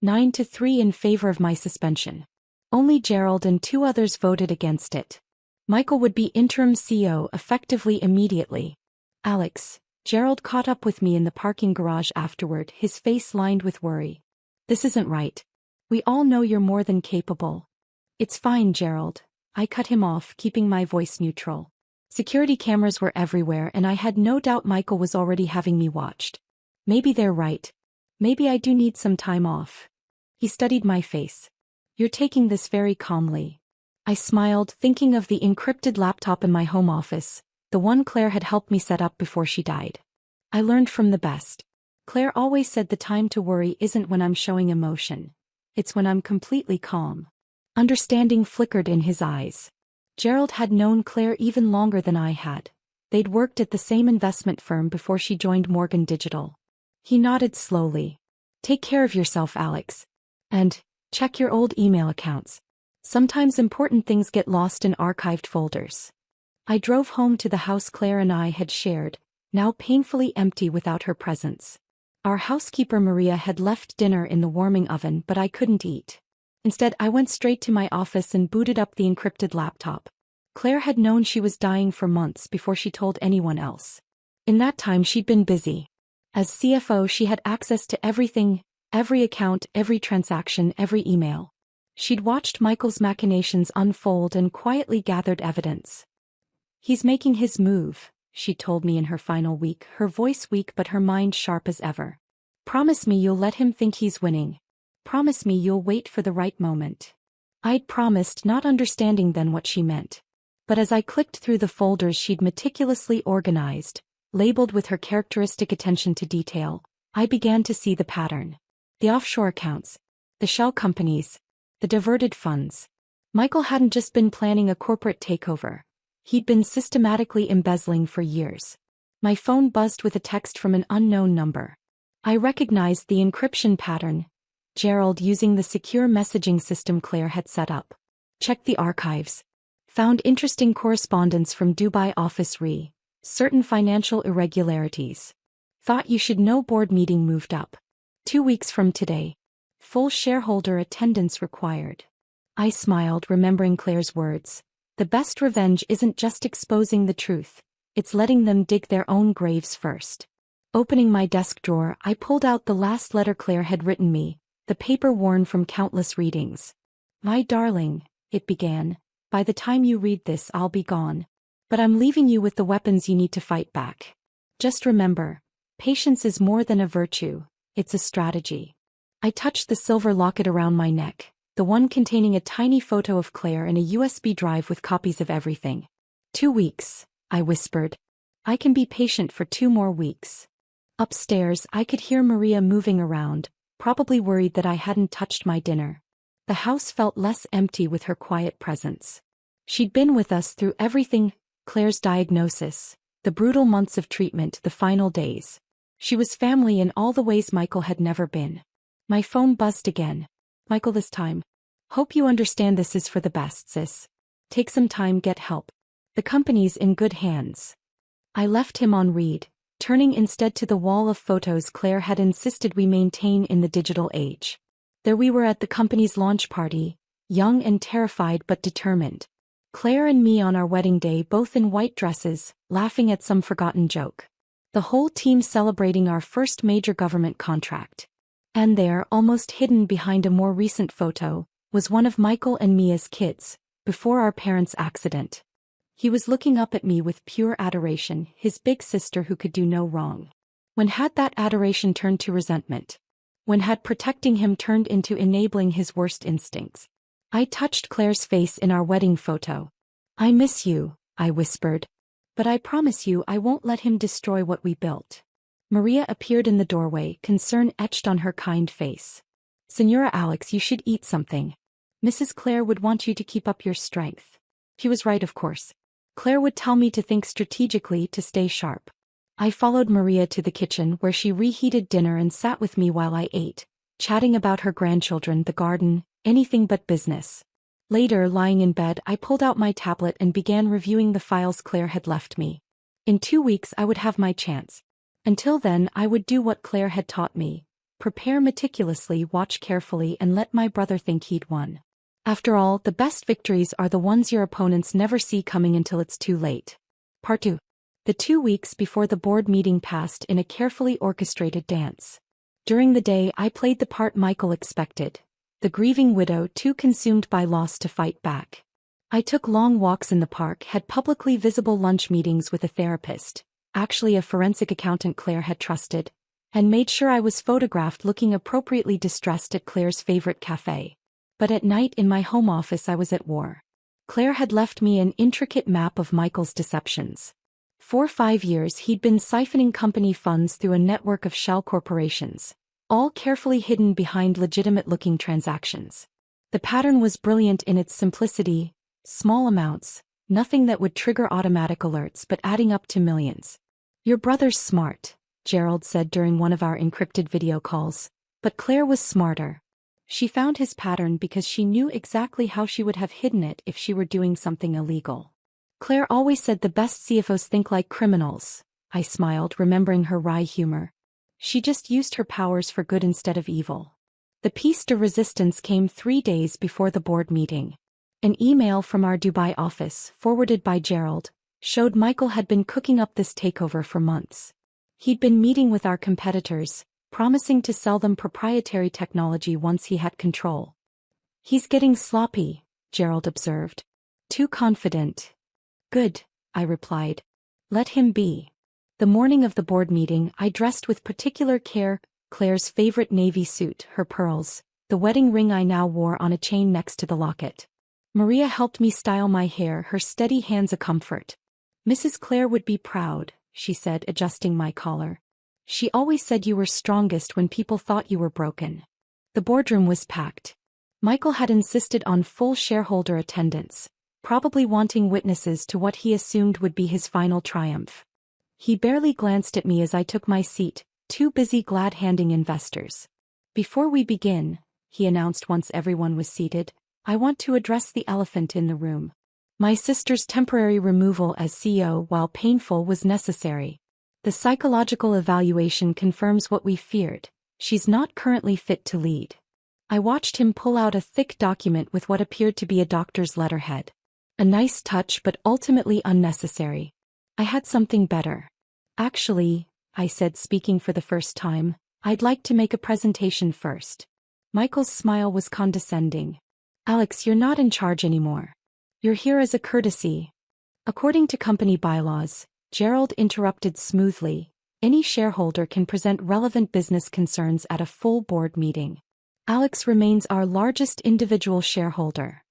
9-3 in favor of my suspension. Only Gerald and 2 others voted against it. Michael would be interim CEO effectively immediately. Alex, Gerald caught up with me in the parking garage afterward, his face lined with worry. This isn't right. We all know you're more than capable. It's fine, Gerald. I cut him off, keeping my voice neutral. Security cameras were everywhere and I had no doubt Michael was already having me watched. Maybe they're right. Maybe I do need some time off. He studied my face. You're taking this very calmly. I smiled, thinking of the encrypted laptop in my home office, the one Claire had helped me set up before she died. I learned from the best. Claire always said the time to worry isn't when I'm showing emotion. It's when I'm completely calm. Understanding flickered in his eyes. Gerald had known Claire even longer than I had. They'd worked at the same investment firm before she joined Morgan Digital. He nodded slowly. Take care of yourself, Alex. And check your old email accounts. Sometimes important things get lost in archived folders. I drove home to the house Claire and I had shared, now painfully empty without her presence. Our housekeeper Maria had left dinner in the warming oven, but I couldn't eat. Instead, I went straight to my office and booted up the encrypted laptop. Claire had known she was dying for months before she told anyone else. In that time, she'd been busy. As CFO, she had access to everything, every account, every transaction, every email. She'd watched Michael's machinations unfold and quietly gathered evidence. He's making his move, she told me in her final week, her voice weak but her mind sharp as ever. Promise me you'll let him think he's winning. Promise me you'll wait for the right moment. I'd promised, not understanding then what she meant. But as I clicked through the folders she'd meticulously organized, labeled with her characteristic attention to detail, I began to see the pattern. The offshore accounts, the shell companies, the diverted funds. Michael hadn't just been planning a corporate takeover. He'd been systematically embezzling for years. My phone buzzed with a text from an unknown number. I recognized the encryption pattern. Gerald using the secure messaging system Claire had set up. Checked the archives. Found interesting correspondence from Dubai office re. Certain financial irregularities. Thought you should know board meeting moved up. 2 weeks from today. Full shareholder attendance required. I smiled, remembering Claire's words. The best revenge isn't just exposing the truth. It's letting them dig their own graves first. Opening my desk drawer, I pulled out the last letter Claire had written me, the paper worn from countless readings. My darling, it began, by the time you read this I'll be gone. But I'm leaving you with the weapons you need to fight back. Just remember, patience is more than a virtue, it's a strategy. I touched the silver locket around my neck, the one containing a tiny photo of Claire and a USB drive with copies of everything. 2 weeks, I whispered. I can be patient for 2 more weeks. Upstairs, I could hear Maria moving around, probably worried that I hadn't touched my dinner. The house felt less empty with her quiet presence. She'd been with us through everything, Claire's diagnosis, the brutal months of treatment, the final days. She was family in all the ways Michael had never been. My phone buzzed again. Michael, this time. Hope you understand this is for the best, sis. Take some time, get help. The company's in good hands. I left him on read, turning instead to the wall of photos Claire had insisted we maintain in the digital age. There we were at the company's launch party, young and terrified but determined. Claire and me on our wedding day, both in white dresses, laughing at some forgotten joke. The whole team celebrating our first major government contract. And there, almost hidden behind a more recent photo, was one of Michael and me as kids, before our parents' accident. He was looking up at me with pure adoration, his big sister who could do no wrong. When had that adoration turned to resentment? When had protecting him turned into enabling his worst instincts? I touched Claire's face in our wedding photo. "I miss you," I whispered. "But I promise you I won't let him destroy what we built." Maria appeared in the doorway, concern etched on her kind face. "Senora Alex, you should eat something. Mrs. Claire would want you to keep up your strength." She was right, of course. Claire would tell me to think strategically to stay sharp. I followed Maria to the kitchen where she reheated dinner and sat with me while I ate, chatting about her grandchildren, the garden, anything but business. Later, lying in bed, I pulled out my tablet and began reviewing the files Claire had left me. In 2 weeks I would have my chance. Until then, I would do what Claire had taught me: prepare meticulously, watch carefully, and let my brother think he'd won. After all, the best victories are the ones your opponents never see coming until it's too late. Part 2. The 2 weeks before the board meeting passed in a carefully orchestrated dance. During the day, I played the part Michael expected, the grieving widow too consumed by loss to fight back. I took long walks in the park, had publicly visible lunch meetings with a therapist, actually a forensic accountant Claire had trusted, and made sure I was photographed looking appropriately distressed at Claire's favorite cafe. But at night in my home office I was at war. Claire had left me an intricate map of Michael's deceptions. For 5 years he'd been siphoning company funds through a network of shell corporations, all carefully hidden behind legitimate-looking transactions. The pattern was brilliant in its simplicity: small amounts, nothing that would trigger automatic alerts but adding up to millions. "Your brother's smart," Gerald said during one of our encrypted video calls, but Claire was smarter. She found his pattern because she knew exactly how she would have hidden it if she were doing something illegal. Claire always said the best CFOs think like criminals. I smiled, remembering her wry humor. She just used her powers for good instead of evil. The piece de resistance came 3 days before the board meeting. An email from our Dubai office, forwarded by Gerald, showed Michael had been cooking up this takeover for months. He'd been meeting with our competitors, promising to sell them proprietary technology once he had control. "He's getting sloppy," Gerald observed. "Too confident." "Good," I replied. "Let him be." The morning of the board meeting, I dressed with particular care: Claire's favorite navy suit, her pearls, the wedding ring I now wore on a chain next to the locket. Maria helped me style my hair, her steady hands a comfort. "Mrs. Claire would be proud," she said, adjusting my collar. "She always said you were strongest when people thought you were broken." The boardroom was packed. Michael had insisted on full shareholder attendance, probably wanting witnesses to what he assumed would be his final triumph. He barely glanced at me as I took my seat, too busy glad-handing investors. "Before we begin," he announced once everyone was seated, "I want to address the elephant in the room. My sister's temporary removal as CEO, while painful, was necessary. The psychological evaluation confirms what we feared: she's not currently fit to lead." I watched him pull out a thick document with what appeared to be a doctor's letterhead. A nice touch, but ultimately unnecessary. I had something better. "Actually," I said, speaking for the first time, "I'd like to make a presentation first." Michael's smile was condescending. "Alex, you're not in charge anymore. You're here as a courtesy." According to company bylaws, Gerald interrupted smoothly, any shareholder can present relevant business concerns at a full board meeting. Alex remains our largest individual shareholder.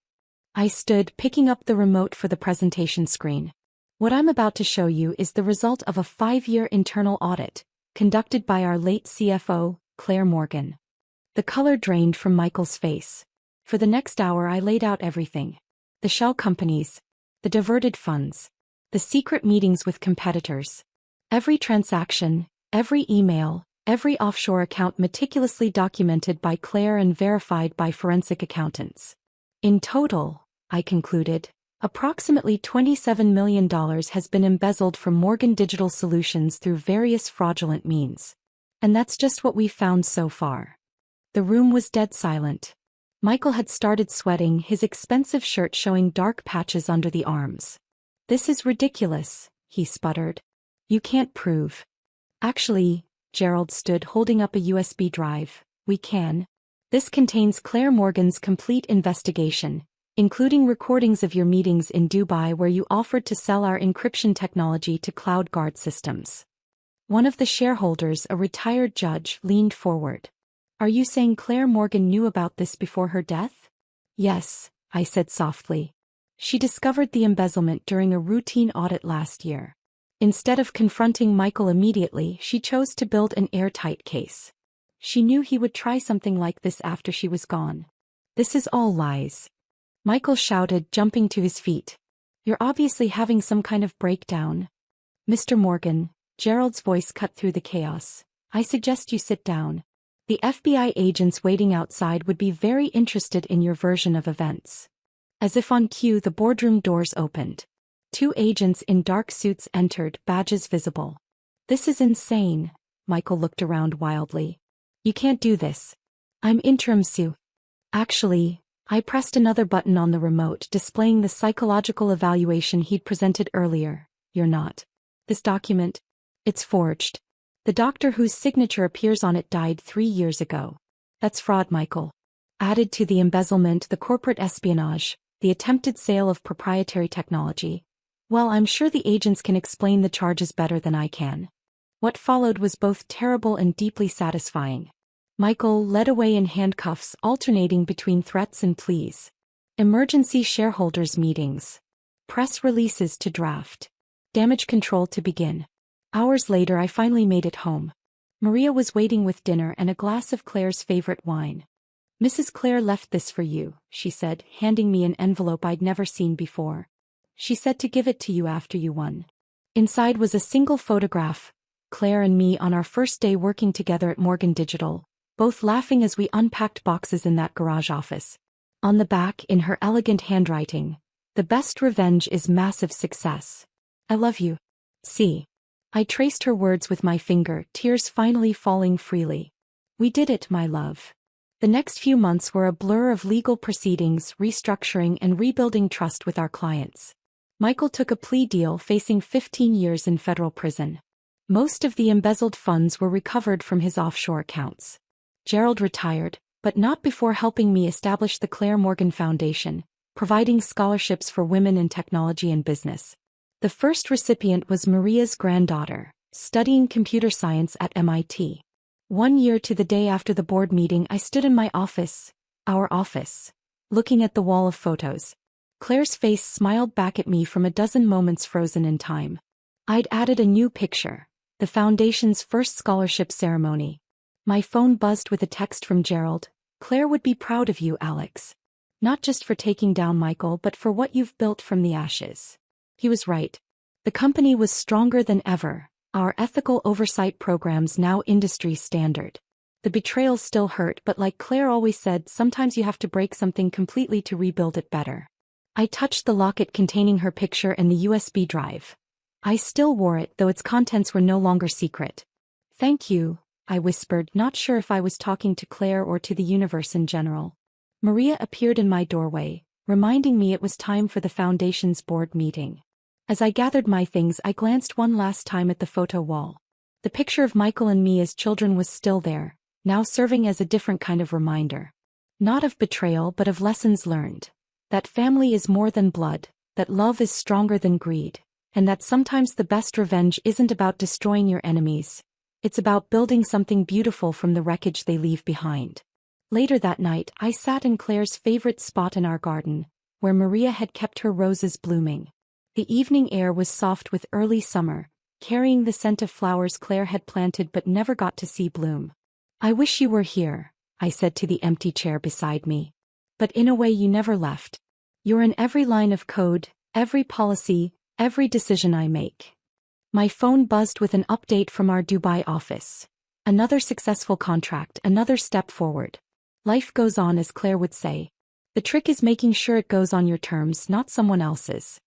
I stood, picking up the remote for the presentation screen. What I'm about to show you is the result of a 5-year internal audit, conducted by our late CFO, Claire Morgan. The color drained from Michael's face. For the next hour I laid out everything. The shell companies, the diverted funds, the secret meetings with competitors. Every transaction, every email, every offshore account meticulously documented by Claire and verified by forensic accountants. In total, I concluded, approximately $27 million has been embezzled from Morgan Digital Solutions through various fraudulent means. And that's just what we've found so far. The room was dead silent. Michael had started sweating, his expensive shirt showing dark patches under the arms. "This is ridiculous," he sputtered. "You can't prove." "Actually," Gerald stood, holding up a USB drive, "we can. This contains Claire Morgan's complete investigation, including recordings of your meetings in Dubai where you offered to sell our encryption technology to cloud guard systems. One of the shareholders, a retired judge, leaned forward. Are you saying Claire Morgan knew about this before her death? Yes, I said softly. She discovered the embezzlement during a routine audit last year. Instead of confronting Michael immediately, she chose to build an airtight case. She knew he would try something like this after she was gone. This is all lies. Michael shouted, jumping to his feet. You're obviously having some kind of breakdown. Mr. Morgan, Gerald's voice cut through the chaos. I suggest you sit down. The FBI agents waiting outside would be very interested in your version of events. As if on cue, the boardroom doors opened. 2 agents in dark suits entered, badges visible. This is insane. Michael looked around wildly. You can't do this. I'm interim Sue. Actually, I pressed another button on the remote, displaying the psychological evaluation he'd presented earlier. You're not. This document? It's forged. The doctor whose signature appears on it died 3 years ago. That's fraud, Michael. Added to the embezzlement, the corporate espionage, the attempted sale of proprietary technology. Well, I'm sure the agents can explain the charges better than I can. What followed was both terrible and deeply satisfying. Michael led away in handcuffs, alternating between threats and pleas. Emergency shareholders meetings. Press releases to draft. Damage control to begin. Hours later, I finally made it home. Maria was waiting with dinner and a glass of Claire's favorite wine. Mrs. Claire left this for you, she said, handing me an envelope I'd never seen before. She said to give it to you after you won. Inside was a single photograph, Claire and me on our first day working together at Morgan Digital, both laughing as we unpacked boxes in that garage office. On the back, in her elegant handwriting, the best revenge is massive success. I love you. See. I traced her words with my finger, tears finally falling freely. We did it, my love. The next few months were a blur of legal proceedings, restructuring and rebuilding trust with our clients. Michael took a plea deal, facing 15 years in federal prison. Most of the embezzled funds were recovered from his offshore accounts. Gerald retired, but not before helping me establish the Claire Morgan Foundation, providing scholarships for women in technology and business. The first recipient was Maria's granddaughter, studying computer science at MIT. 1 year to the day after the board meeting, I stood in my office, our office, looking at the wall of photos. Claire's face smiled back at me from a dozen moments frozen in time. I'd added a new picture, the foundation's first scholarship ceremony. My phone buzzed with a text from Gerald. Claire would be proud of you, Alex. Not just for taking down Michael, but for what you've built from the ashes. He was right. The company was stronger than ever, our ethical oversight programs now industry standard. The betrayal still hurt, but like Claire always said, sometimes you have to break something completely to rebuild it better. I touched the locket containing her picture and the USB drive. I still wore it, though its contents were no longer secret. Thank you, I whispered, not sure if I was talking to Claire or to the universe in general. Maria appeared in my doorway, reminding me it was time for the foundation's board meeting. As I gathered my things, I glanced one last time at the photo wall. The picture of Michael and me as children was still there, now serving as a different kind of reminder. Not of betrayal, but of lessons learned. That family is more than blood, that love is stronger than greed, and that sometimes the best revenge isn't about destroying your enemies. It's about building something beautiful from the wreckage they leave behind. Later that night, I sat in Claire's favorite spot in our garden, where Maria had kept her roses blooming. The evening air was soft with early summer, carrying the scent of flowers Claire had planted but never got to see bloom. I wish you were here, I said to the empty chair beside me. But in a way you never left. You're in every line of code, every policy, every decision I make. My phone buzzed with an update from our Dubai office. Another successful contract, another step forward. Life goes on, as Claire would say. The trick is making sure it goes on your terms, not someone else's.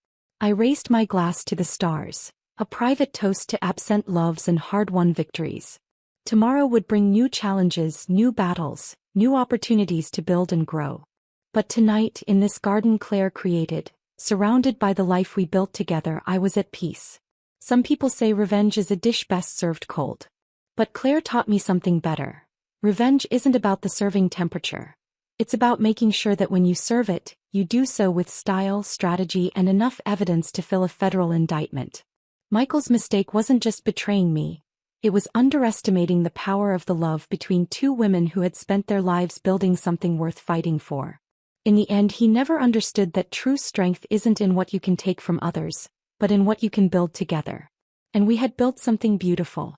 I raised my glass to the stars, a private toast to absent loves and hard-won victories. Tomorrow would bring new challenges, new battles, new opportunities to build and grow. But tonight, in this garden Claire created, surrounded by the life we built together, I was at peace. Some people say revenge is a dish best served cold. But Claire taught me something better. Revenge isn't about the serving temperature. It's about making sure that when you serve it, you do so with style, strategy, and enough evidence to fill a federal indictment. Michael's mistake wasn't just betraying me. It was underestimating the power of the love between two women who had spent their lives building something worth fighting for. In the end, he never understood that true strength isn't in what you can take from others, but in what you can build together. And we had built something beautiful.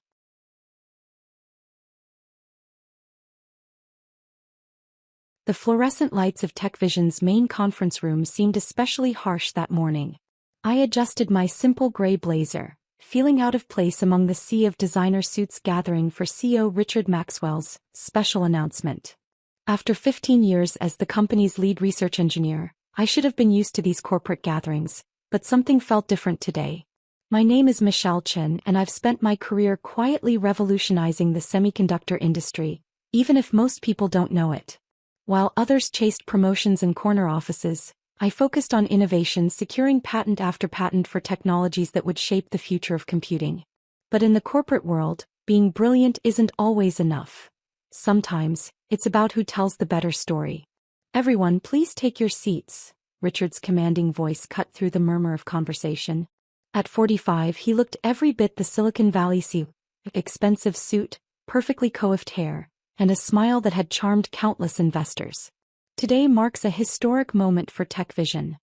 The fluorescent lights of TechVision's main conference room seemed especially harsh that morning. I adjusted my simple gray blazer, feeling out of place among the sea of designer suits gathering for CEO Richard Maxwell's special announcement. After 15 years as the company's lead research engineer, I should have been used to these corporate gatherings, but something felt different today. My name is Michelle Chen, and I've spent my career quietly revolutionizing the semiconductor industry, even if most people don't know it. While others chased promotions and corner offices, I focused on innovation, securing patent after patent for technologies that would shape the future of computing. But in the corporate world, being brilliant isn't always enough. Sometimes, it's about who tells the better story. Everyone, please take your seats, Richard's commanding voice cut through the murmur of conversation. At 45, he looked every bit the Silicon Valley CEO, expensive suit, perfectly coiffed hair, and a smile that had charmed countless investors. Today marks a historic moment for TechVision.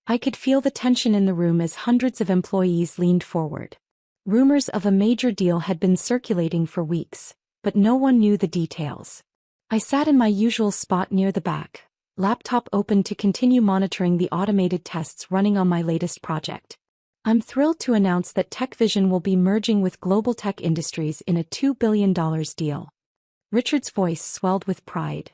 I could feel the tension in the room as hundreds of employees leaned forward. Rumors of a major deal had been circulating for weeks, but no one knew the details. I sat in my usual spot near the back, laptop open to continue monitoring the automated tests running on my latest project. I'm thrilled to announce that TechVision will be merging with Global Tech Industries in a $2 billion deal. Richard's voice swelled with pride.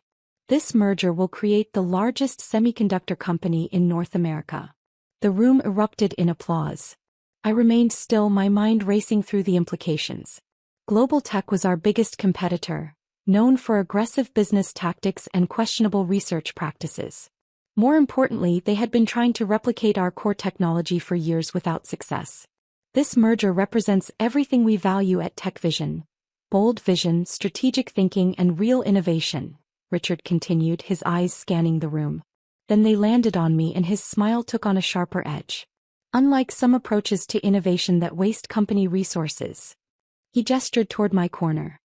This merger will create the largest semiconductor company in North America. The room erupted in applause. I remained still, my mind racing through the implications. Global Tech was our biggest competitor, known for aggressive business tactics and questionable research practices. More importantly, they had been trying to replicate our core technology for years without success. This merger represents everything we value at TechVision: bold vision, strategic thinking, and real innovation, Richard continued, his eyes scanning the room. Then they landed on me, and his smile took on a sharper edge. Unlike some approaches to innovation that waste company resources. He gestured toward my corner.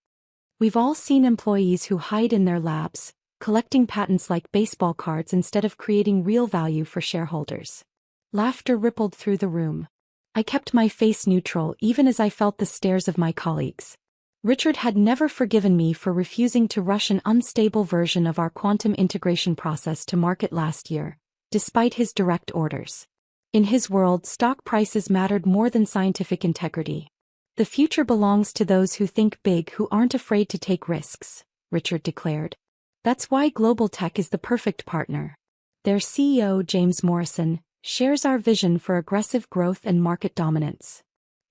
We've all seen employees who hide in their labs, collecting patents like baseball cards instead of creating real value for shareholders. Laughter rippled through the room. I kept my face neutral even as I felt the stares of my colleagues. Richard had never forgiven me for refusing to rush an unstable version of our quantum integration process to market last year, despite his direct orders. In his world, stock prices mattered more than scientific integrity. The future belongs to those who think big, who aren't afraid to take risks, Richard declared. That's why Global Tech is the perfect partner. Their CEO, James Morrison, shares our vision for aggressive growth and market dominance.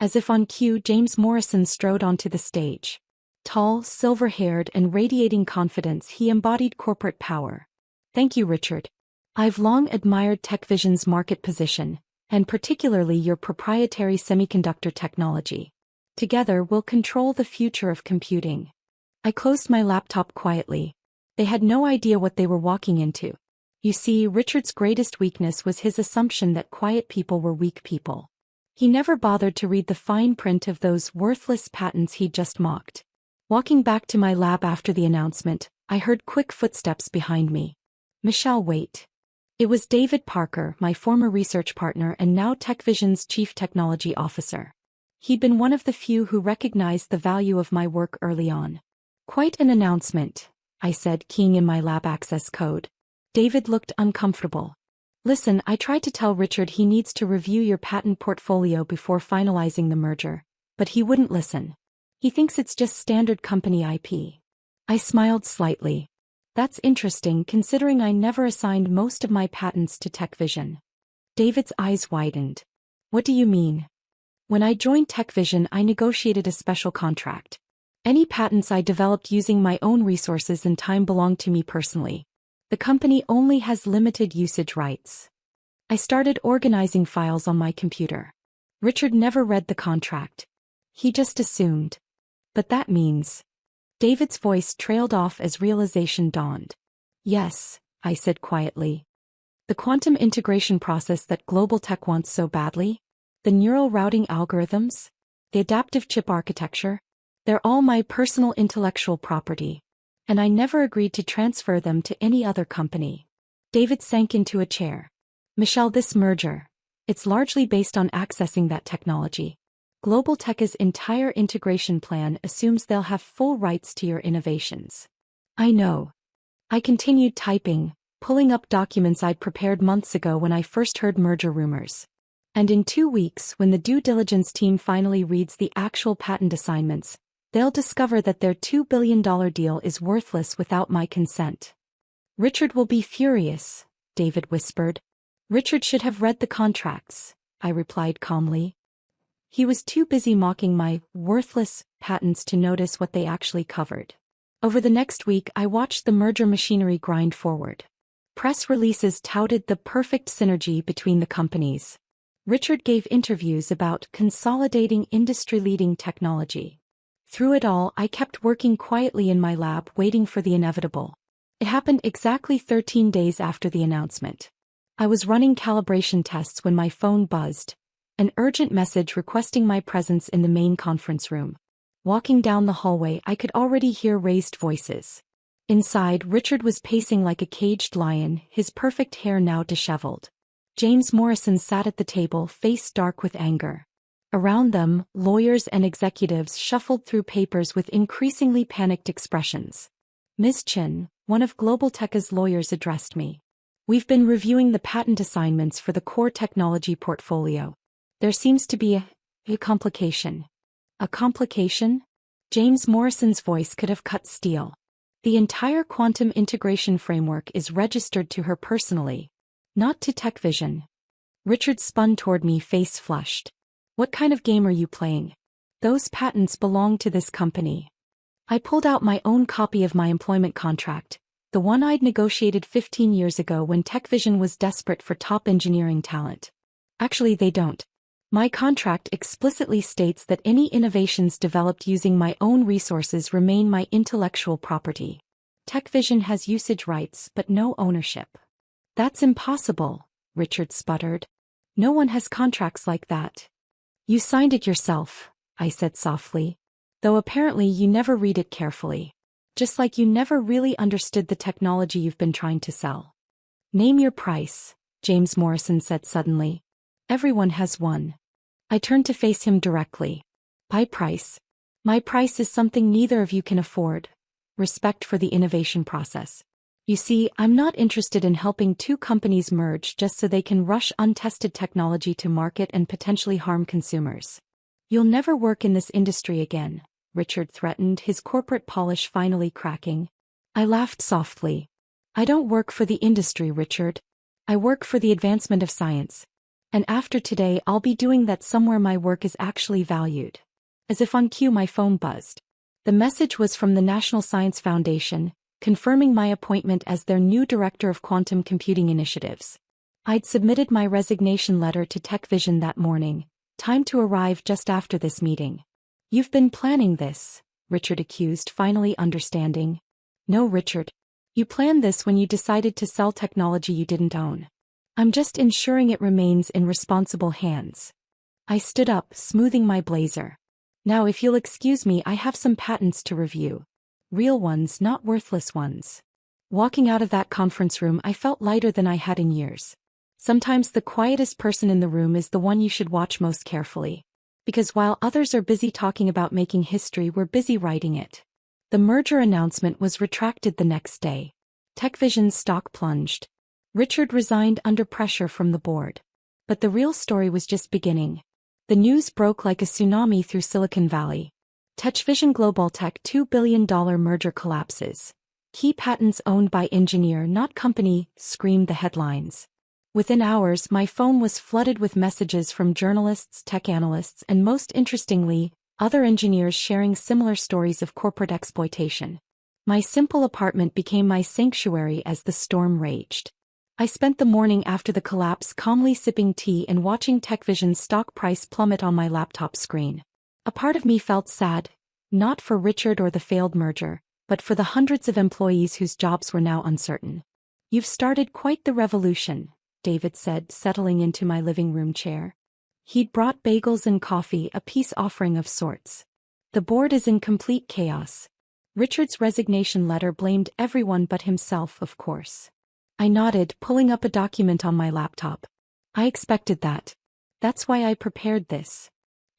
As if on cue, James Morrison strode onto the stage. Tall, silver-haired, and radiating confidence, he embodied corporate power. Thank you, Richard. I've long admired TechVision's market position, and particularly your proprietary semiconductor technology. Together, we'll control the future of computing. I closed my laptop quietly. They had no idea what they were walking into. You see, Richard's greatest weakness was his assumption that quiet people were weak people. He never bothered to read the fine print of those worthless patents he'd just mocked. Walking back to my lab after the announcement, I heard quick footsteps behind me. Michelle, wait. It was David Parker, my former research partner and now TechVision's chief technology officer. He'd been one of the few who recognized the value of my work early on. Quite an announcement, I said, keying in my lab access code. David looked uncomfortable. Listen, I tried to tell Richard he needs to review your patent portfolio before finalizing the merger, but he wouldn't listen. He thinks it's just standard company IP. I smiled slightly. That's interesting, considering I never assigned most of my patents to TechVision. David's eyes widened. What do you mean? When I joined TechVision, I negotiated a special contract. Any patents I developed using my own resources and time belonged to me personally. The company only has limited usage rights. I started organizing files on my computer. Richard never read the contract. He just assumed. But that means... David's voice trailed off as realization dawned. Yes, I said quietly. The quantum integration process that global tech wants so badly? The neural routing algorithms? The adaptive chip architecture? They're all my personal intellectual property. And I never agreed to transfer them to any other company. David sank into a chair. Michelle, this merger. It's largely based on accessing that technology. Global Tech's entire integration plan assumes they'll have full rights to your innovations. I know. I continued typing, pulling up documents I'd prepared months ago when I first heard merger rumors. And in 2 weeks, when the due diligence team finally reads the actual patent assignments, they'll discover that their $2 billion deal is worthless without my consent. Richard will be furious, David whispered. Richard should have read the contracts, I replied calmly. He was too busy mocking my worthless patents to notice what they actually covered. Over the next week, I watched the merger machinery grind forward. Press releases touted the perfect synergy between the companies. Richard gave interviews about consolidating industry-leading technology. Through it all, I kept working quietly in my lab, waiting for the inevitable. It happened exactly 13 days after the announcement. I was running calibration tests when my phone buzzed, an urgent message requesting my presence in the main conference room. Walking down the hallway, I could already hear raised voices. Inside, Richard was pacing like a caged lion, his perfect hair now disheveled. James Morrison sat at the table, face dark with anger. Around them, lawyers and executives shuffled through papers with increasingly panicked expressions. Ms. Chin, one of Global Tech's lawyers, addressed me. We've been reviewing the patent assignments for the core technology portfolio. There seems to be a complication. A complication? James Morrison's voice could have cut steel. The entire quantum integration framework is registered to her personally, not to TechVision. Richard spun toward me, face flushed. What kind of game are you playing? Those patents belong to this company. I pulled out my own copy of my employment contract, the one I'd negotiated 15 years ago when TechVision was desperate for top engineering talent. Actually, they don't. My contract explicitly states that any innovations developed using my own resources remain my intellectual property. TechVision has usage rights but no ownership. That's impossible, Richard sputtered. No one has contracts like that. You signed it yourself, I said softly. Though apparently you never read it carefully. Just like you never really understood the technology you've been trying to sell. Name your price, James Morrison said suddenly. Everyone has one. I turned to face him directly. My price. My price is something neither of you can afford. Respect for the innovation process. You see, I'm not interested in helping two companies merge just so they can rush untested technology to market and potentially harm consumers. You'll never work in this industry again, Richard threatened, his corporate polish finally cracking. I laughed softly. I don't work for the industry, Richard. I work for the advancement of science. And after today, I'll be doing that somewhere my work is actually valued. As if on cue, my phone buzzed. The message was from the National Science Foundation, confirming my appointment as their new Director of Quantum Computing Initiatives. I'd submitted my resignation letter to TechVision that morning, time to arrive just after this meeting. You've been planning this, Richard accused, finally understanding. No, Richard. You planned this when you decided to sell technology you didn't own. I'm just ensuring it remains in responsible hands. I stood up, smoothing my blazer. Now, if you'll excuse me, I have some patents to review. Real ones, not worthless ones. Walking out of that conference room, I felt lighter than I had in years. Sometimes the quietest person in the room is the one you should watch most carefully. Because while others are busy talking about making history, we're busy writing it. The merger announcement was retracted the next day. TechVision's stock plunged. Richard resigned under pressure from the board. But the real story was just beginning. The news broke like a tsunami through Silicon Valley. TechVision Global Tech $2 billion merger collapses. Key patents owned by engineer, not company, screamed the headlines. Within hours, my phone was flooded with messages from journalists, tech analysts, and most interestingly, other engineers sharing similar stories of corporate exploitation. My simple apartment became my sanctuary as the storm raged. I spent the morning after the collapse calmly sipping tea and watching TechVision's stock price plummet on my laptop screen. A part of me felt sad, not for Richard or the failed merger, but for the hundreds of employees whose jobs were now uncertain. You've started quite the revolution, David said, settling into my living room chair. He'd brought bagels and coffee, a peace offering of sorts. The board is in complete chaos. Richard's resignation letter blamed everyone but himself, of course. I nodded, pulling up a document on my laptop. I expected that. That's why I prepared this.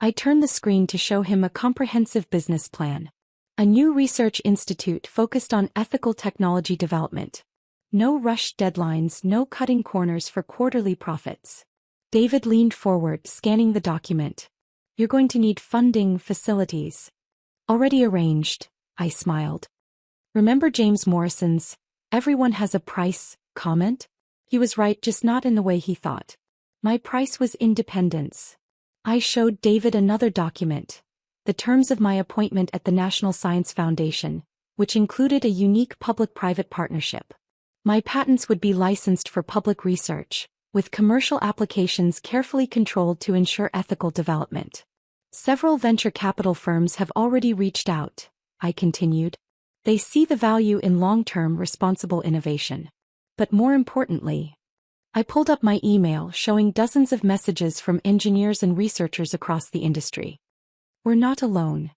I turned the screen to show him a comprehensive business plan. A new research institute focused on ethical technology development. No rushed deadlines, no cutting corners for quarterly profits. David leaned forward, scanning the document. You're going to need funding, facilities. Already arranged, I smiled. Remember James Morrison's, "Everyone has a price," comment? He was right, just not in the way he thought. My price was independence. I showed David another document. The terms of my appointment at the National Science Foundation, which included a unique public-private partnership. My patents would be licensed for public research, with commercial applications carefully controlled to ensure ethical development. Several venture capital firms have already reached out, I continued. They see the value in long-term responsible innovation. But more importantly, I pulled up my email showing dozens of messages from engineers and researchers across the industry. We're not alone.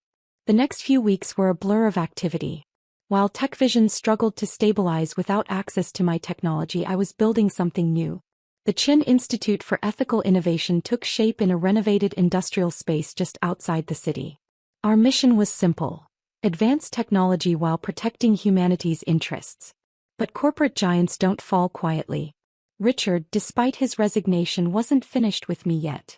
The next few weeks were a blur of activity. While TechVision struggled to stabilize without access to my technology, I was building something new. The Chin Institute for Ethical Innovation took shape in a renovated industrial space just outside the city. Our mission was simple: advance technology while protecting humanity's interests. But corporate giants don't fall quietly. Richard, despite his resignation, wasn't finished with me yet.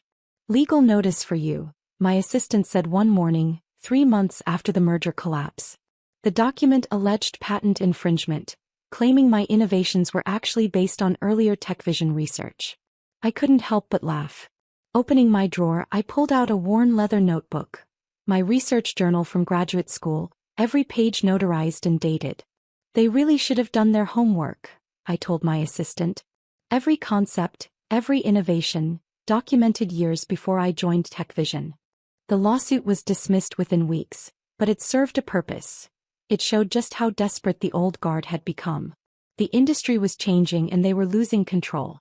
"Legal notice for you," my assistant said one morning, 3 months after the merger collapse. The document alleged patent infringement, claiming my innovations were actually based on earlier TechVision research. I couldn't help but laugh. Opening my drawer, I pulled out a worn leather notebook. My research journal from graduate school, every page notarized and dated. They really should have done their homework, I told my assistant. Every concept, every innovation, documented years before I joined TechVision. The lawsuit was dismissed within weeks, but it served a purpose. It showed just how desperate the old guard had become. The industry was changing and they were losing control.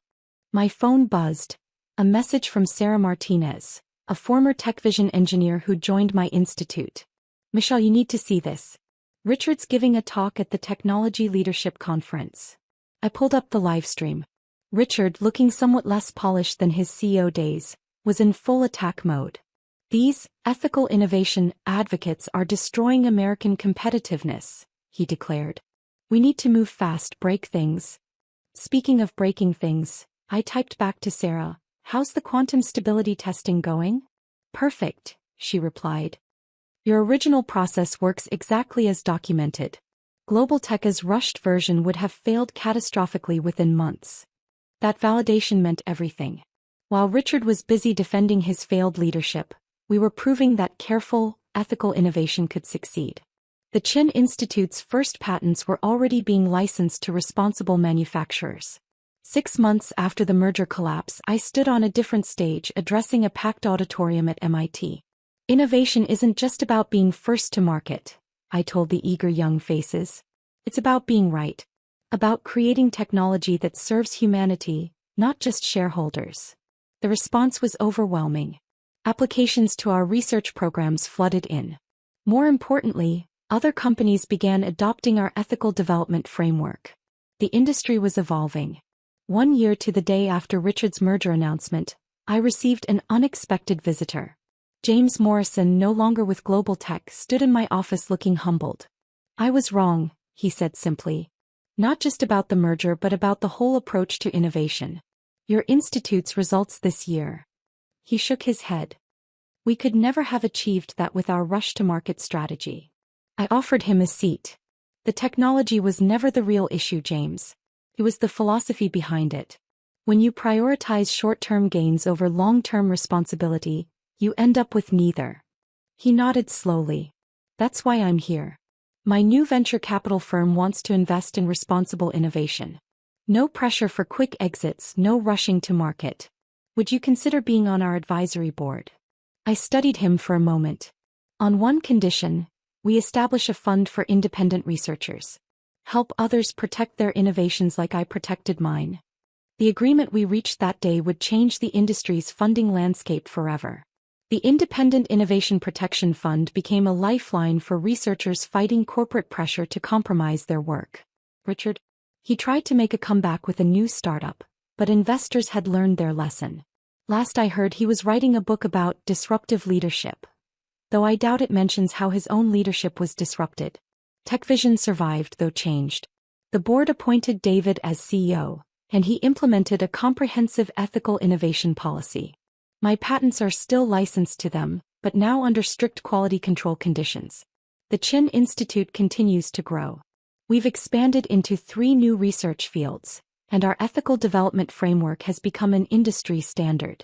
My phone buzzed. A message from Sarah Martinez, a former TechVision engineer who joined my institute. "Michelle, you need to see this. Richard's giving a talk at the Technology Leadership Conference." I pulled up the live stream. Richard, looking somewhat less polished than his CEO days, was in full attack mode. "These ethical innovation advocates are destroying American competitiveness," he declared. "We need to move fast, break things." Speaking of breaking things, I typed back to Sarah, "How's the quantum stability testing going?" "Perfect," she replied. "Your original process works exactly as documented. Global Tech's rushed version would have failed catastrophically within months." That validation meant everything. While Richard was busy defending his failed leadership, we were proving that careful, ethical innovation could succeed. The Chin Institute's first patents were already being licensed to responsible manufacturers. 6 months after the merger collapse, I stood on a different stage addressing a packed auditorium at MIT. "Innovation isn't just about being first to market," I told the eager young faces. "It's about being right. About creating technology that serves humanity, not just shareholders." The response was overwhelming. Applications to our research programs flooded in. More importantly, other companies began adopting our ethical development framework. The industry was evolving. 1 year to the day after Richard's merger announcement, I received an unexpected visitor. James Morrison, no longer with Global Tech, stood in my office looking humbled. "I was wrong," he said simply. "Not just about the merger but about the whole approach to innovation. Your institute's results this year." He shook his head. "We could never have achieved that with our rush-to-market strategy." I offered him a seat. "The technology was never the real issue, James. It was the philosophy behind it. When you prioritize short-term gains over long-term responsibility, you end up with neither." He nodded slowly. "That's why I'm here. My new venture capital firm wants to invest in responsible innovation. No pressure for quick exits, no rushing to market. Would you consider being on our advisory board?" I studied him for a moment. "On one condition, We establish a fund for independent researchers. Help others protect their innovations like I protected mine. The agreement we reached that day would change the industry's funding landscape forever. The Independent Innovation Protection Fund became a lifeline for researchers fighting corporate pressure to compromise their work. Richard? He tried to make a comeback with a new startup, but investors had learned their lesson. Last I heard, he was writing a book about disruptive leadership, though I doubt it mentions how his own leadership was disrupted. TechVision survived, though changed. The board appointed David as CEO, and he implemented a comprehensive ethical innovation policy. My patents are still licensed to them, but now under strict quality control conditions. The Chin Institute continues to grow. We've expanded into 3 new research fields, and our ethical development framework has become an industry standard.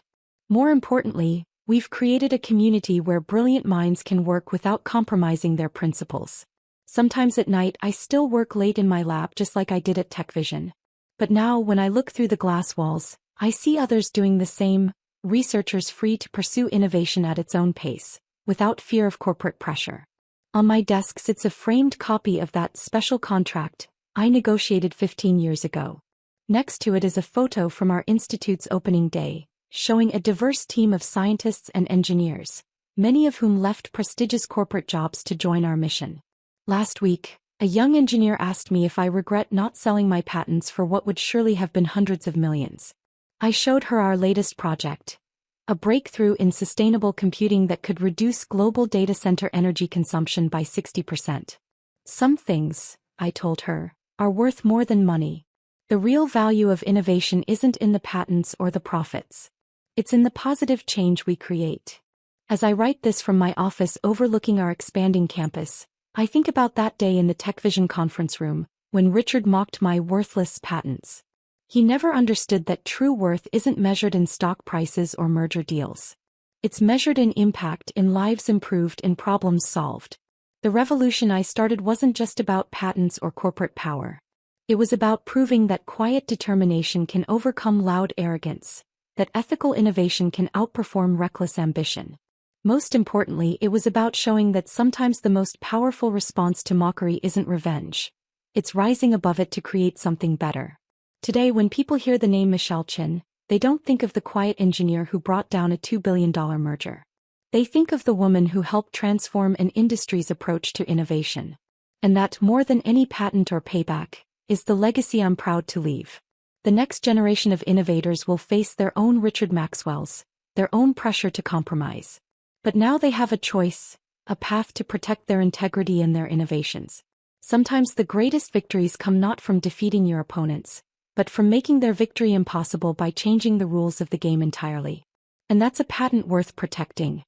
More importantly, we've created a community where brilliant minds can work without compromising their principles. Sometimes at night I still work late in my lab just like I did at TechVision. But now when I look through the glass walls, I see others doing the same, researchers free to pursue innovation at its own pace, without fear of corporate pressure. On my desk sits a framed copy of that special contract I negotiated 15 years ago. Next to it is a photo from our institute's opening day, showing a diverse team of scientists and engineers, many of whom left prestigious corporate jobs to join our mission. Last week, a young engineer asked me if I regret not selling my patents for what would surely have been hundreds of millions. I showed her our latest project, a breakthrough in sustainable computing that could reduce global data center energy consumption by 60%. Some things, I told her, are worth more than money. The real value of innovation isn't in the patents or the profits. It's in the positive change we create. As I write this from my office overlooking our expanding campus, I think about that day in the TechVision conference room, when Richard mocked my worthless patents. He never understood that true worth isn't measured in stock prices or merger deals. It's measured in impact, in lives improved, in problems solved. The revolution I started wasn't just about patents or corporate power. It was about proving that quiet determination can overcome loud arrogance, that ethical innovation can outperform reckless ambition. Most importantly, it was about showing that sometimes the most powerful response to mockery isn't revenge. It's rising above it to create something better. Today, when people hear the name Michelle Chin, they don't think of the quiet engineer who brought down a $2 billion merger. They think of the woman who helped transform an industry's approach to innovation. And that, more than any patent or payback, is the legacy I'm proud to leave. The next generation of innovators will face their own Richard Maxwell's, their own pressure to compromise. But now they have a choice, a path to protect their integrity and their innovations. Sometimes the greatest victories come not from defeating your opponents, but from making their victory impossible by changing the rules of the game entirely. And that's a patent worth protecting.